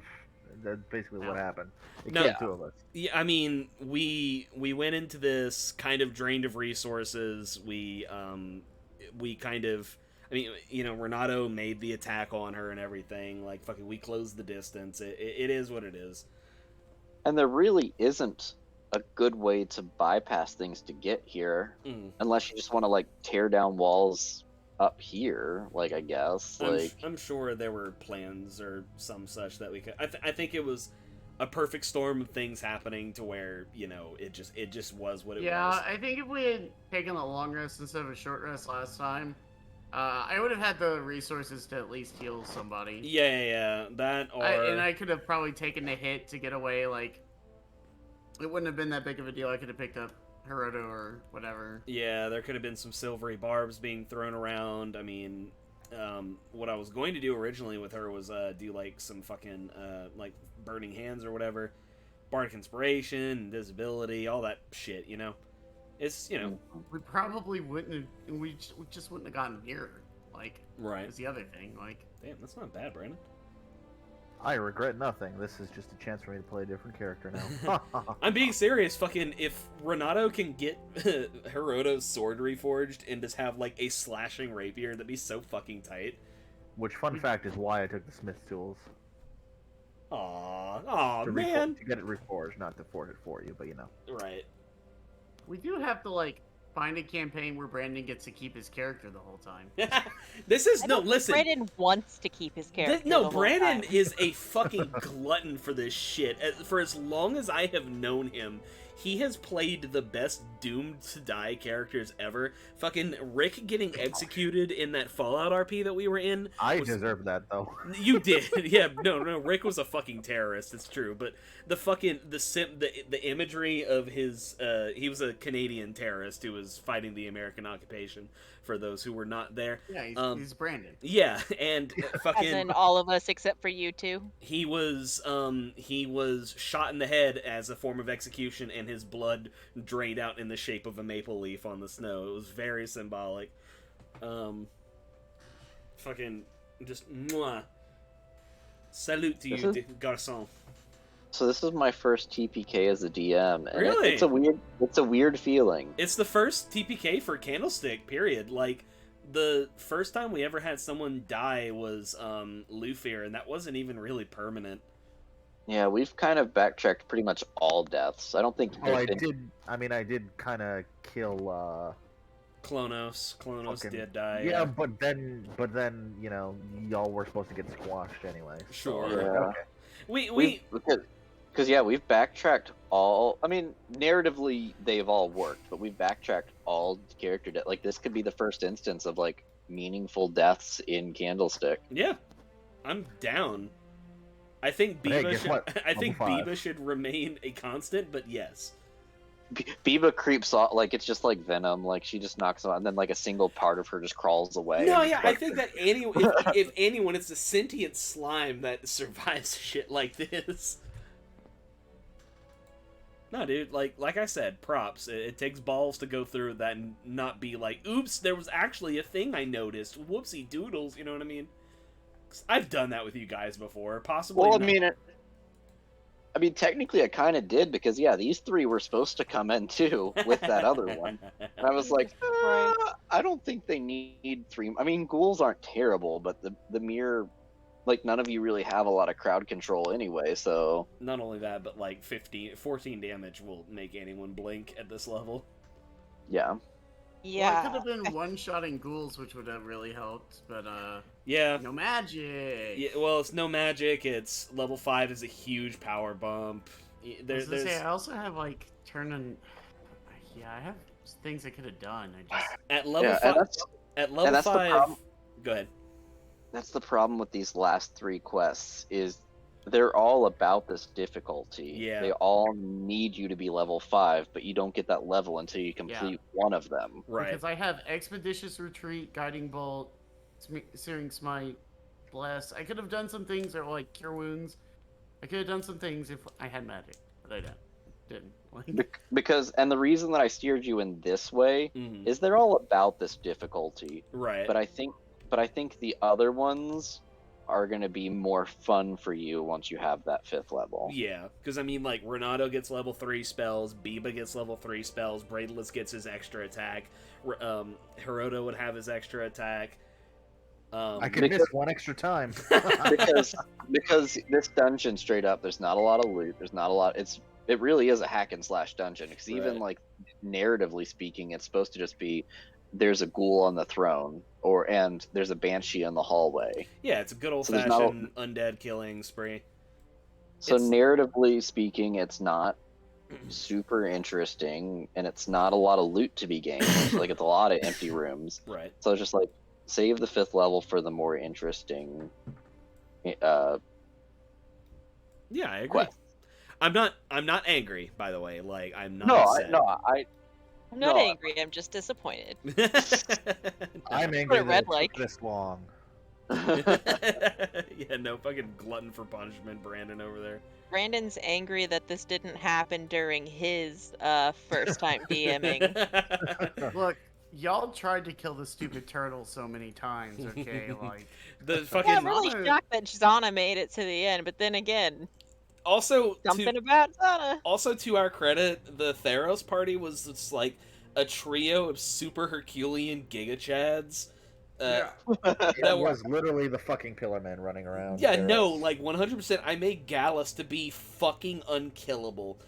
That's basically what happened. It No. killed two of us. Yeah, I mean, we went into this kind of drained of resources. We kind of, I mean, you know, Renato made the attack on her and everything. Like, fucking, we closed the distance. It is what it is. And there really isn't a good way to bypass things to get here, unless you just want to, like, tear down walls up here, like, I guess. I'm sure there were plans or some such that we could. I think it was a perfect storm of things happening to where, you know, it just was what it was. Yeah, I think if we had taken a long rest instead of a short rest last time, I would have had the resources to at least heal somebody. Yeah, that or And I could have probably taken the hit to get away. Like, it wouldn't have been that big of a deal. I could have picked up Hiroto or whatever. yeah, there could have been some silvery barbs being thrown around. I mean, what I was going to do originally with her was do like some fucking like burning hands or whatever, bardic inspiration, invisibility, all that shit. You know, it's, you know, We probably wouldn't have. We just wouldn't have gotten near her. Like, right. is the other thing. Like, Damn, that's not bad, Brandon. I regret nothing. This is just a chance for me to play a different character now. I'm being serious. Fucking, if Renato can get Hiroto's sword reforged and just have like a slashing rapier, that'd be so fucking tight. Which, fun fact, is why I took the Smith tools. Aw, To man. to get it reforged, not to forge it for you, but you know. Right. We do have to like find a campaign where Brandon gets to keep his character the whole time. This is I no don't think listen. Brandon wants to keep his character. No, the whole Brandon time. is a fucking glutton for this shit. For as long as I have known him, he has played the best doomed to die characters ever. Fucking Rick getting executed in that Fallout RP that we were in. I deserve that though. You did, yeah. No, Rick was a fucking terrorist. It's true, but the imagery of his he was a Canadian terrorist who was fighting the American occupation. For those who were not there, Yeah, he's Brandon. yeah, and fucking As in all of us except for you two. he was shot in the head as a form of execution, and his blood drained out in the shape of a maple leaf on the snow. It was very symbolic. Fucking just mwah. Salute to you, garçon. So this is my first TPK as a DM, and Really? it's a weird feeling. It's the first TPK for Candlestick, period. Like, the first time we ever had someone die was Lufir, and that wasn't even really permanent. Yeah, we've kind of backtracked pretty much all deaths. I don't think. Oh, I did kind of kill. Klonos fucking- did die. Yeah, but then you know, y'all were supposed to get squashed anyway. Sure. Yeah. Okay. We Because yeah, we've backtracked all. I mean, narratively they've all worked, but we've backtracked all character death. Like this could be the first instance of like meaningful deaths in Candlestick. yeah, I'm down. I think But hey, Biba guess what? I think Level 5. Biba should remain a constant, but yes. Biba creeps off like it's just like Venom. Like she just knocks him out, and then like a single part of her just crawls away. No, and, yeah, I like, think that if anyone, it's a sentient slime that survives shit like this. No, dude, like I said, props. It takes balls to go through that and not be like, oops, there was actually a thing I noticed. Whoopsie doodles, you know what I mean? 'Cause I've done that with you guys before, possibly. Well, not. I mean, technically, I kind of did because yeah, these three were supposed to come in too with that other one, and I was like, Right. I don't think they need three. I mean, ghouls aren't terrible, but the mere, like, none of you really have a lot of crowd control anyway, so Not only that, but like 14 damage will make anyone blink at this level. yeah. Well, I Yeah. could have been one-shotting ghouls, which would have really helped, but Yeah. no magic. Yeah, well, it's no magic. It's level 5 is a huge power bump. I was gonna say, I also have like turn on. Yeah, I have things I could have done. I just At level Yeah, 5. At and level that's the 5. problem. Go ahead. That's the problem with these last three quests is they're all about this difficulty. Yeah. They all need you to be level 5, but you don't get that level until you complete one of them. Right. because I have expeditious retreat, guiding bolt, searing smite, bless. I could have done some things or like cure wounds. I could have done some things if I had magic, but I didn't. Like, Because and the reason that I steered you in this way Mhm. is they're all about this difficulty. Right. But I think the other ones are going to be more fun for you once you have that 5th level. Yeah, because I mean, like, Renato gets level 3 spells, Biba gets level 3 spells, Braidless gets his extra attack, Hiroto would have his extra attack. I can Because- miss one extra time. because this dungeon straight up there's not a lot of loot, there's not a lot, it really is a hack and slash dungeon because even Right. like narratively speaking it's supposed to just be there's a ghoul on the throne and there's a banshee in the hallway. Yeah, it's a good So there's not a- old-fashioned undead killing spree. So It's- narratively speaking, it's not super interesting, and it's not a lot of loot to be gained. Like it's a lot of empty rooms. Right. So just like save the 5th level for the more interesting Yeah, I agree. quest. I'm not angry, by the way. Like, I'm not No, upset. I'm not No. angry. I'm just disappointed. I'm What angry a that red it like. took this long. Yeah, no fucking glutton for punishment, Brandon over there. Brandon's angry that this didn't happen during his first time DMing. look, y'all tried to kill the stupid turtle so many times. Okay, like The Yeah, fucking I'm really Zana- shocked that Zana made it to the end, but then again, also something about Zana. Also, to our credit, the Theros party was just like a trio of super Herculean Giga Chads. yeah. That That were- was literally the fucking Pillar Man running around. Yeah, there. no, like 100%. I made Gallus to be fucking unkillable.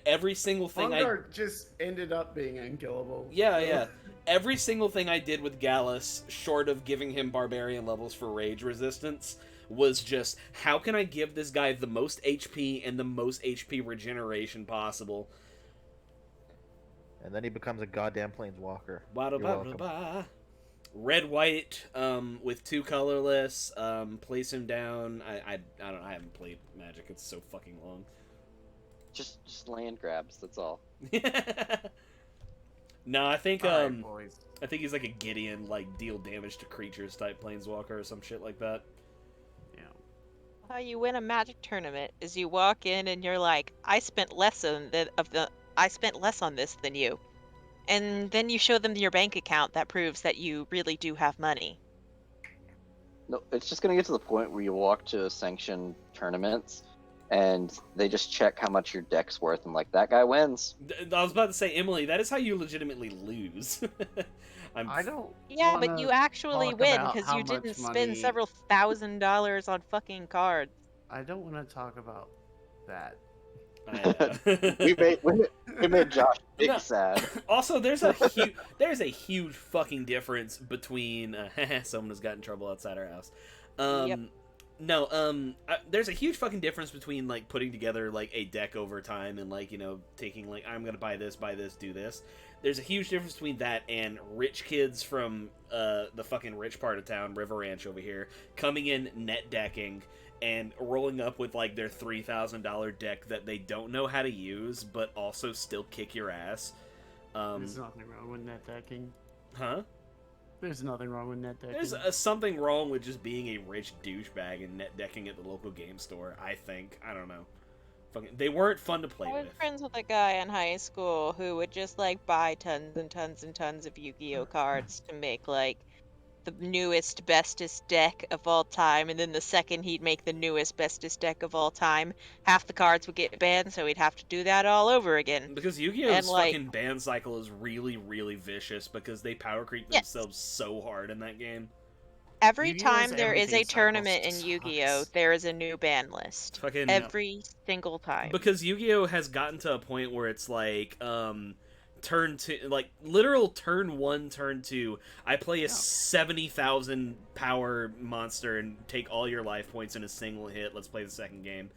every single thing Fungar just ended up being unkillable. Yeah. Every single thing I did with Gallus, short of giving him barbarian levels for rage resistance, was just, how can I give this guy the most HP and the most HP regeneration possible? And then he becomes a goddamn planeswalker. You're welcome. Red, white, with 2 colorless, place him down. I haven't played Magic, it's so fucking long. Just land grabs, that's all. No, I think Alright, boys. I think he's like a Gideon, like deal damage to creatures type planeswalker or some shit like that. Yeah. How you win a Magic tournament is you walk in and you're like, I spent less on this than you, and then you show them your bank account that proves that you really do have money. No, it's just gonna get to the point where you walk to sanctioned tournaments and they just check how much your deck's worth and like, that guy wins. I was about to say, Emily, that is how you legitimately lose. I don't. Yeah, but wanna you actually talk win about because how you didn't much spend money- several $1,000s on fucking cards. I don't want to talk about that. we made Josh big No. sad. Also, there's a huge fucking difference between someone has got in trouble outside our house. Yep. No, there's a huge fucking difference between like putting together like a deck over time and like, you know, taking like, I'm gonna buy this, do this. There's a huge difference between that and rich kids from the fucking rich part of town, River Ranch over here, coming in net decking and rolling up with like their $3,000 deck that they don't know how to use, but also still kick your ass. There's nothing wrong with net decking. Huh? There's nothing wrong with net decking. There's something wrong with just being a rich douchebag and net decking at the local game store, I think. I don't know. Fucking, they weren't fun to play I was with. friends with a guy in high school who would just like buy tons and tons and tons of Yu-Gi-Oh cards to make like the newest, bestest deck of all time, and then the second he'd make the newest, bestest deck of all time, half the cards would get banned, so he'd have to do that all over again. Because Yu-Gi-Oh's And, like- fucking ban cycle is really, really vicious because they power creep Yes. themselves so hard in that game. Every Yu-Gi-Oh's time there is everything a tournament cycle in Yu-Gi-Oh, sucks. there is a new ban list. Fucking Every single time. because Yu-Gi-Oh has gotten to a point where it's like turn 2, like literal turn 1, turn 2, I play a 70,000 power monster and take all your life points in a single hit. Let's play the second game.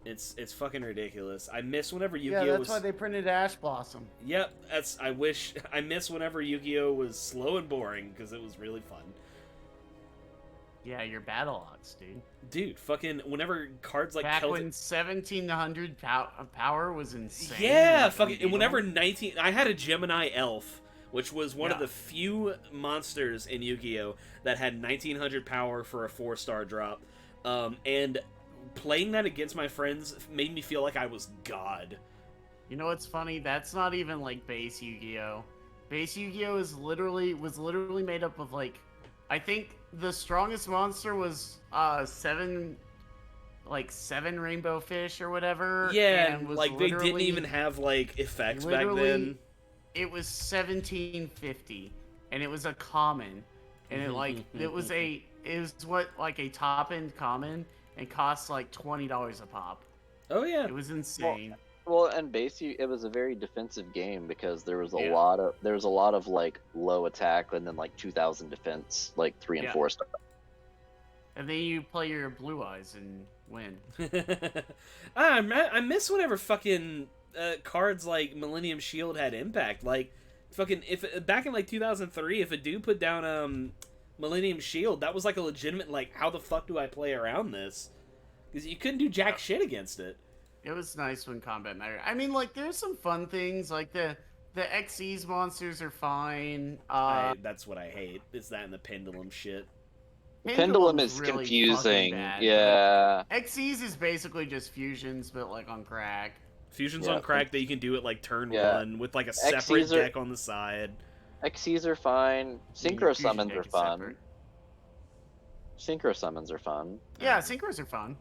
It's fucking ridiculous. I miss whenever Yu-Gi-Oh Yeah, that's was... why they printed Ash Blossom. Yep, I miss whenever Yu-Gi-Oh was slow and boring because it was really fun. Yeah, your battle odds, dude. Dude, fucking whenever cards like Back Celtic... when 1700 power was insane. Yeah, like, fucking unbeatable. whenever 19 I had a Gemini elf, which was one of Yeah. the few monsters in Yu-Gi-Oh that had 1900 power for a 4-star drop. And playing that against my friends made me feel like I was God. You know what's funny? That's not even like base Yu-Gi-Oh. Base Yu-Gi-Oh was literally made up of like, I think the strongest monster was 7 rainbow fish or whatever. Yeah, and was like they didn't literally- even have like effects back literally, then. It was 1750, and it was a common, and it was what like a top end common, and cost like $20 a pop. Oh yeah. It was insane. Well, and basically, it was a very defensive game because there was a Yeah. lot of like low attack and then like 2,000 defense, like 3 and Yeah. 4 star. And then you play your blue eyes and win. I miss whenever fucking cards like Millennium Shield had impact. Like, fucking if back in like 2003, if a dude put down Millennium Shield, that was like a legitimate like, how the fuck do I play around this? Because you couldn't do jack shit against it. It was nice when combat mattered. I mean, like, there's some fun things, like the Xyz monsters are fine. That's what I hate. It's that and the pendulum shit. Pendulum is really confusing. fucking bad, Yeah. but Xyz is basically just fusions, but like on crack. Fusion's Yeah. on crack that you can do it like turn Yeah. 1 with like a separate Xyz are- deck on the side. Xyz are fine. Synchro Fusion summons deck are is fun. separate. Synchro summons are fun. Yeah, synchros are fun.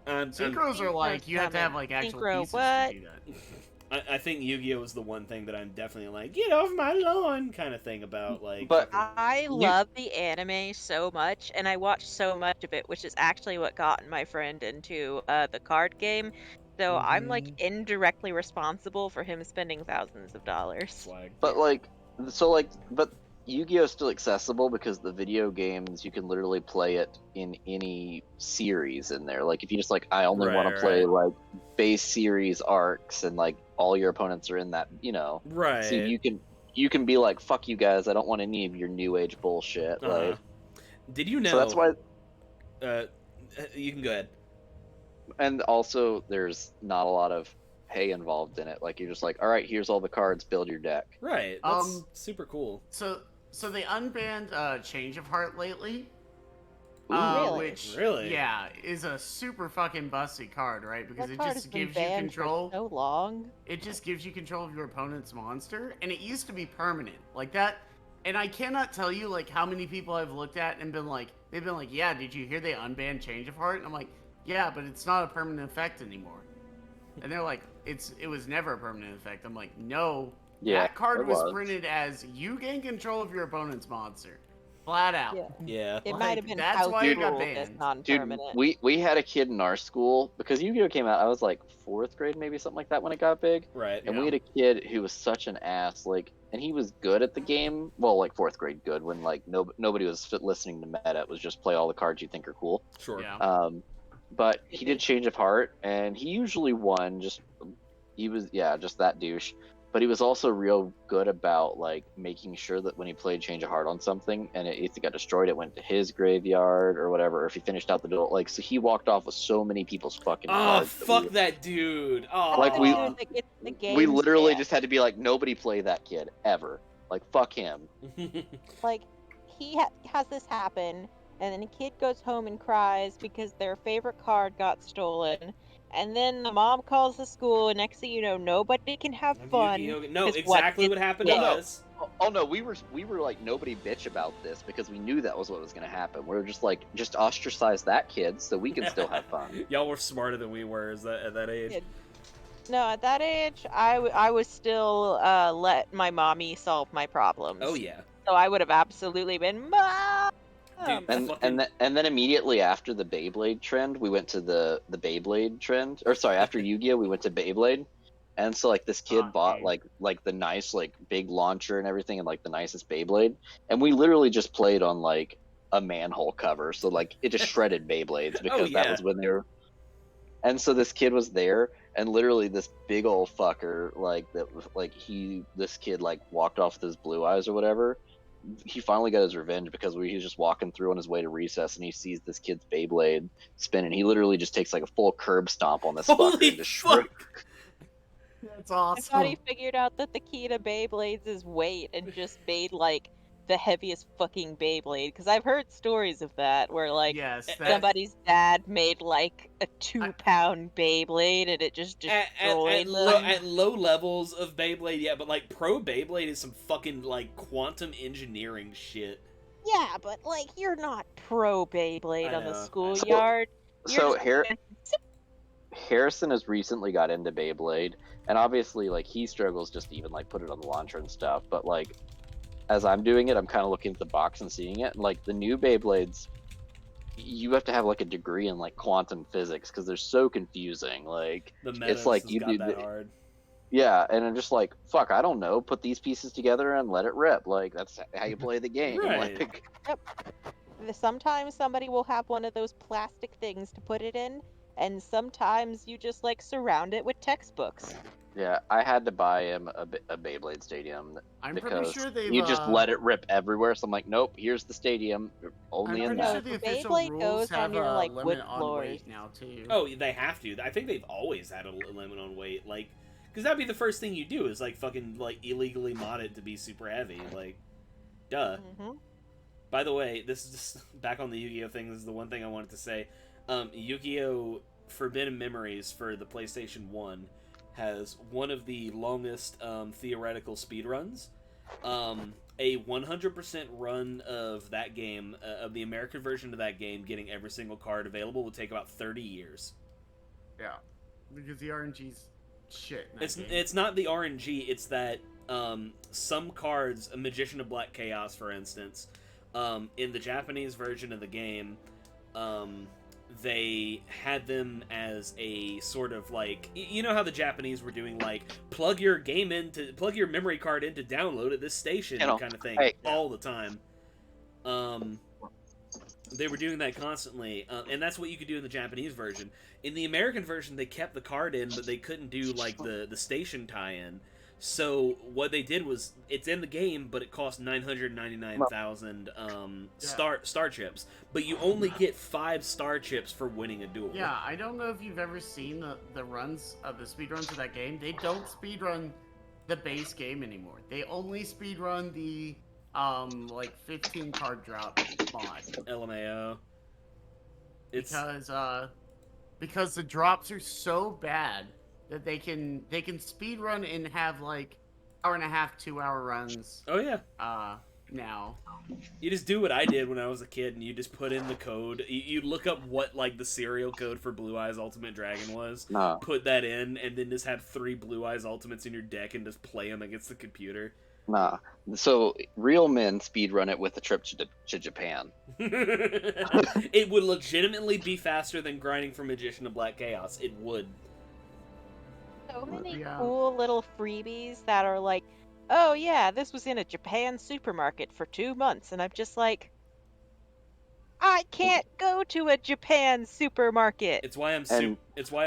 Synchros are like, you have to have like actual Synchro pieces what? to do that. I think Yu-Gi-Oh is the one thing that I'm definitely like, get off my lawn kind of thing about. Like, But I love the anime so much, and I watched so much of it, which is actually what got my friend into the card game. So I'm like Mhm. indirectly responsible for him spending thousands of dollars. swag. but like so like but Yu-Gi-Oh is still accessible because the video games you can literally play it in any series in there. Like if you just like I only want to play like base series arcs and like all your opponents are in that, Right. so you can be like fuck you guys, I don't want any of your new age bullshit. Uh-huh. Like Did you know? so that's why. You can go ahead. And also there's not a lot of pay involved in it. Like you're just like, all right, here's all the cards, build your deck. Right. That's super cool. So they unbanned Change of Heart lately. Really? Which Really? yeah, is a super fucking busty card, right? Because That it card just has been gives you banned control. for so long. It just gives you control of your opponent's monster, and it used to be permanent like that. And I cannot tell you like how many people I've looked at and been like, they've been like, yeah, did you hear they unbanned Change of Heart? And I'm like, yeah, but it's not a permanent effect anymore. And they're like, it was never a permanent effect. I'm like, no, Yeah, that card it was was. printed as you gain control of your opponent's monster, flat out. Yeah. Yeah. It Like, might have been that's house why it got ruled as banned. Dude, non-permanent. we had a kid in our school because Yu-Gi-Oh came out. I was like fourth grade, maybe something like that when it got big. Right. And Yeah. we had a kid who was such an ass, like, and he was good at the game. Well, like fourth grade good when like nobody was listening to meta. It was just play all the cards you think are cool. Sure. Yeah. But he did Change of Heart, and he usually won. He was just that douche. But he was also real good about like making sure that when he played Change of Heart on something and if it got destroyed, it went to his graveyard or whatever. Or if he finished out the duel, like so he walked off with so many people's fucking Oh, cards. fuck that dude. Oh. That's Like, the we- dude that gets the We games literally banned. just had to be like, nobody play that kid ever. Like fuck him. Like, he has this happen, and then a kid goes home and cries because their favorite card got stolen. And then the mom calls the school, and next thing you know, nobody can have fun. No, 'cause exactly what what is happened dead? to No. us. Oh no, we were like nobody bitch about this because we knew that was what was gonna happen. We were just like just ostracize that kid so we can still have fun. Y'all were smarter than we were at that age. Yeah. No, at that age, I was still let my mommy solve my problems. Oh yeah. So I would have absolutely been Mom! Dude, And fucking- then immediately after the Beyblade trend, we went to the Beyblade trend. Or sorry, after Yu-Gi-Oh, we went to Beyblade. And so like this kid bought dang. like the nice like big launcher and everything and like the nicest Beyblade. And we literally just played on like a manhole cover. So like it just shredded Beyblades because that yeah. was when they were. And so this kid was there, and literally this big old fucker this kid like walked off with his blue eyes or whatever. He finally got his revenge because he was just walking through on his way to recess and he sees this kid's Beyblade spinning. He literally just takes like a full curb stomp on this fucker Holy and just fuck! That's I thought he awesome. figured out that the key to Beyblades is weight and just made like the heaviest fucking Beyblade. Because I've heard stories of that where like Yes, somebody's dad made like a 2-pound Beyblade and it just destroyed them. At low levels of Beyblade, yeah, but like pro Beyblade is some fucking like quantum engineering shit. Yeah, but like you're not pro Beyblade I on the know. schoolyard. So You're just- Harrison has recently got into Beyblade, and obviously like he struggles just to even like put it on the launcher and stuff. But like as I'm doing it, I'm kind of looking at the box and seeing it. And, like the new Beyblades, you have to have like a degree in like quantum physics because they're so confusing. Like The it's like has you got do that hard. yeah, and I'm just like fuck, I don't know. Put these pieces together and let it rip. Like that's how you play the game. Right. Like, sometimes somebody will have one of those plastic things to put it in, and sometimes you just like surround it with textbooks. yeah, I had to buy him a Beyblade stadium I'm because pretty sure they've. you just let it rip everywhere. So I'm like, nope, here's the stadium. Only I'm in pretty that. sure the The official Beyblade rules goes on have your, a like, limit wood on floors. weight now too. Oh, they have to. I think they've always had a limit on weight, like, because that'd be the first thing you do is like fucking like illegally mod it to be super heavy, like, duh. Hmm. By the way, this is just back on the Yu-Gi-Oh thing. This is the one thing I wanted to say. Yu-Gi-Oh! Forbidden Memories for the PlayStation 1 has one of the longest theoretical speedruns. A 100% run of that game, of the American version of that game, getting every single card available would take about 30 years. Yeah, because the RNG's shit. in that game. It's not the RNG. It's that some cards, a Magician of Black Chaos, for instance, in the Japanese version of the game, they had them as a sort of like, you know how the Japanese were doing like plug your memory card in to download at this station kind of thing all the time. They were doing that constantly, and that's what you could do in the Japanese version. In the American version, they kept the card in, but they couldn't do like the station tie-in. So what they did was, it's in the game, but it costs 999,000 star chips. But you only get 5 star chips for winning a duel. Yeah, I don't know if you've ever seen the runs of the speedruns of that game. They don't speedrun the base game anymore. They only speedrun the like 15 card drop mod. LMAO. Because the drops are so bad that they can speedrun and have like hour and a half, 2 hour runs. Oh yeah. Now. You just do what I did when I was a kid, and you just put in the code. You look up what like the serial code for Blue Eyes Ultimate Dragon was. Put that in, and then just have 3 Blue Eyes Ultimates in your deck, and just play them against the computer. Nah. So real men speedrun it with a trip to Japan. It would legitimately be faster than grinding for Magician of Black Chaos. It would. So many Yeah. cool little freebies that are like, oh yeah, this was in a Japan supermarket for 2 months, and I'm just like, I can't go to a Japan supermarket. It's why I'm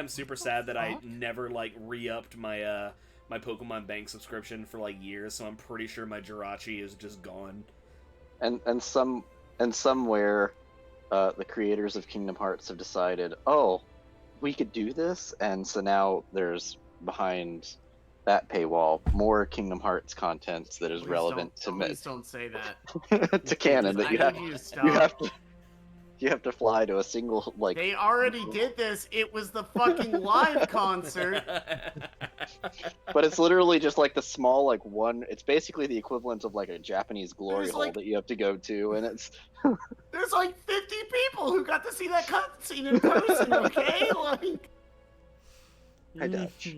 super sad that I never like re-upped my my Pokemon Bank subscription for like years. So I'm pretty sure my Jirachi is just gone. And somewhere, the creators of Kingdom Hearts have decided, oh, we could do this, and so now there's behind that paywall more Kingdom Hearts content that is relevant to Please don't say that. to canon that I you need have you to you stop. have to fly to a single like. They already did this. It was the fucking live concert. But it's literally just like the small like one. It's basically the equivalent of like a Japanese glory There's, hole like- that you have to go to, and it's. There's like 50 people who got to see that cutscene in person. Okay, like. Hi, Dutch.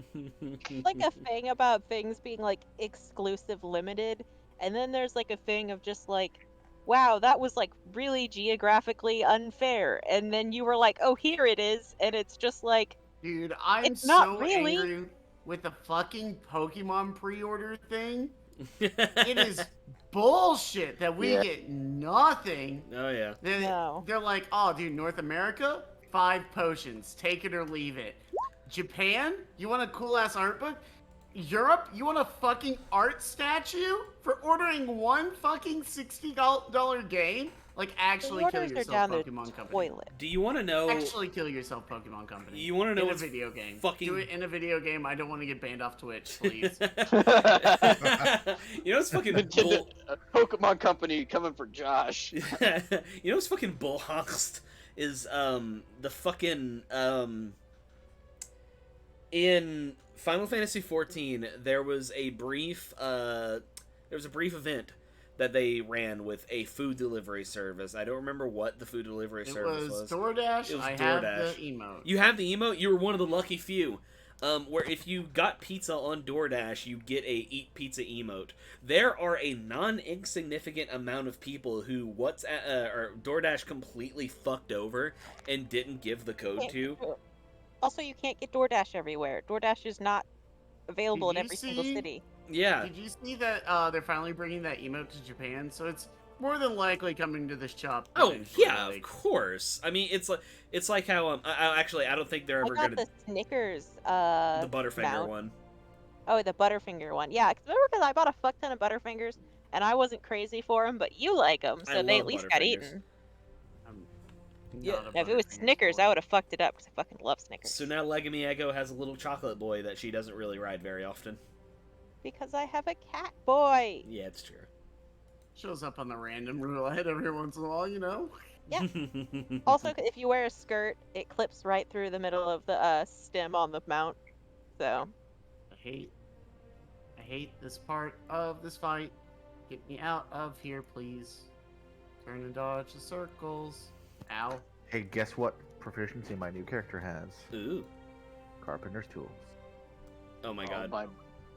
Like a thing about things being like exclusive limited, and then there's like a thing of just like, wow, that was like really geographically unfair, and then you were like, oh, here it is, and it's just like, Dude, I'm It's not so really. angry with the fucking Pokemon pre-order thing. It is bullshit that we Yeah. get nothing. Oh yeah. No. They're like, oh, dude, North America, 5 potions, take it or leave it. Japan, you want a cool ass art book? Europe, you want a fucking art statue for ordering one fucking $60 game? Like, actually the kill orders are yourself, down the Pokemon Company. toilet. Do you want to know? Actually kill yourself, Pokemon Company. You want to know in a what's video game. fucking- Do it in a video game. I don't want to get banned off Twitch, please. You know what's fucking bull? Pokemon Company coming for Josh. You know what's fucking bullhoxed is the fucking in Final Fantasy XIV there was a brief event that they ran with a food delivery service. I don't remember what the food delivery It service was was. DoorDash. It was I have DoorDash. the emote. You have the emote? You were one of the lucky few. Where if you got pizza on DoorDash, you get a Eat Pizza emote. There are a non-insignificant amount of people who or DoorDash completely fucked over and didn't give the code to. Also, you can't get DoorDash everywhere. DoorDash is not available in Did you every single see- city. Yeah. Did you see that they're finally bringing that emote to Japan? So it's more than likely coming to this shop. Oh eventually, yeah, of like- course. I mean, it's like how I don't think they're I ever got gonna the Snickers. the Butterfinger mount. one. Oh, the Butterfinger one. Yeah, because remember, because I bought a fuck ton of Butterfingers, and I wasn't crazy for them, but you like them, I so they love at least got Butterfingers. eaten. I'm Yeah, not a Now, if it was Butterfingers Snickers, boy. I would have fucked it up because I fucking love Snickers. So now Legami Ego has a little chocolate boy that she doesn't really ride very often. Because I have a cat boy. Yeah, it's true. Shows up on the random roulette every once in a while, you know? Yeah. Also, if you wear a skirt, it clips right through the middle of the stem on the mount. So, I hate this part of this fight. Get me out of here, please. Turn and dodge the circles. Ow. Hey, guess what proficiency my new character has? Ooh. Carpenter's tools. Oh my god.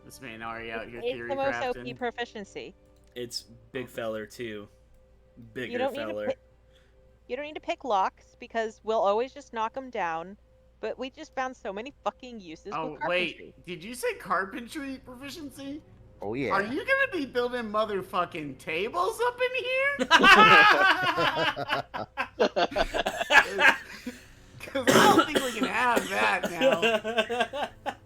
This man already out here It's theory the most crafting. OP proficiency. It's big feller too. Bigger You don't need feller. to pick, you don't need to pick locks because we'll always just knock them down. But we just found so many fucking uses Oh with carpentry. wait, did you say carpentry proficiency? Oh yeah. Are you gonna be building motherfucking tables up in here? Because I don't think we can have that now.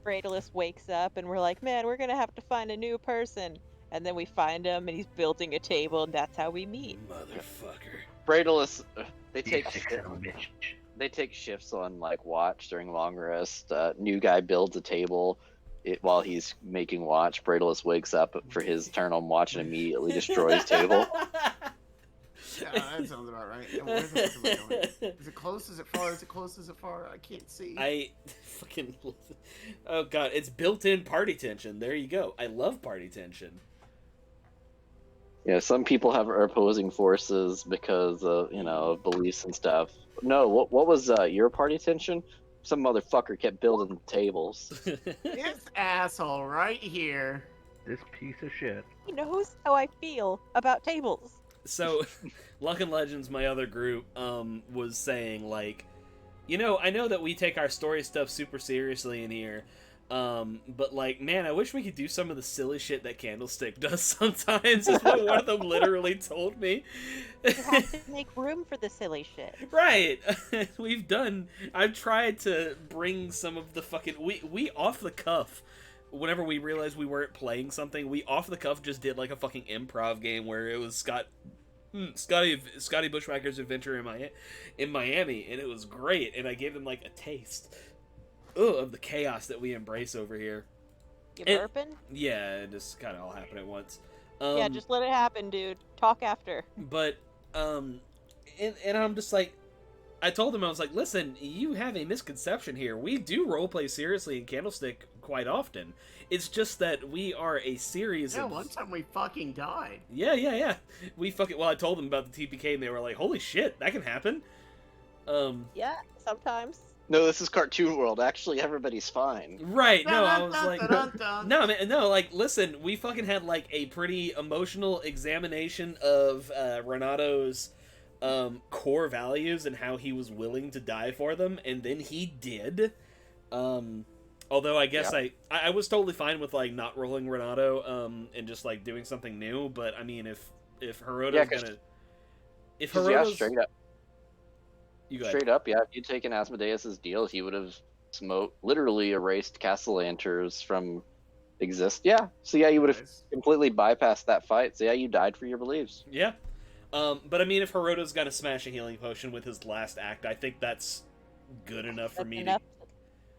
Bradalus wakes up and we're like, man, we're gonna have to find a new person. And then we find him and he's building a table and that's how we meet. Motherfucker. Bradalus, they take Basic shit. son of a bitch. They take shifts on like watch during long rest. New guy builds a table while he's making watch. Bradalus wakes up for his turn on watch and immediately destroys table. Yeah, that sounds about right. Yeah, where the fuck am I going? Is it close? Is it far? Is it close? Is it far? I can't see. I fucking. Oh god, it's built-in party tension. There you go. I love party tension. Yeah, some people have opposing forces because of of beliefs and stuff. No, what was your party tension? Some motherfucker kept building tables. This asshole right here. This piece of shit. He knows how I feel about tables. So, Luck and Legends, my other group, was saying, like, I know that we take our story stuff super seriously in here, but, like, man, I wish we could do some of the silly shit that Candlestick does sometimes, is what one of them literally told me. You have to make room for the silly shit. Right! I've tried to bring some of the fucking, we off the cuff, whenever we realized we weren't playing something, we off the cuff just did like a fucking improv game where it was Scotty Bushwhacker's Adventure in Miami, and it was great, and I gave them like a taste of the chaos that we embrace over here. You And- burping? Yeah, it just kind of all happened at once. Yeah, just let it happen, dude. Talk after. But, and I'm just like, I told him, I was like, listen, you have a misconception here. We do roleplay seriously in Candlestick quite often. It's just that we are a series Yeah, of... one time we fucking died. Yeah. I told them about the TPK, and they were like, holy shit, that can happen. Yeah, sometimes. No, this is Cartoon World. Actually, everybody's fine. Right, no, I was like... Dun-dun-dun-dun-dun. No, man, no, like, listen, we fucking had, like, a pretty emotional examination of Renato's core values and how he was willing to die for them, and then he did. Although I guess I was totally fine with, like, not rolling Renato, and just, like, doing something new, but, I mean, if Herodo's gonna... If Herodo's... straight up. You go ahead. Straight up, yeah. If you'd taken Asmodeus's deal, he would have literally erased Castellanters from exist. Yeah. So yeah, you would have Nice. completely bypassed that fight. So yeah, you died for your beliefs. Yeah. But I mean, if Herodo's gonna smash a healing potion with his last act, I think that's good enough for That's me enough.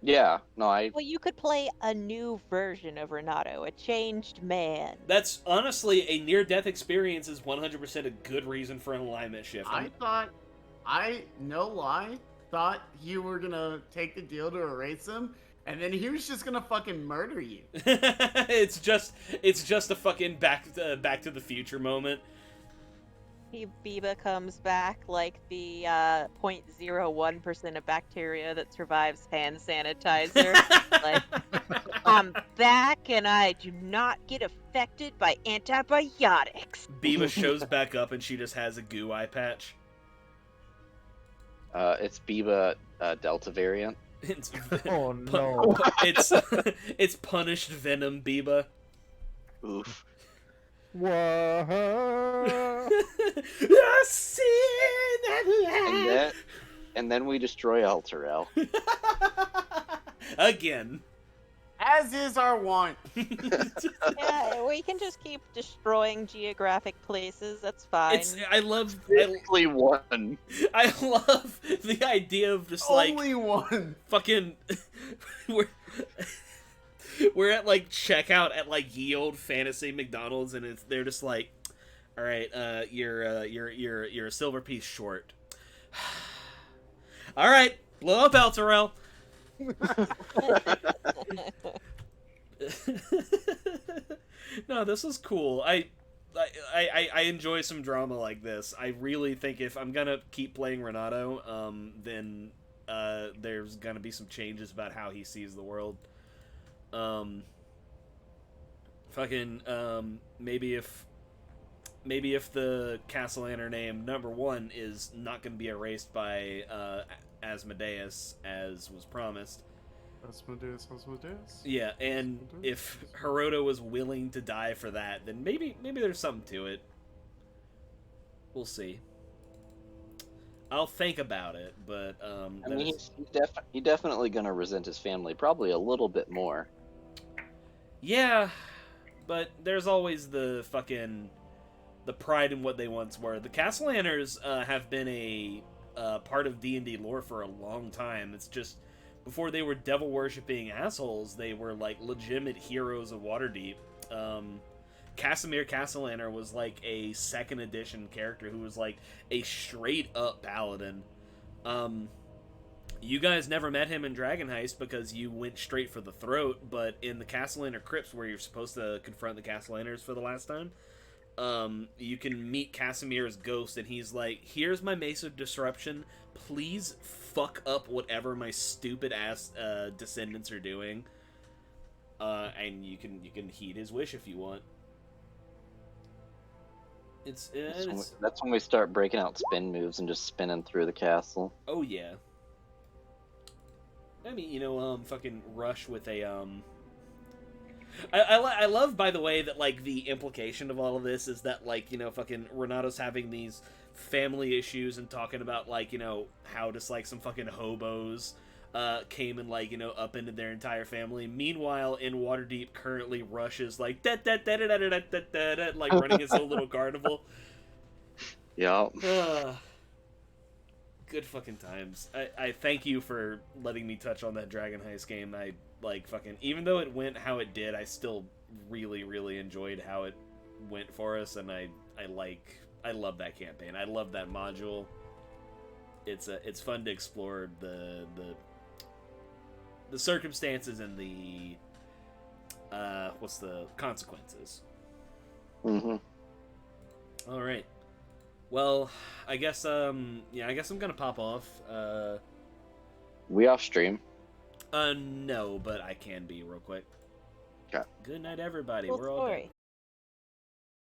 Yeah. No, Well, you could play a new version of Renato, a changed man. That's honestly, a near-death experience is 100% a good reason for an alignment shift. No lie, thought you were gonna take the deal to erase him, and then he was just gonna fucking murder you. it's just a fucking back to the future moment. Biba comes back like the 0.01% of bacteria that survives hand sanitizer. Like, I'm back and I do not get affected by antibiotics. Biba shows back up and she just has a goo eye patch. it's Biba Delta variant. It's Oh no. it's punished venom Biba. Oof. Whoa. And then we destroy Alterel. Again. As is our want. Yeah, we can just keep destroying geographic places. That's fine. I love Only one. I love the idea of just like Only one. fucking we're at like checkout at like ye old fantasy McDonald's, and they're just like, all right, you're a silver piece short. All right, blow up Elturel. No, this is cool. I enjoy some drama like this. I really think if I'm gonna keep playing Renato, then there's gonna be some changes about how he sees the world. Maybe if the Castellaner name #1 is not going to be erased by Asmodeus as was promised. Asmodeus. Yeah, and if Hiroto was willing to die for that, then maybe there's something to it. We'll see. I'll think about it, but I mean, he's definitely gonna resent his family, probably a little bit more. yeah, but there's always the pride in what they once were. The Castellaners have been a part of D&D lore for a long time. It's just before they were devil worshipping assholes, they were like legitimate heroes of Waterdeep. Casimir Castellaner was like a 2nd edition character who was like a straight up paladin. You guys never met him in Dragon Heist because you went straight for the throat, but in the Castellaner Crypts, where you're supposed to confront the Castellaners for the last time, you can meet Casimir's ghost, and he's like, here's my Mace of Disruption, please fuck up whatever my stupid ass descendants are doing, and you can heed his wish if you want. That's when we start breaking out spin moves and just spinning through the castle. Oh yeah. I mean, fucking Rush with a I love, by the way, that, like, the implication of all of this is that, like, fucking Renato's having these family issues and talking about, like, how just, like, some fucking hobos came and, like, upended their entire family. Meanwhile, in Waterdeep, currently, Rush is, like, like, running his own little carnival. Yeah. Good fucking times. I thank you for letting me touch on that Dragon Heist game. I, like, fucking, even though it went how it did, I still really, really enjoyed how it went for us, and I love that campaign. I love that module. It's fun to explore the circumstances and the what's the consequences. Mm-hmm. All right. Well, I guess I'm gonna pop off. We off stream? No, but I can be real quick. Okay. Good night, everybody. Cool We're all story. done.